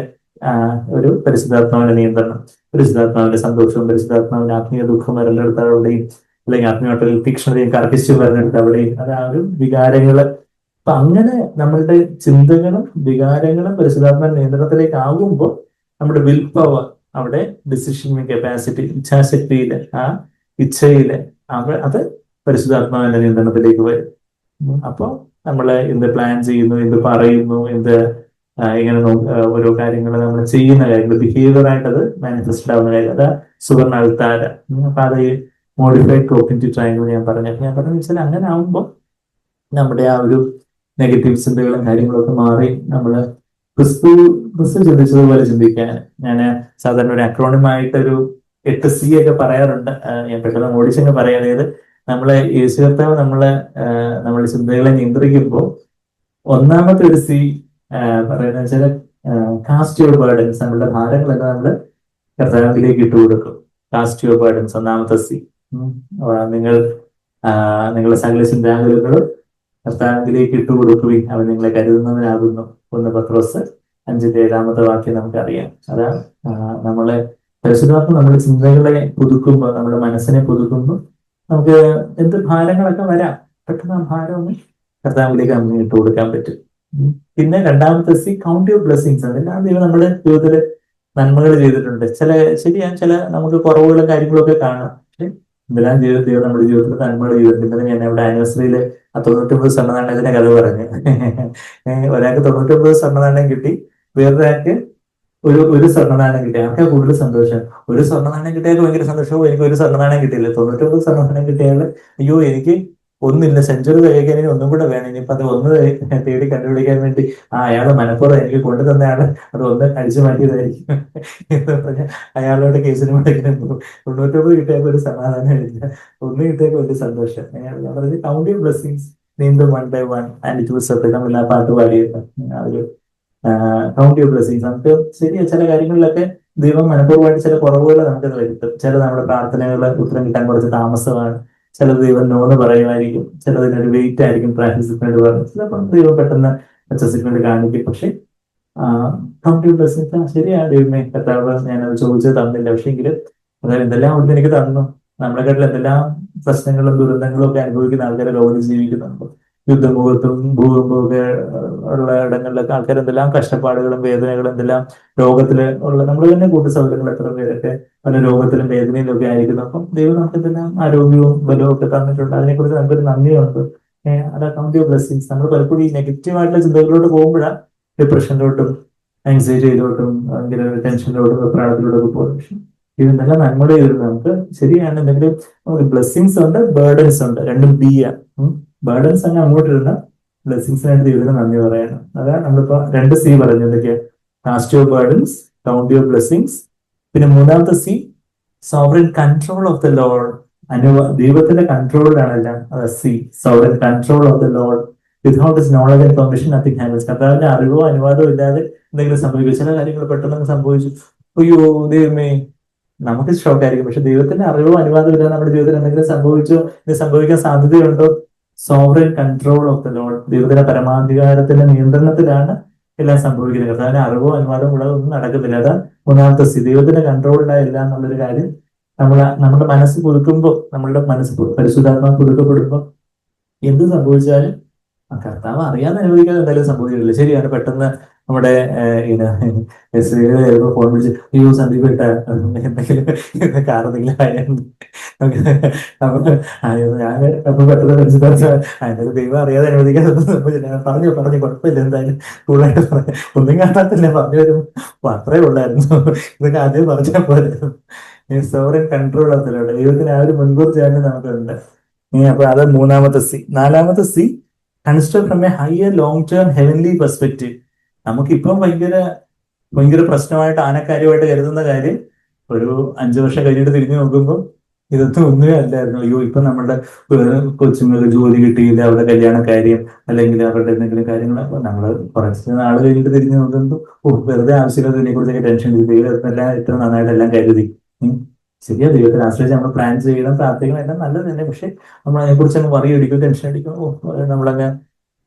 ഒരു പരിശുദ്ധാത്മാവിന്റെ നിയന്ത്രണം, പരിശുദ്ധാത്മാവിന്റെ സന്തോഷവും, പരിശുദ്ധാത്മാവിന്റെ ആത്മീയ ദുഃഖം വരലെടുത്ത അവിടെയും, അല്ലെങ്കിൽ ആത്മീയമായിട്ടുള്ള തീക്ഷ്ണതയും കർക്കിച്ചു വരലെടുത്ത അവിടെയും, അതായത് വികാരങ്ങള്. അപ്പൊ അങ്ങനെ നമ്മളുടെ ചിന്തകളും വികാരങ്ങളും പരിശുദ്ധാത്മാവിന്റെ നിയന്ത്രണത്തിലേക്ക് ആകുമ്പോൾ നമ്മുടെ വിൽ പവർ, അവിടെ ഡിസിഷൻ കപ്പാസിറ്റി, ഇച്ഛാശക്തിയില്, ആ ഇച്ഛയില് അത് പരിശുദ്ധാത്മാവിന്റെ നിയന്ത്രണത്തിലേക്ക് വരും. അപ്പൊ നമ്മള് എന്ത് പ്ലാൻ ചെയ്യുന്നു, എന്ത് പറയുന്നു, ഇങ്ങനെ ഓരോ കാര്യങ്ങൾ നമ്മൾ ചെയ്യുന്ന കാര്യങ്ങൾ, ബിഹേവിയർ ആയിട്ട് അത് മാനിഫെസ്റ്റ് ആവുന്ന കാര്യം, അത് സുവർണ അൾത്താര. അപ്പൊ അത് മോഡിഫൈഡ് കോഗ്നിറ്റീവ് ട്രയാങ്കിൾ ഞാൻ പറഞ്ഞു വെച്ചാൽ അങ്ങനെ ആവുമ്പോൾ നമ്മുടെ ആ ഒരു നെഗറ്റീവ് ചിന്തകളും കാര്യങ്ങളൊക്കെ മാറി നമ്മള് ക്രിസ്തു ചിന്തിച്ചതുപോലെ ചിന്തിക്കാൻ. ഞാൻ സാധാരണ ഒരു അക്രോണിമായിട്ടൊരു 8C ഒക്കെ പറയാറുണ്ട്. ഞാൻ പെട്ടെന്ന് ഓടിച്ചങ്ങ് പറയാം. അതായത് നമ്മളെ യേശു കർത്താവ് നമ്മുടെ ചിന്തകളെ നിയന്ത്രിക്കുമ്പോൾ ഒന്നാമത്തെ ഒരു C പറയുന്ന വെച്ചാൽ കാസ്റ്റ് യുവർ ബർഡൻസ്, നമ്മളുടെ ഭാരങ്ങളൊക്കെ നമ്മള് കർത്താവിലേക്ക് ഇട്ടുകൊടുക്കും. കാസ്റ്റ് യുവർ ബർഡൻസ് ഒന്നാമത്തെ C. നിങ്ങളുടെ സകല ചിന്താകുലങ്ങളും കർത്താവിലേക്ക് ഇട്ടുകൊടുക്കുകയും അവൻ നിങ്ങളെ കരുതുന്നവനാകുന്നു. 1 പത്രോസ് 5:7 വാക്യം നമുക്കറിയാം. അതാണ് നമ്മളെ പരിശുദ്ധാത്മ നമ്മുടെ ചിന്തകളെ പുതുക്കുമ്പോൾ, നമ്മുടെ മനസ്സിനെ പുതുക്കുമ്പോൾ നമുക്ക് എന്ത് ഭാരങ്ങളൊക്കെ വരാം, പെട്ടെന്ന് ആ ഭാരം ഒന്ന് കർത്താവിലേക്ക് നമുക്ക് ഇട്ട് കൊടുക്കാൻ പറ്റും. പിന്നെ രണ്ടാമത്തെ C, കൗണ്ട് യുവർ ബ്ലെസ്സിങ്സ്. അതെല്ലാം ദൈവം നമ്മുടെ ജീവിതത്തിൽ നന്മകൾ ചെയ്തിട്ടുണ്ട്. ചില നമുക്ക് കുറവുകളും കാര്യങ്ങളും ഒക്കെ കാണാം. പക്ഷെ എന്തെല്ലാം ദൈവം നമ്മുടെ ജീവിതത്തിൽ നന്മകൾ ചെയ്തിട്ടുണ്ട്. ഇന്നലെ ഞാൻ അവിടെ ആനിവേഴ്സറിയിൽ 99 സ്വർണ്ണനാണയത്തിന്റെ കഥ പറഞ്ഞു. ഒരാൾക്ക് 99 സ്വർണ്ണനാണയം കിട്ടി, വേറൊരാൾക്ക് ഒരു സ്വർണ്ണനാണയം കിട്ടി. ആർക്കാ കൂടുതൽ സന്തോഷം? ഒരു സ്വർണ്ണനാണയം കിട്ടിയാൽ ഭയങ്കര സന്തോഷവും, എനിക്ക് ഒരു സ്വർണ്ണനാണയം കിട്ടിയില്ല. 99 സ്വർണ്ണനാണയം കിട്ടിയാൽ അയ്യോ എനിക്ക് ഒന്നില്ല, സെഞ്ചുറി കഴിക്കാൻ ഇനി ഒന്നും കൂടെ വേണം, ഇനിയിപ്പോ അത് ഒന്ന് തേടി കണ്ടുപിടിക്കാൻ വേണ്ടി അയാള് മനഃപൂർവ്വം എനിക്ക് കൊണ്ടു തന്നെയാണ്, അത് ഒന്ന് അടിച്ചു മാറ്റിയതായിരിക്കും എന്ന് പറഞ്ഞാൽ അയാളോട് കേസിന് മുടക്കിനും പോകും. 99 കിട്ടിയപ്പോ ഒരു സമാധാനം ഇല്ല, ഒന്ന് കിട്ടിയപ്പോ ഒരു സന്തോഷം. പറഞ്ഞത് count your blessings, name them one by one and it was separate. നമ്മൾ ആ പാട്ട് പാടിയത് ആ ഒരു കൗണ്ട് യുവർ ബ്ലെസ്സിങ്സ്. നമുക്ക് ശരിയാ, ചില കാര്യങ്ങളിലൊക്കെ ദൈവം മനഃപൂർവ്വമായിട്ട് ചില കുറവുകൾ നമുക്കത് വരുത്തും. ചില നമ്മുടെ പ്രാർത്ഥനകളെ ഉത്തരം കിട്ടാൻ കുറച്ച് താമസമാണ്, ചിലത് ദൈവം നോന്ന് പറയുമായിരിക്കും, ചിലതിനൊരു വെയിറ്റ് ആയിരിക്കും പ്രാക്ടീസിന് പറഞ്ഞു, ചിലപ്പോൾ ദൈവം പെട്ടെന്ന് അച്ചസിക്മെന്റ് കാണിക്കും. പക്ഷെ കൗണ്ട് യുവർ ബ്ലെസ്സിങ്സ്, ശരിയാണ് ദൈവമേ കർത്താവ് ഞാനത് ചോദിച്ചത് തന്നില്ല, പക്ഷെ എങ്കിലും അതായത് എന്തെല്ലാം അവിടുന്ന് എനിക്ക് തന്നു. നമ്മളെക്കാട്ടിൽ എന്തെല്ലാം പ്രശ്നങ്ങളും ദുരന്തങ്ങളും ഒക്കെ അനുഭവിക്കുന്ന ആൾക്കാരെ ലോകത്ത് ജീവിക്കുന്നുണ്ട്. യുദ്ധമുഖത്തും ഭൂകമ്പവും ഒക്കെ ഉള്ള ഇടങ്ങളിലൊക്കെ ആൾക്കാർ എന്തെല്ലാം കഷ്ടപ്പാടുകളും വേദനകളും, എന്തെല്ലാം രോഗത്തില് ഉള്ള, നമ്മൾ തന്നെ കൂട്ടുസൗകര്യങ്ങൾ എത്ര പേരൊക്കെ പല രോഗത്തിലും വേദനയിലും ഒക്കെ ആയിരിക്കുന്നു. അപ്പം ദൈവം നമുക്ക് എന്തെല്ലാം ആരോഗ്യവും ബലവും ഒക്കെ തന്നിട്ടുണ്ട്. അതിനെക്കുറിച്ച് നമുക്കൊരു നന്ദിയുണ്ട്. അത് കൗണ്ട് യുവർ ബ്ലെസ്സിങ്സ്. നമ്മൾ പലപ്പോഴും ഈ നെഗറ്റീവായിട്ടുള്ള ചിന്തകളിലോട്ട് പോകുമ്പോഴാണ് ഡിപ്രഷനിലോട്ടും ആൻസൈറ്റിയിലോട്ടും ഭയങ്കര ടെൻഷനിലോട്ടും വെപ്രാളത്തിലോട്ടൊക്കെ പോകും. പക്ഷെ ഇതെല്ലാം നന്മയുടെ ചെയ്തിരുന്നത് നമുക്ക് ശരിയാണ്. എന്തെങ്കിലും ബ്ലെസ്സിങ്സ് ഉണ്ട്, ബേർഡൻസ് ഉണ്ട്, രണ്ടും B ആണ്. ബേർഡൻസ് തന്നെ അങ്ങോട്ട് ഇടുന്ന, ബ്ലെസ്സിങ്സിനായിട്ട് ദൈവത്തിന് നന്ദി പറയണം. അതാണ് നമ്മളിപ്പോ 2C പറഞ്ഞു. എന്തൊക്കെയാ? Cast your burdens, count your blessings. പിന്നെ മൂന്നാമത്തെ C, sovereign control of the Lord. ദൈവത്തിന്റെ കൺട്രോളിലാണ് എല്ലാം. C, sovereign control of the Lord. Without his knowledge and permission nothing happens. കർത്താവിന്റെ അറിവോ അനുവാദമോ ഇല്ലാതെ എന്തെങ്കിലും സംഭവിക്കും. ചില കാര്യങ്ങൾ പെട്ടെന്ന് സംഭവിച്ചു, അയ്യോ ദൈവമേ, നമുക്ക് ഷോക്ക് ആയിരിക്കും. പക്ഷെ ദൈവത്തിന്റെ അറിവോ അനുവാദമോ ഇല്ലാതെ നമ്മുടെ ജീവിതത്തിൽ എന്തെങ്കിലും സംഭവിച്ചോ, ഇത് സംഭവിക്കാൻ സാധ്യതയുണ്ടോ? Sovereign control of the load, ദൈവത്തിന്റെ പരമാധികാരത്തിന്റെ നിയന്ത്രണത്തിലാണ് എല്ലാം സംഭവിക്കുന്നത്. കർത്താവിന്റെ അറിവോ അനുവാദമോ ഉള്ളത് ഒന്നും നടക്കുന്നില്ല. അതാ മൂന്നാമത്തെ സ്ഥിതി, ദൈവത്തിന്റെ കൺട്രോളിലായില്ല എന്നുള്ളൊരു കാര്യം. നമ്മുടെ മനസ്സ് പുതുക്കുമ്പോൾ, നമ്മളുടെ മനസ്സ് പരിശുദ്ധാത്മാ പുതുക്കപ്പെടുമ്പോൾ എന്ത് സംഭവിച്ചാലും കർത്താവ് അറിയാതെ അനുവദിക്കാതെ എന്തായാലും സംഭവിക്കില്ല. ശരിയാണ്. പെട്ടെന്ന് നമ്മുടെ ചിലപ്പോൾ ഫോൺ വിളിച്ച് അയ്യോ സന്ദീപ് ഇട്ട എന്തെങ്കിലും കാരണത്തില്ല ഞാൻ അപ്പൊ പെട്ടെന്ന് മനസ്സിലാച്ച അതിന്റെ ദൈവം അറിയാതെ അനുവദിക്കാതെ പറഞ്ഞു കുഴപ്പമില്ല, എന്തായാലും കൂടുതലായിട്ട് പറഞ്ഞു, ഒന്നും കാണാത്തില്ല, പറഞ്ഞു വരും അത്രേ ഉള്ളായിരുന്നു. ഇതൊക്കെ ആദ്യം പറഞ്ഞാൽ പോരായിരുന്നു. സോവറൻ കൺട്രോൾ അതിലുണ്ട്, ദൈവത്തിന് ആ ഒരു മുൻകൂർ ചേട്ടൻ നമുക്കുണ്ട്. അപ്പൊ അത് മൂന്നാമത്തെ സി. നാലാമത്തെ C, consider from A higher long term heavenly perspective. നമുക്കിപ്പം ഭയങ്കര ഭയങ്കര പ്രശ്നമായിട്ട് ആനക്കാര്യമായിട്ട് കരുതുന്ന കാര്യം ഒരു 5 വർഷം കഴിഞ്ഞിട്ട് തിരിഞ്ഞു നോക്കുമ്പോൾ ഇതൊന്നും ഒന്നുമേ അല്ലായിരുന്നു. അയ്യോ ഇപ്പൊ നമ്മളുടെ കൊച്ചുങ്ങൾക്ക് ജോലി കിട്ടിയില്ല, അവരുടെ കല്യാണ കാര്യം അല്ലെങ്കിൽ അവരുടെ എന്തെങ്കിലും കാര്യങ്ങൾ നമ്മൾ കുറച്ച് നാൾ കഴിഞ്ഞിട്ട് തിരിഞ്ഞു നോക്കുമ്പോൾ വെറുതെ ആവശ്യമില്ലാതെ ഇതിനെ കുറിച്ചൊക്കെ ടെൻഷൻ എല്ലാം ഇത്ര നന്നായിട്ട് എല്ലാം കരുതി. ശരിയാ, ദൈവത്തെ ആശ്രയിച്ച് നമ്മൾ പ്ലാൻ ചെയ്യണം, പ്രാർത്ഥിക്കണം, എല്ലാം നല്ലത് തന്നെ. പക്ഷെ നമ്മൾ അതിനെക്കുറിച്ച് അങ്ങ് വറി അടിക്കും, ടെൻഷൻ അടിക്കും. നമ്മളങ്ങ്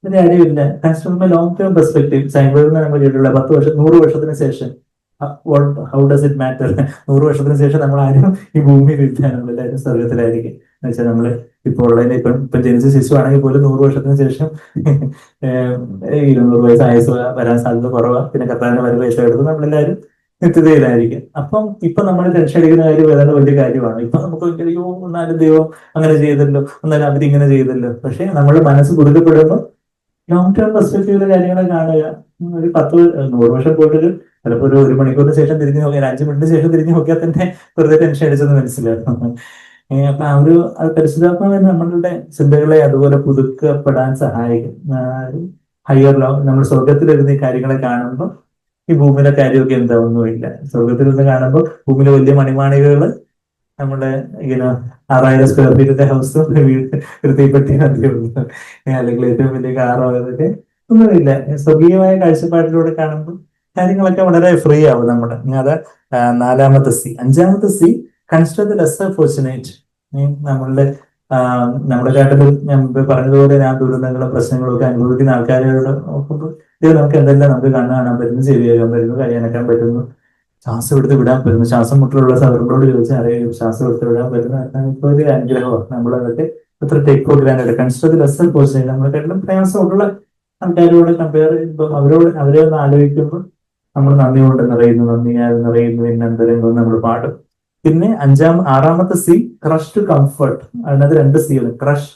ഒരു കാര്യമില്ല. Consider long term perspective. സൈബറിൽ നമ്മൾ കേട്ടിട്ടുള്ള 10 വർഷം 100 വർഷത്തിന് ശേഷം ഹൗ ഡസ് ഇറ്റ് മാറ്റർ? 100 വർഷത്തിന് ശേഷം നമ്മൾ ആരും ഈ ഭൂമിയിൽ ഇരിക്കാനുള്ള എല്ലാവരും സ്വർഗത്തിലായിരിക്കും. എന്ന് വെച്ചാൽ നമ്മള് ഇപ്പോൾ ഉള്ളതിന് ഇപ്പം ജനിച്ച ശിശു ആണെങ്കിൽ പോലും 100 വർഷത്തിന് ശേഷം 200 വയസ്സ് ആയുസ് വരാൻ സാധ്യത കുറവാണ്. പിന്നെ കർത്താവിന്റെ വരവ് ഏറ്റെടുത്ത് നമ്മളെല്ലാവരും നിത്യതയിലായിരിക്കും. അപ്പം ഇപ്പൊ നമ്മൾ ടെൻഷൻ അടിക്കുന്ന കാര്യം ഏതാണ്ട് വലിയ കാര്യമാണ്. ഇപ്പൊ നമുക്ക് അയ്യോ എന്നാലും ദൈവം അങ്ങനെ ചെയ്തല്ലോ, എന്നാലും അവരിങ്ങനെ ചെയ്തല്ലോ. പക്ഷെ നമ്മുടെ മനസ്സ് പുതുക്കപ്പെടുമ്പോൾ ലോങ് ടേം പെർസ്പെക്റ്റീവിലെ കാര്യങ്ങളെ കാണുക. ഒരു 100 വർഷം പോയിട്ട് ചിലപ്പോൾ ഒരു മണിക്കൂറിന് ശേഷം തിരിഞ്ഞു നോക്കിയാൽ, 5 മിനിറ്റിന് ശേഷം തിരിഞ്ഞു നോക്കിയാൽ തന്നെ വെറുതെ ടെൻഷൻ അടിച്ചെന്ന് മനസ്സിലാക്കും. അപ്പൊ ആ ഒരു പരിശുദ്ധാത്മാവ് നമ്മളുടെ ചിന്തകളെ അതുപോലെ പുതുക്കപ്പെടാൻ സഹായിക്കും. ഹയർ ലോ, നമ്മൾ സ്വർഗത്തിലിരുന്ന് ഈ കാര്യങ്ങളെ കാണുമ്പോൾ ഈ ഭൂമിയിലെ കാര്യമൊക്കെ എന്താ ഒന്നുമില്ല. സ്വർഗത്തിലിരുന്ന് കാണുമ്പോൾ ഭൂമിയിലെ വലിയ മണിമാണികകള് നമ്മുടെ ഇങ്ങനെ 6000 സ്ക്വയർ ഫീറ്റിന്റെ ഹൗസ് ഒരു തീപ്പെട്ടി ഉള്ളൂ, അല്ലെങ്കിൽ ഏറ്റവും വലിയ കാറോ അതൊക്കെ ഒന്നുമില്ല. സ്വർഗീയമായ കാഴ്ചപ്പാടിലൂടെ കാണുമ്പോൾ കാര്യങ്ങളൊക്കെ വളരെ ഫ്രീ ആവും നമ്മുടെ. അത് നാലാമത്തെ സി. അഞ്ചാമത്തെ C, consider the lesser fortunate. നമ്മളുടെ നമ്മുടെ കാട്ടിൽ ഞാൻ പറഞ്ഞതുപോലെ ഞാൻ ദുരന്തങ്ങളും പ്രശ്നങ്ങളും ഒക്കെ അനുഭവിക്കുന്ന ആൾക്കാരോട് നോക്കുമ്പോൾ നമുക്ക് എന്തെല്ലാം നമുക്ക് കാണാൻ പറ്റുന്നു, ചെവി കേൾക്കാൻ പറ്റുന്നു, കഴിയാനൊക്കാൻ പറ്റുന്നു, ശ്വാസം എടുത്ത് വിടാൻ പറ്റുന്നു. ശ്വാസം മുട്ടലുള്ള സഹോദരങ്ങളോട് ചോദിച്ചാൽ അറിയാം ശ്വാസം എടുത്ത് വിടാൻ പറ്റുന്ന ഇപ്പൊ ഒരു അനുഗ്രഹമാണ്. നമ്മളതൊക്കെ എത്ര take for grand. Consider lesser fortunate. നമ്മളെക്കാട്ടിലും പ്രയാസമുള്ള ആൾക്കാരോട് കമ്പയർ ചെയ്യുമ്പോൾ അവരെ ഒന്ന് ആലോചിക്കുമ്പോൾ നമ്മൾ നന്ദി കൊണ്ട് നിറയുന്നു, നന്ദിയാൽ നിറയുന്നു എന്നെന്തരങ്ങളും നമ്മൾ പാടും. പിന്നെ ആറാമത്തെ സി, ക്രഷ് ടു കംഫർട്ട്. അതിനകത്ത് 2 സി ആണ്. Crush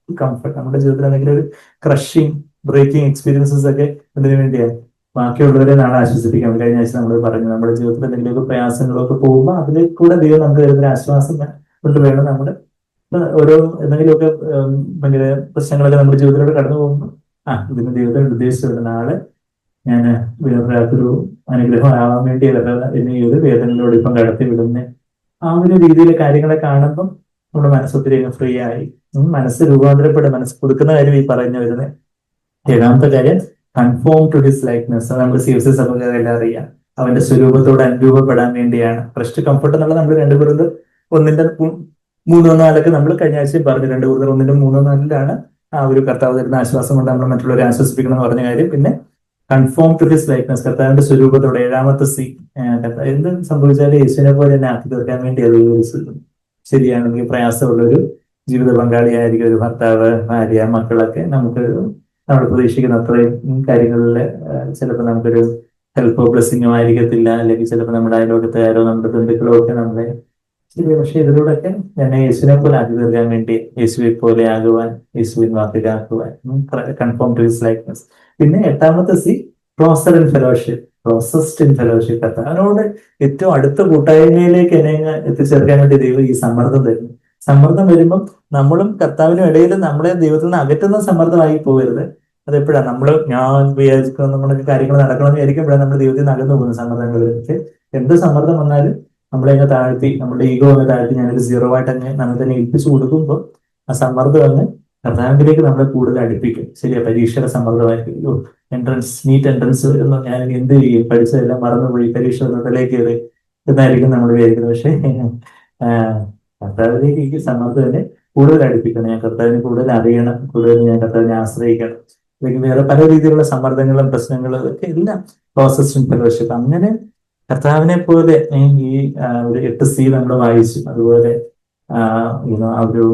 to comfort. നമ്മുടെ ജീവിതത്തിൽ എന്തെങ്കിലും ഒരു ക്രഷിങ് ബ്രേക്കിംഗ് എക്സ്പീരിയൻസസ് ഒക്കെ എന്തിനു വേണ്ടിയാണ്? ബാക്കിയുള്ളവരെ നാളെ ആശ്വസിപ്പിക്കാം. കഴിഞ്ഞ ആഴ്ച നമ്മൾ പറഞ്ഞു, നമ്മുടെ ജീവിതത്തിൽ എന്തെങ്കിലുമൊക്കെ പ്രയാസങ്ങളൊക്കെ പോകുമ്പോൾ അതിൽ കൂടെ ദൈവം നമുക്ക് തരുന്ന ആശ്വാസം കൊണ്ട് വേണം നമ്മുടെ ഓരോ എന്തെങ്കിലുമൊക്കെ ഭയങ്കര പ്രശ്നങ്ങളൊക്കെ നമ്മുടെ ജീവിതത്തിലൂടെ കടന്നു പോകുമ്പോൾ ഇതിന് ദൈവത്തിന് ഉദ്ദേശിച്ചിട്ടുണ്ട് നാളെ ഞാൻ വേറൊരാൾക്കൊരു അനുഗ്രഹം ആവാൻ വേണ്ടി എന്നെ ഈ ഒരു വേദനയിലൂടെ ഇപ്പം കടത്തി വിടുന്ന ആ ഒരു രീതിയിൽ കാര്യങ്ങളെ കാണുമ്പം നമ്മുടെ മനസ്സൊത്തിരി ഫ്രീ ആയി, മനസ്സ് രൂപാന്തരപ്പെടും, മനസ്സ് പുതുക്കുന്ന കാര്യം ഈ പറഞ്ഞു വരുന്നത്. 7ാമത്തെ കാര്യം, കൺഫോം ടു ഹിസ് ലൈക്നെസ്. നമ്മൾ CFC സഭകളെല്ലാം അറിയാം, അവന്റെ സ്വരൂപത്തോട് അനുരൂപപ്പെടാൻ വേണ്ടിയാണ്. ഫസ്റ്റ് കംഫർട്ട് എന്നുള്ളത് നമ്മൾ 2 Corinthians 1:3-4 നമ്മൾ കഴിഞ്ഞ ആഴ്ച പറഞ്ഞു. 2 Corinthians 1:3-4 ആ ഒരു കർത്താവ് തരുന്ന ആശ്വാസം കൊണ്ട് നമ്മൾ മറ്റുള്ളവരെ ആശ്വസിപ്പിക്കണം എന്ന് പറഞ്ഞ കാര്യം. പിന്നെ കൺഫോം ടു ഹിസ് ലൈക്നെസ്, കർത്താവിന്റെ സ്വരൂപത്തോടെ. 7ാമത്തെ സി, എന്ത് സംഭവിച്ചാലും യേശുവിനെ പോലെ തന്നെ ആക്കി തീർക്കാൻ വേണ്ടി അത് ഉപയോഗിച്ചിരുന്നു. ശരിയാണെങ്കിൽ പ്രയാസമുള്ളൊരു ജീവിത പങ്കാളിയായിരിക്കും ഒരു ഭർത്താവ്, ഭാര്യ, മക്കളൊക്കെ. നമ്മൾ പ്രതീക്ഷിക്കുന്ന അത്രയും കാര്യങ്ങളിൽ ചിലപ്പോൾ നമുക്കൊരു ഹെൽപ്പോ ബ്ലെസ്സിങ്ങോ ആയിരിക്കത്തില്ല, അല്ലെങ്കിൽ ചിലപ്പോൾ നമ്മുടെ അയലോകത്തുകാരോ നമ്മുടെ ബന്ധുക്കളോ ഒക്കെ നമ്മളെ ശരി. പക്ഷെ ഇതിലൂടെയൊക്കെ എന്നെ യേശുവിനെ പോലെ ആക്കി തീർക്കാൻ വേണ്ടി, യേശുവെ പോലെ ആകുവാൻ, യേശുവിൻ വാക്കിലാക്കുവാൻ, കൺഫോം ടു ഹിസ് ലൈക്നെസ്. പിന്നെ 8ാമത്തെ C, closer in fellowship, closest in fellowship. കർത്താവിനോട് ഏറ്റവും അടുത്ത കൂട്ടായ്മയിലേക്ക് എന്നെ എത്തിച്ചേർക്കാൻ വേണ്ടി ദൈവം ഈ സമ്മർദ്ദം തരുന്നു. സമ്മർദ്ദം വരുമ്പം നമ്മളും കർത്താവിനും ഇടയിൽ നമ്മളെ ദൈവത്തിൽ നിന്ന് അകറ്റുന്ന സമ്മർദ്ദമായി പോകരുത്. അതെപ്പോഴാണ് ഞാൻ വിചാരിക്കുന്ന നമ്മളൊക്കെ കാര്യങ്ങൾ നടക്കണമെന്ന് വിചാരിക്കുമ്പോഴാണ് നമ്മൾ ദൈവത്തിൽ നിന്ന് അകന്നു പോകുന്ന സമ്മർദ്ദങ്ങൾ. പക്ഷെ എന്ത് സമ്മർദ്ദം വന്നാലും നമ്മളെ താഴ്ത്തി, നമ്മുടെ ഈഗോ ഒന്ന് താഴ്ത്തി ഞാനൊരു 0 ആയിട്ട് നമ്മൾ തന്നെ ഏൽപ്പിച്ചു കൊടുക്കുമ്പോൾ ആ സമ്മർദ്ദം അങ്ങ് കർത്താവിലേക്ക് നമ്മളെ കൂടുതൽ അടുപ്പിക്കും. ശരിയാ, പരീക്ഷയുടെ സമ്മർദ്ദമായിരിക്കും. നീറ്റ് എൻട്രൻസ് വരുന്നു, ഞാൻ എന്ത് ചെയ്യും, പഠിച്ചതെല്ലാം മറന്നുപോയി, പരീക്ഷ തൊട്ടിലേക്ക് എന്നായിരിക്കും നമ്മൾ വിചാരിക്കുന്നത്. പക്ഷേ കർത്താവിലേക്ക് ഈ സമ്മർദ്ദം തന്നെ കൂടുതൽ അടുപ്പിക്കണം, ഞാൻ കർത്താവിനെ കൂടുതൽ അറിയണം, കൂടുതൽ ഞാൻ കർത്താവിനെ ആശ്രയിക്കണം, അല്ലെങ്കിൽ വേറെ പല രീതിയിലുള്ള സമ്മർദ്ദങ്ങളും പ്രശ്നങ്ങളും ഒക്കെ എല്ലാം പ്രോസസ്സിംഗ് ഫെലോഷിപ്പ്. അങ്ങനെ കർത്താവിനെ പോലെ ഈ ഒരു 8C നമ്മൾ വായിച്ചു. അതുപോലെ ആ ഒരു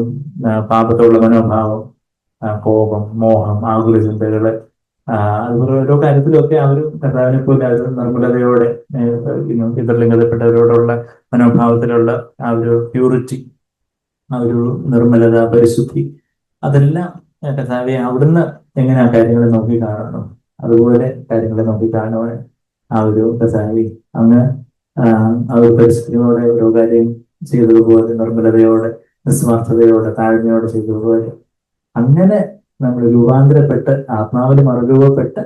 പാപത്തോടുള്ള മനോഭാവം, കോപം, മോഹം, ആകുല ചിന്തകള്, അതുപോലെ ഓരോ കാര്യത്തിലൊക്കെ ആ ഒരു കർത്താവിനെ പോലെ ആ ഒരു നിർമ്മലതയോടെ ഇതരലിംഗതപ്പെട്ടവരോടുള്ള മനോഭാവത്തിലുള്ള ആ ഒരു പ്യൂരിറ്റി, ആ ഒരു നിർമ്മലത, പരിശുദ്ധി, അതെല്ലാം കർത്താവെ അവിടുന്ന് എങ്ങനെ ആ കാര്യങ്ങളെ നോക്കി കാണണം, അതുപോലെ കാര്യങ്ങളെ നോക്കി കാണുവാൻ ആ ഒരു കർത്താവെ അങ്ങ് ആ ഒരു പരിശുദ്ധിയോടെ ഓരോ കാര്യം ചെയ്തതുപോലെ, നിർമ്മലതയോടെ, നിസ്വാർത്ഥതയോടെ, താഴ്മയോടെ ചെയ്തതുപോലെ, അങ്ങനെ നമ്മൾ രൂപാന്തരപ്പെട്ട് ആത്മാവിൽ മറുരൂപപ്പെട്ട്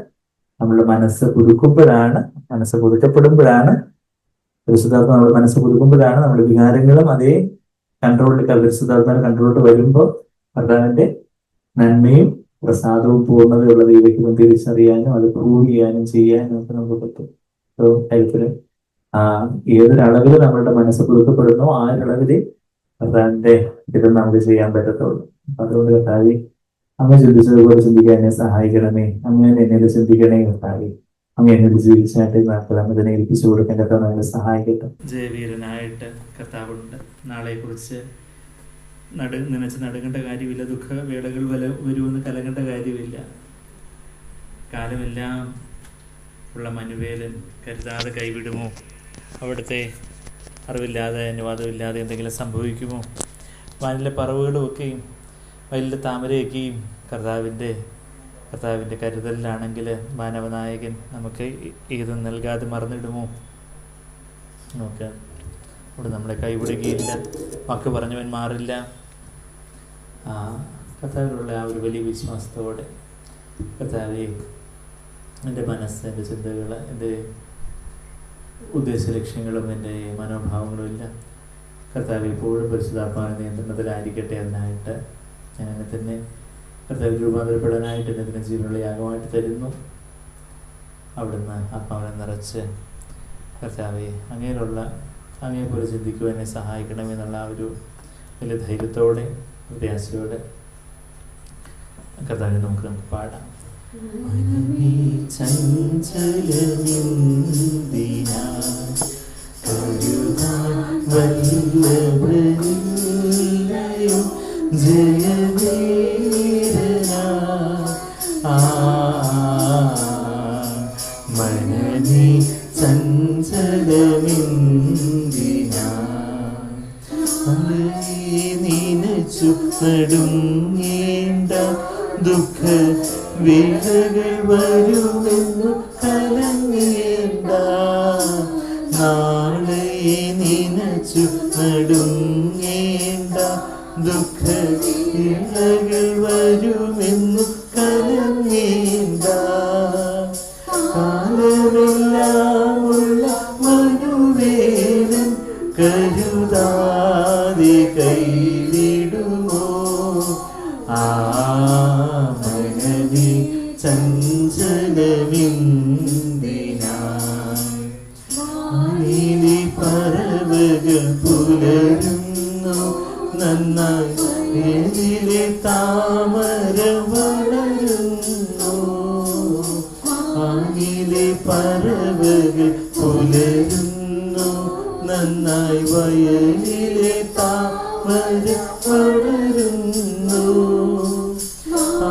നമ്മുടെ മനസ്സ് പുതുക്കപ്പെടുമ്പോഴാണ് പരിശുദ്ധാത്മ നമ്മുടെ മനസ്സ് പുതുക്കുമ്പോഴാണ് നമ്മുടെ വികാരങ്ങളും അതേ കൺട്രോളിൽ, പരിശുദ്ധാത്മാവിന്റെ കൺട്രോളിൽ വരുമ്പോൾ കർത്താവിന്റെ നന്മയും പ്രസാദവും പൂർണ്ണതയുള്ള ദൈവത്തിനും തിരിച്ചറിയാനും അത് പ്രൂവ് ചെയ്യാനും ഒക്കെ നമുക്ക് പറ്റും. കാര്യത്തില് ഏതൊരളവിൽ നമ്മളുടെ മനസ്സ് പുതുക്കപ്പെടുന്നോ ആ ഒരളവില് കർത്താവിന്റെ ഇത് നമുക്ക് ചെയ്യാൻ പറ്റത്തുള്ളൂ. അതുകൊണ്ട് കർത്താവി അങ്ങ് ചിന്തിച്ചതുപോലെ ചിന്തിക്കാൻ എന്നെ സഹായിക്കണമേ, അങ്ങനെ എന്നെ ചിന്തിക്കണേ കർത്താവി, അങ്ങ് എന്നോട് ജീവിച്ചായിട്ട് നാട്ടിൽ ഇതിനെ ഏൽപ്പിച്ചു കൊടുക്കാൻ കർത്താവ് നമ്മളെ സഹായിക്കട്ടെ. ജയവീരനായിട്ട് കർത്താവുണ്ട്. നാളെ കുറിച്ച് നനച്ച് നടുങ്ങേണ്ട കാര്യമില്ല, ദുഃഖവേളകൾ വരുമെന്ന് കലങ്ങേണ്ട കാര്യമില്ല. കാലമെല്ലാം ഉള്ള മനുവേലൻ കരുതാതെ കൈവിടുമോ? അവിടുത്തെ അറിവില്ലാതെ അനുവാദമില്ലാതെ എന്തെങ്കിലും സംഭവിക്കുമോ? വാനിലെ പറവുകളുമൊക്കെയും വയലിലെ താമരയൊക്കെയും കർത്താവിൻ്റെ കരുതലിലാണെങ്കിൽ മാനവനായകൻ നമുക്ക് ഏതും നൽകാതെ മറന്നിടുമോ? നമുക്ക് അവിടെ നമ്മളെ കൈവിടുകയില്ല, വാക്ക് പറഞ്ഞവൻ മാറില്ല. കർത്താവിലുള്ള ആ ഒരു വലിയ വിശ്വാസത്തോടെ കർത്താവെ എൻ്റെ മനസ്സ്, എൻ്റെ ചിന്തകൾ, എൻ്റെ ഉദ്ദേശ ലക്ഷ്യങ്ങളും എൻ്റെ മനോഭാവങ്ങളും ഇല്ല കർത്താവ് എപ്പോഴും പരിശുദ്ധാത്മാവിന്റെ നിയന്ത്രണത്തിലായിരിക്കട്ടെ. അതിനായിട്ട് ഞാൻ എന്നെ തന്നെ കർത്താവിൽ രൂപാന്തരപ്പെടാനായിട്ട് എന്നെ തന്നെ ജീവനുള്ള യാഗമായിട്ട് തരുന്നു. അവിടുന്ന് ആത്മാവിനെ നിറച്ച് കർത്താവെ അങ്ങേപോലെ ചിന്തിക്കുവാൻ എന്നെ സഹായിക്കണമെന്നുള്ള ആ ഒരു വലിയ ധൈര്യത്തോടെ പ്രത്യാശയോടെ കർത്താവിനെ നമുക്ക് പാടാം. മനനി ചഞ്ചലമിന്ദിനാ നിനച്ചു നടുങ്ങേണ്ട ദുഃഖ വേളകൾ വരുമെന്നു കലങ്ങേണ്ട. നാളെ നിനച്ചു നടുങ്ങേണ്ട ദുഃഖ വേളകൾ വരുമെന്നു കലങ്ങേണ്ട. കാലമെല്ലാമുള്ള മനുവേലൻ കരുതാതെ കൈവിടുമോ? മനനി ചഞ്ചലമിന്ദിനാ പറവകൾ പുലരുന്നു നന്നായി, ഏതിലെ താമര വളരുന്നു. ആനിലെ പറവകൾ പുലരുന്നു നന്നായി, വയലിലെ താമര വളരുന്നു.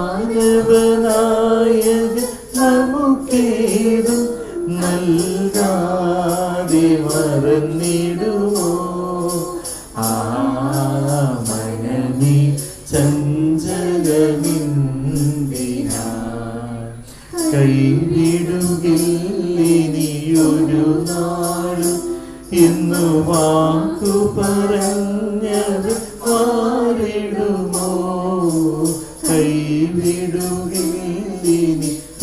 ആനവനായക നമുക്കേതും നൽകാതെ മറന്നിടുമോ? മനനി ചഞ്ചലമിന്ദിനാ കൈവിടുകില്ലിനിയൊരു നാളും ഇന്നു വാക്കു പറഞ്ഞത് മാറിടുമോ? കൈവിടുകില്ലിനി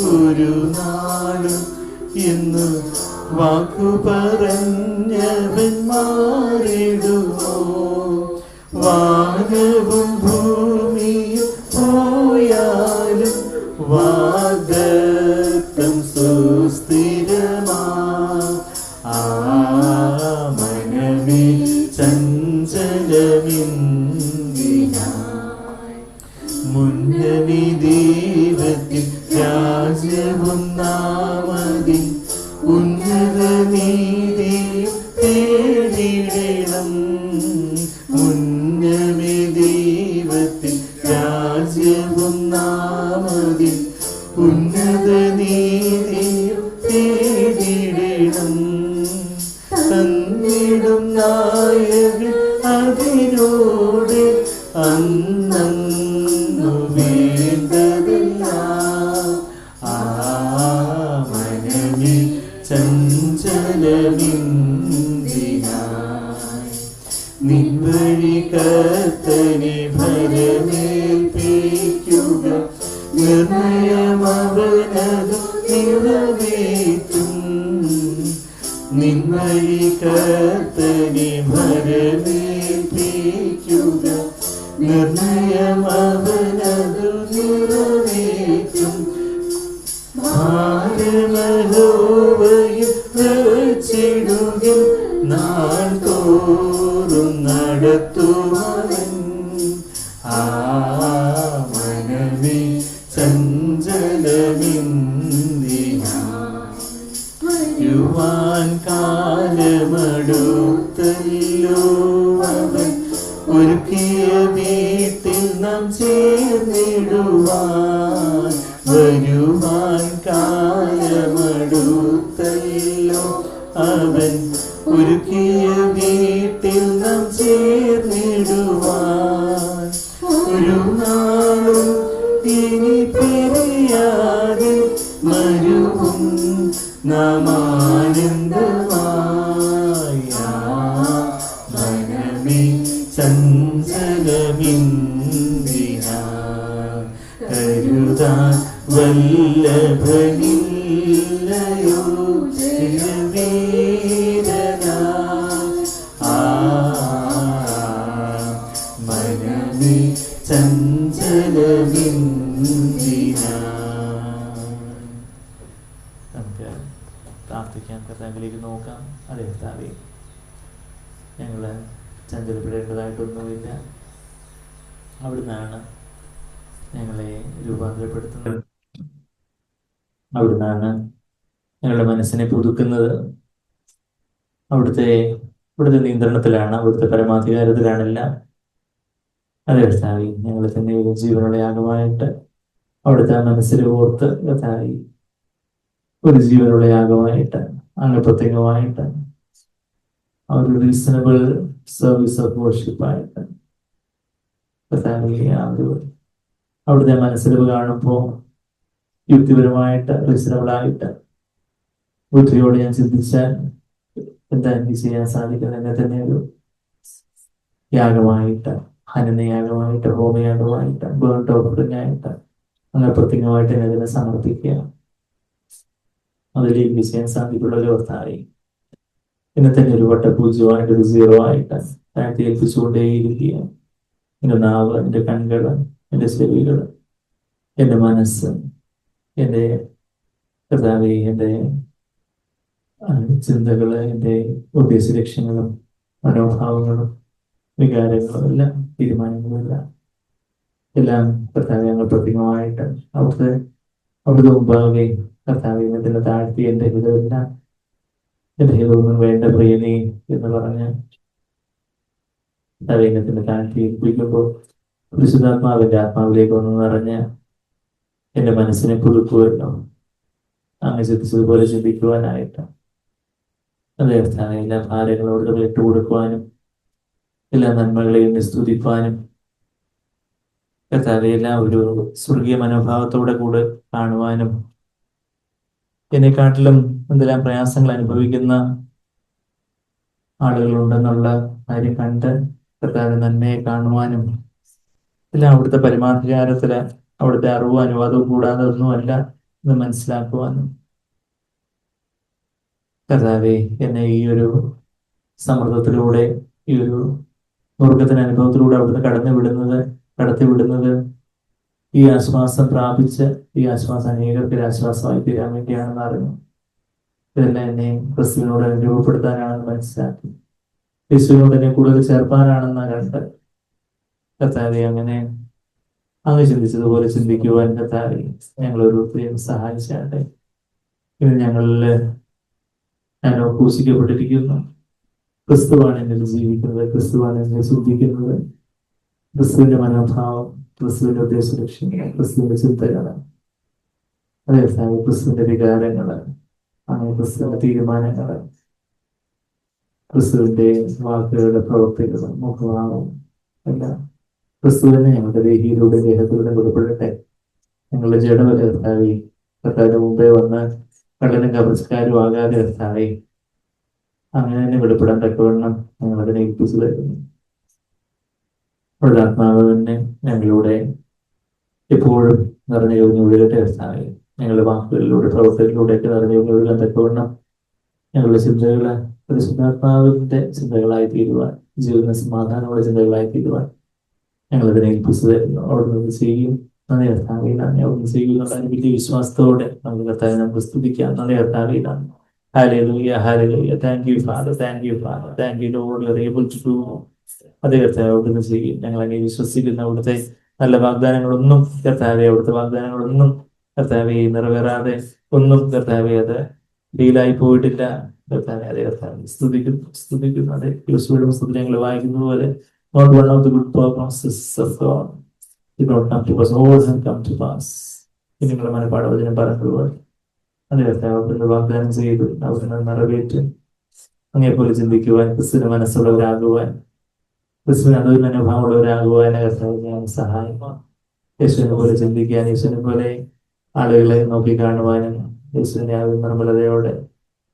ഒരു നാളും ഇന്നു വാക്കു പറഞ്ഞവൻ മാറിടുമോ? വാനവും ഭൂമിയും പോയാലും വാഗ്ദത്തം സുസ്ഥിരമാ. മനമേ ചഞ്ചലമിന്ദിനാ മുന്നമി ദൈവത്തിൻ രാജ്യവും നാമതി ഉന്നത നീതിയും തേടിയിടണം. മുന്നമി ദൈവത്തിൻ രാജ്യവും നാമതി ഉന്നത നീതിയും തേടിയിടണം. തന്നിടും നായകൻ അതിനോട് അന്നു വേണ്ടതില്ല. മനമേ ചഞ്ചലമിന്ദിനായി നിൻവഴി കർത്തനെ ഭരമേൽപ്പിക്കുക. നിർണയമവനതു നിറവേറ്റും. നിൻവഴി കർത്തനെ ഭരമേൽപ്പിക്കുക. നിർണയമവനതു നിറവേറ്റും. ഭാരമഹോവയിൽ വച്ചിടുകിൽ നാൾ തോറും നടത്തുവൻ. മനമേ ചഞ്ചലമിന്ദിനായി വരുവാൻ കാലമടുത്തല്ലോ. അവൻ ഒരുക്കിയ വീട്ടിൽ നാം ചേർന്നിടുവാൻ. വരുവാൻ കാലമടുത്തല്ലോ. അവൻ ഒരുക്കിയ വീട്ടിൽ നാം ചേർന്നിടുവാൻ. ഒരു നാളും ഇനി പിരിയാതെ മരുവും നാം ആനന്ദമായി. മനമേ ചഞ്ചലമിന്ദിനായി കരുതാൻ വല്ലഭനില്ലയോ ജയവീരനായി. മനമേ ചഞ്ചലമിന്ദിനായി. നമുക്ക് പ്രാർത്ഥിക്കാം, കർത്താവിലേക്ക് നോക്കാം. അതെ കർത്താവേ, ഞങ്ങൾ ചഞ്ചലപ്പെടേണ്ടതായിട്ടൊന്നുമില്ല. അവിടുന്നാണ് ഞങ്ങളെ രൂപാന്തരപ്പെടുത്തുന്നത്. അവിടുന്നാണ് ഞങ്ങളുടെ മനസ്സിനെ പുതുക്കുന്നത്. അവിടുത്തെ നിയന്ത്രണത്തിലാണ്, അവിടുത്തെ പരമാധികാരത്തിലാണെല്ലാം. അതെ കർത്താവേ, ഞങ്ങൾ തന്നെ ഒരു ജീവനുള്ള യാഗമായിട്ട് അവിടുത്തെ മനസ്സിൽ ഓർത്ത് കർത്താവേ, ഒരു ജീവനുള്ള യാഗമായിട്ട് അങ്ങ് പ്രത്യേകമായിട്ട് ഒരു റീസണബിൾ സർവീസ് ഓഫ് വർഷിപ്പായിട്ട് കർത്താവേ, അവിടുത്തെ മനസ്സിലവ് കാണുമ്പോൾ യുക്തിപരമായിട്ട് റീസണബിളായിട്ട് ബുദ്ധിയോട് ഞാൻ ചിന്തിച്ചാൽ എന്താ എനിക്ക് ചെയ്യാൻ സാധിക്കുന്നത് എന്നെ തന്നെ ഒരു യാഗമായിട്ട്, ഹനനയാഗമായിട്ട്, ഹോമയാഗമായിട്ട്, ബേൺഡ് ഓഫറിംഗ് ആയിട്ട് അങ്ങനെ പ്രത്യേകമായിട്ട് എന്നെ തന്നെ സമർപ്പിക്കുക. അതിലേക്ക് ചെയ്യാൻ സാധിക്കുള്ള ഒരു കർത്താവേ, എന്നെ തന്നെ ഒരു വട്ടപൂജ്യമായിട്ട്, ഒരു സീറോ ആയിട്ട് താഴ്ത്തി ഏൽപ്പിച്ചുകൊണ്ടേയിരിക്കുക. എൻ്റെ നാവ്, എൻ്റെ കണ്ണുകൾ, എൻ്റെ ചെവികൾ, എൻ്റെ മനസ്സ്, എൻ്റെ കർത്താവേ, എൻ്റെ ചിന്തകൾ, എൻ്റെ ഉദ്ദേശ ലക്ഷ്യങ്ങളും മനോഭാവങ്ങളും വികാരങ്ങളും എല്ലാം തീരുമാനങ്ങളും എല്ലാം കർത്താവെ ഞങ്ങൾ പ്രത്യേകമായിട്ട് അവിടുത്തെ മുമ്പാകെ കർത്താവെ ഇതിനെ താഴ്ത്തി എൻ്റെ ഹിതമെല്ലാം എൻ്റെ ഹിതമൊന്നും വേണ്ട പ്രിയനേ എന്ന് പറഞ്ഞ് കർത്താവിനെ താഴ്ത്തി ഏൽപ്പിക്കുമ്പോൾ പരിശുദ്ധാത്മാവിൻ്റെ ആത്മാവിലേക്ക് ഒന്ന് നിറഞ്ഞ് എൻ്റെ മനസ്സിനെ പുതുക്കുമല്ലോ, അങ്ങ് ചിന്തിച്ചതുപോലെ ചിന്തിക്കുവാനായിട്ട്. അതേ കർത്താവെ, എല്ലാ ഭാരങ്ങളോട് വിട്ടുകൊടുക്കുവാനും എല്ലാ നന്മകളെയും സ്തുതിപ്പാനും കർത്താവെ എല്ലാം ഒരു സ്വർഗീയ മനോഭാവത്തോടെ കൂടെ കാണുവാനും എന്നെക്കാട്ടിലും എന്തെല്ലാം പ്രയാസങ്ങൾ അനുഭവിക്കുന്ന ആളുകളുണ്ടെന്നുള്ള കാര്യം കണ്ട് കർത്താവിന്റെ നന്മയെ കാണുവാനും എല്ലാം അവിടുത്തെ പരമാധികാരത്തില് അവിടുത്തെ അറിവും അനുവാദവും കൂടാതെ ഒന്നുമല്ല എന്ന് മനസ്സിലാക്കുവാനും കർത്താവെ എന്നെ ഈ ഒരു സമ്മർദ്ദത്തിലൂടെ, ഈ ഒരു മുറുക്കത്തിന് അനുഭവത്തിലൂടെ അവിടുന്ന് കടത്തിവിടുന്നത് ഈ ആശ്വാസം പ്രാപിച്ച് ഈ ആശ്വാസം അനേകർക്ക് ആശ്വാസമായി തീരാൻ വേണ്ടിയാണെന്ന് അറിഞ്ഞു. ഇതെല്ലാം എന്നെ ക്രിസ്തുവിനോട് രൂപപ്പെടുത്താനാണെന്ന് മനസ്സിലാക്കി, യേശുവിനോട് എന്നെ കൂടുതൽ ചേർപ്പാനാണെന്ന് കണ്ട് കർത്താവെ അങ്ങനെ അങ്ങ് ചിന്തിച്ചതുപോലെ ചിന്തിക്കുവാൻ കർത്താവേ ഞങ്ങൾ ഓരോരുത്തരെയും സഹായിച്ചാട്ടെ. ഇത് ഞങ്ങളില് ഞാൻ ക്രൂശിക്കപ്പെട്ടിരിക്കുന്നു. ക്രിസ്തുവാണ് എന്നിൽ ജീവിക്കുന്നത്, ക്രിസ്തുവാണ് എന്നെ ചിന്തിക്കുന്നത്. ക്രിസ്തുവിന്റെ മനോഭാവം, ക്രിസ്തുവിന്റെ ഉദ്ദേശലക്ഷ്യങ്ങൾ, ക്രിസ്തുവിന്റെ ചിന്തകള്, അതേ സ്ഥാനം ക്രിസ്തുവിന്റെ വികാരങ്ങള്, അങ്ങനെ ക്രിസ്തുവിന്റെ തീരുമാനങ്ങള്, ക്രിസ്തുവിന്റെ വാക്കുകളുടെ പ്രവൃത്തികളും മുഖഭാവവും എല്ലാം ക്രിസ്തുവിനെ ഞങ്ങളുടെ ദേഹിയിലൂടെ ദേഹത്തിലൂടെ വെളിപ്പെടട്ടെ. ഞങ്ങളുടെ ജഡമല കർത്താവേ, കർത്താവിന്റെ മുമ്പേ വന്ന് കള്ളനും കവർച്ചക്കാരും ആകാതെ കർത്താവേ അങ്ങനെ തന്നെ വെളിപ്പെടാൻ തക്കവണ്ണം ഞങ്ങളതിനെ ഏൽപ്പിച്ചു തരുന്നു. അവരുടെ ആത്മാവ് തന്നെ ഞങ്ങളുടെ എപ്പോഴും നിറഞ്ഞു കവിഞ്ഞ് ഒഴുകട്ടെ കർത്താവേ. ഞങ്ങളുടെ വാക്കുകളിലൂടെ പ്രവർത്തനങ്ങളിലൂടെയൊക്കെ നിറഞ്ഞു കവിഞ്ഞ് ഒഴുകാൻ തക്കവണ്ണം ഞങ്ങളുടെ ചിന്തകള് പരിശുദ്ധാത്മാവിന്റെ ചിന്തകളായി തീരുവാൻ, ജീവിതത്തിന് സമാധാനമുള്ള ചിന്തകളായി തീരുവാൻ ഞങ്ങളതിനെ ഏൽപ്പിച്ചു തരുന്നു. അവിടുന്ന് ചെയ്യും. നന്ദി കർത്താവിനാണ്. അവിടുന്ന് ചെയ്യുന്നുള്ള വലിയ വിശ്വാസത്തോടെ നമുക്ക് കർത്താവിനെ നമുക്ക് സ്തുതിക്കാം. നന്ദി കർത്താവിനാണ്. Hallelujah, hallelujah. Thank you, Father. Thank you, Father. Thank you, Lord. You are able to do. അതേ കർത്താവ് അവിടുന്ന് ചെയ്യും. ഞങ്ങൾ അങ്ങനെ വിശ്വസിക്കുന്ന അവിടുത്തെ നല്ല വാഗ്ദാനങ്ങളൊന്നും കർത്താവെ, അവിടുത്തെ വാഗ്ദാനങ്ങളൊന്നും കർത്താവെ നിറവേറാതെ ഒന്നും കർത്താവെ അത് ഫീലായി പോയിട്ടില്ല കർത്താവെ. അതേ കർത്താവെ സ്തുതിക്കുന്നു. അതെ യേശുവിന്റെ പുസ്തകത്തിൽ ഞങ്ങൾ വായിക്കുന്ന പോലെ not one of the good purposes of God did not come to pass. All have come to pass. നിങ്ങളുടെ മനപ്പാടവചനം പറഞ്ഞതുപോലെ അതേ കർത്താവ് അവിടുന്ന് വാഗ്ദാനം ചെയ്തു, അവിടുന്ന് നിറവേറ്റും. അങ്ങേപോലെ ചിന്തിക്കുവാൻ, ക്രിസ്തുവിന്റെ മനസ്സുള്ളവരാകുവാൻ, ക്രിസ്തുവിന് അതൊരു മനോഭാവമുള്ളവരാകുവാൻ കർത്താവ് ഞാൻ സഹായിക്കും. യേശുവിനെ പോലെ ചിന്തിക്കാൻ, യേശുവിനെ പോലെ ആളുകളെ നോക്കി കാണുവാനും, യേശുവിനെ ആ നിർമ്മലതയോടെ,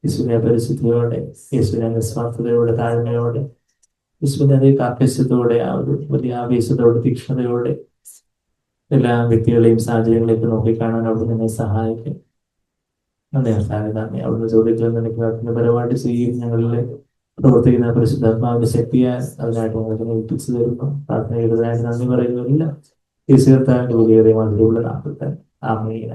യേശുവിനെ പരിശുദ്ധിയോടെ, യേശുവിനെ നിസ്വാർത്ഥതയോടെ, താഴ്മയോടെ, യേശുവിന്റെ അതേ കാർക്കശ്യത്തോടെ, ആ ഒരു വലിയ ആവേശത്തോടെ, തീക്ഷ്ണതയോടെ എല്ലാ വ്യക്തികളെയും സാഹചര്യങ്ങളെയൊക്കെ നോക്കിക്കാണാൻ അവിടെ നിന്നെ സഹായിക്കും. നന്ദി കർത്താവേ, നന്ദി. അവിടുന്ന് ചോദിക്കുന്നത് എനിക്ക് പരമായിട്ട് ചെയ്യും. ഞങ്ങളിലെ പ്രവർത്തിക്കുന്ന പരിശുദ്ധാത്മാവിന്റെ ശക്തിയാൽ അതിനായിട്ട് ഞങ്ങൾക്ക് ഏൽപ്പിച്ചു തരുന്നു. പ്രാർത്ഥന ചെയ്തതിനായിട്ട് നന്ദി പറയുന്നില്ല. യേശു കർത്താവിന്റെ വലിയേറിയ മധുരമുള്ള നാമത്തിൽ ആമേൻ.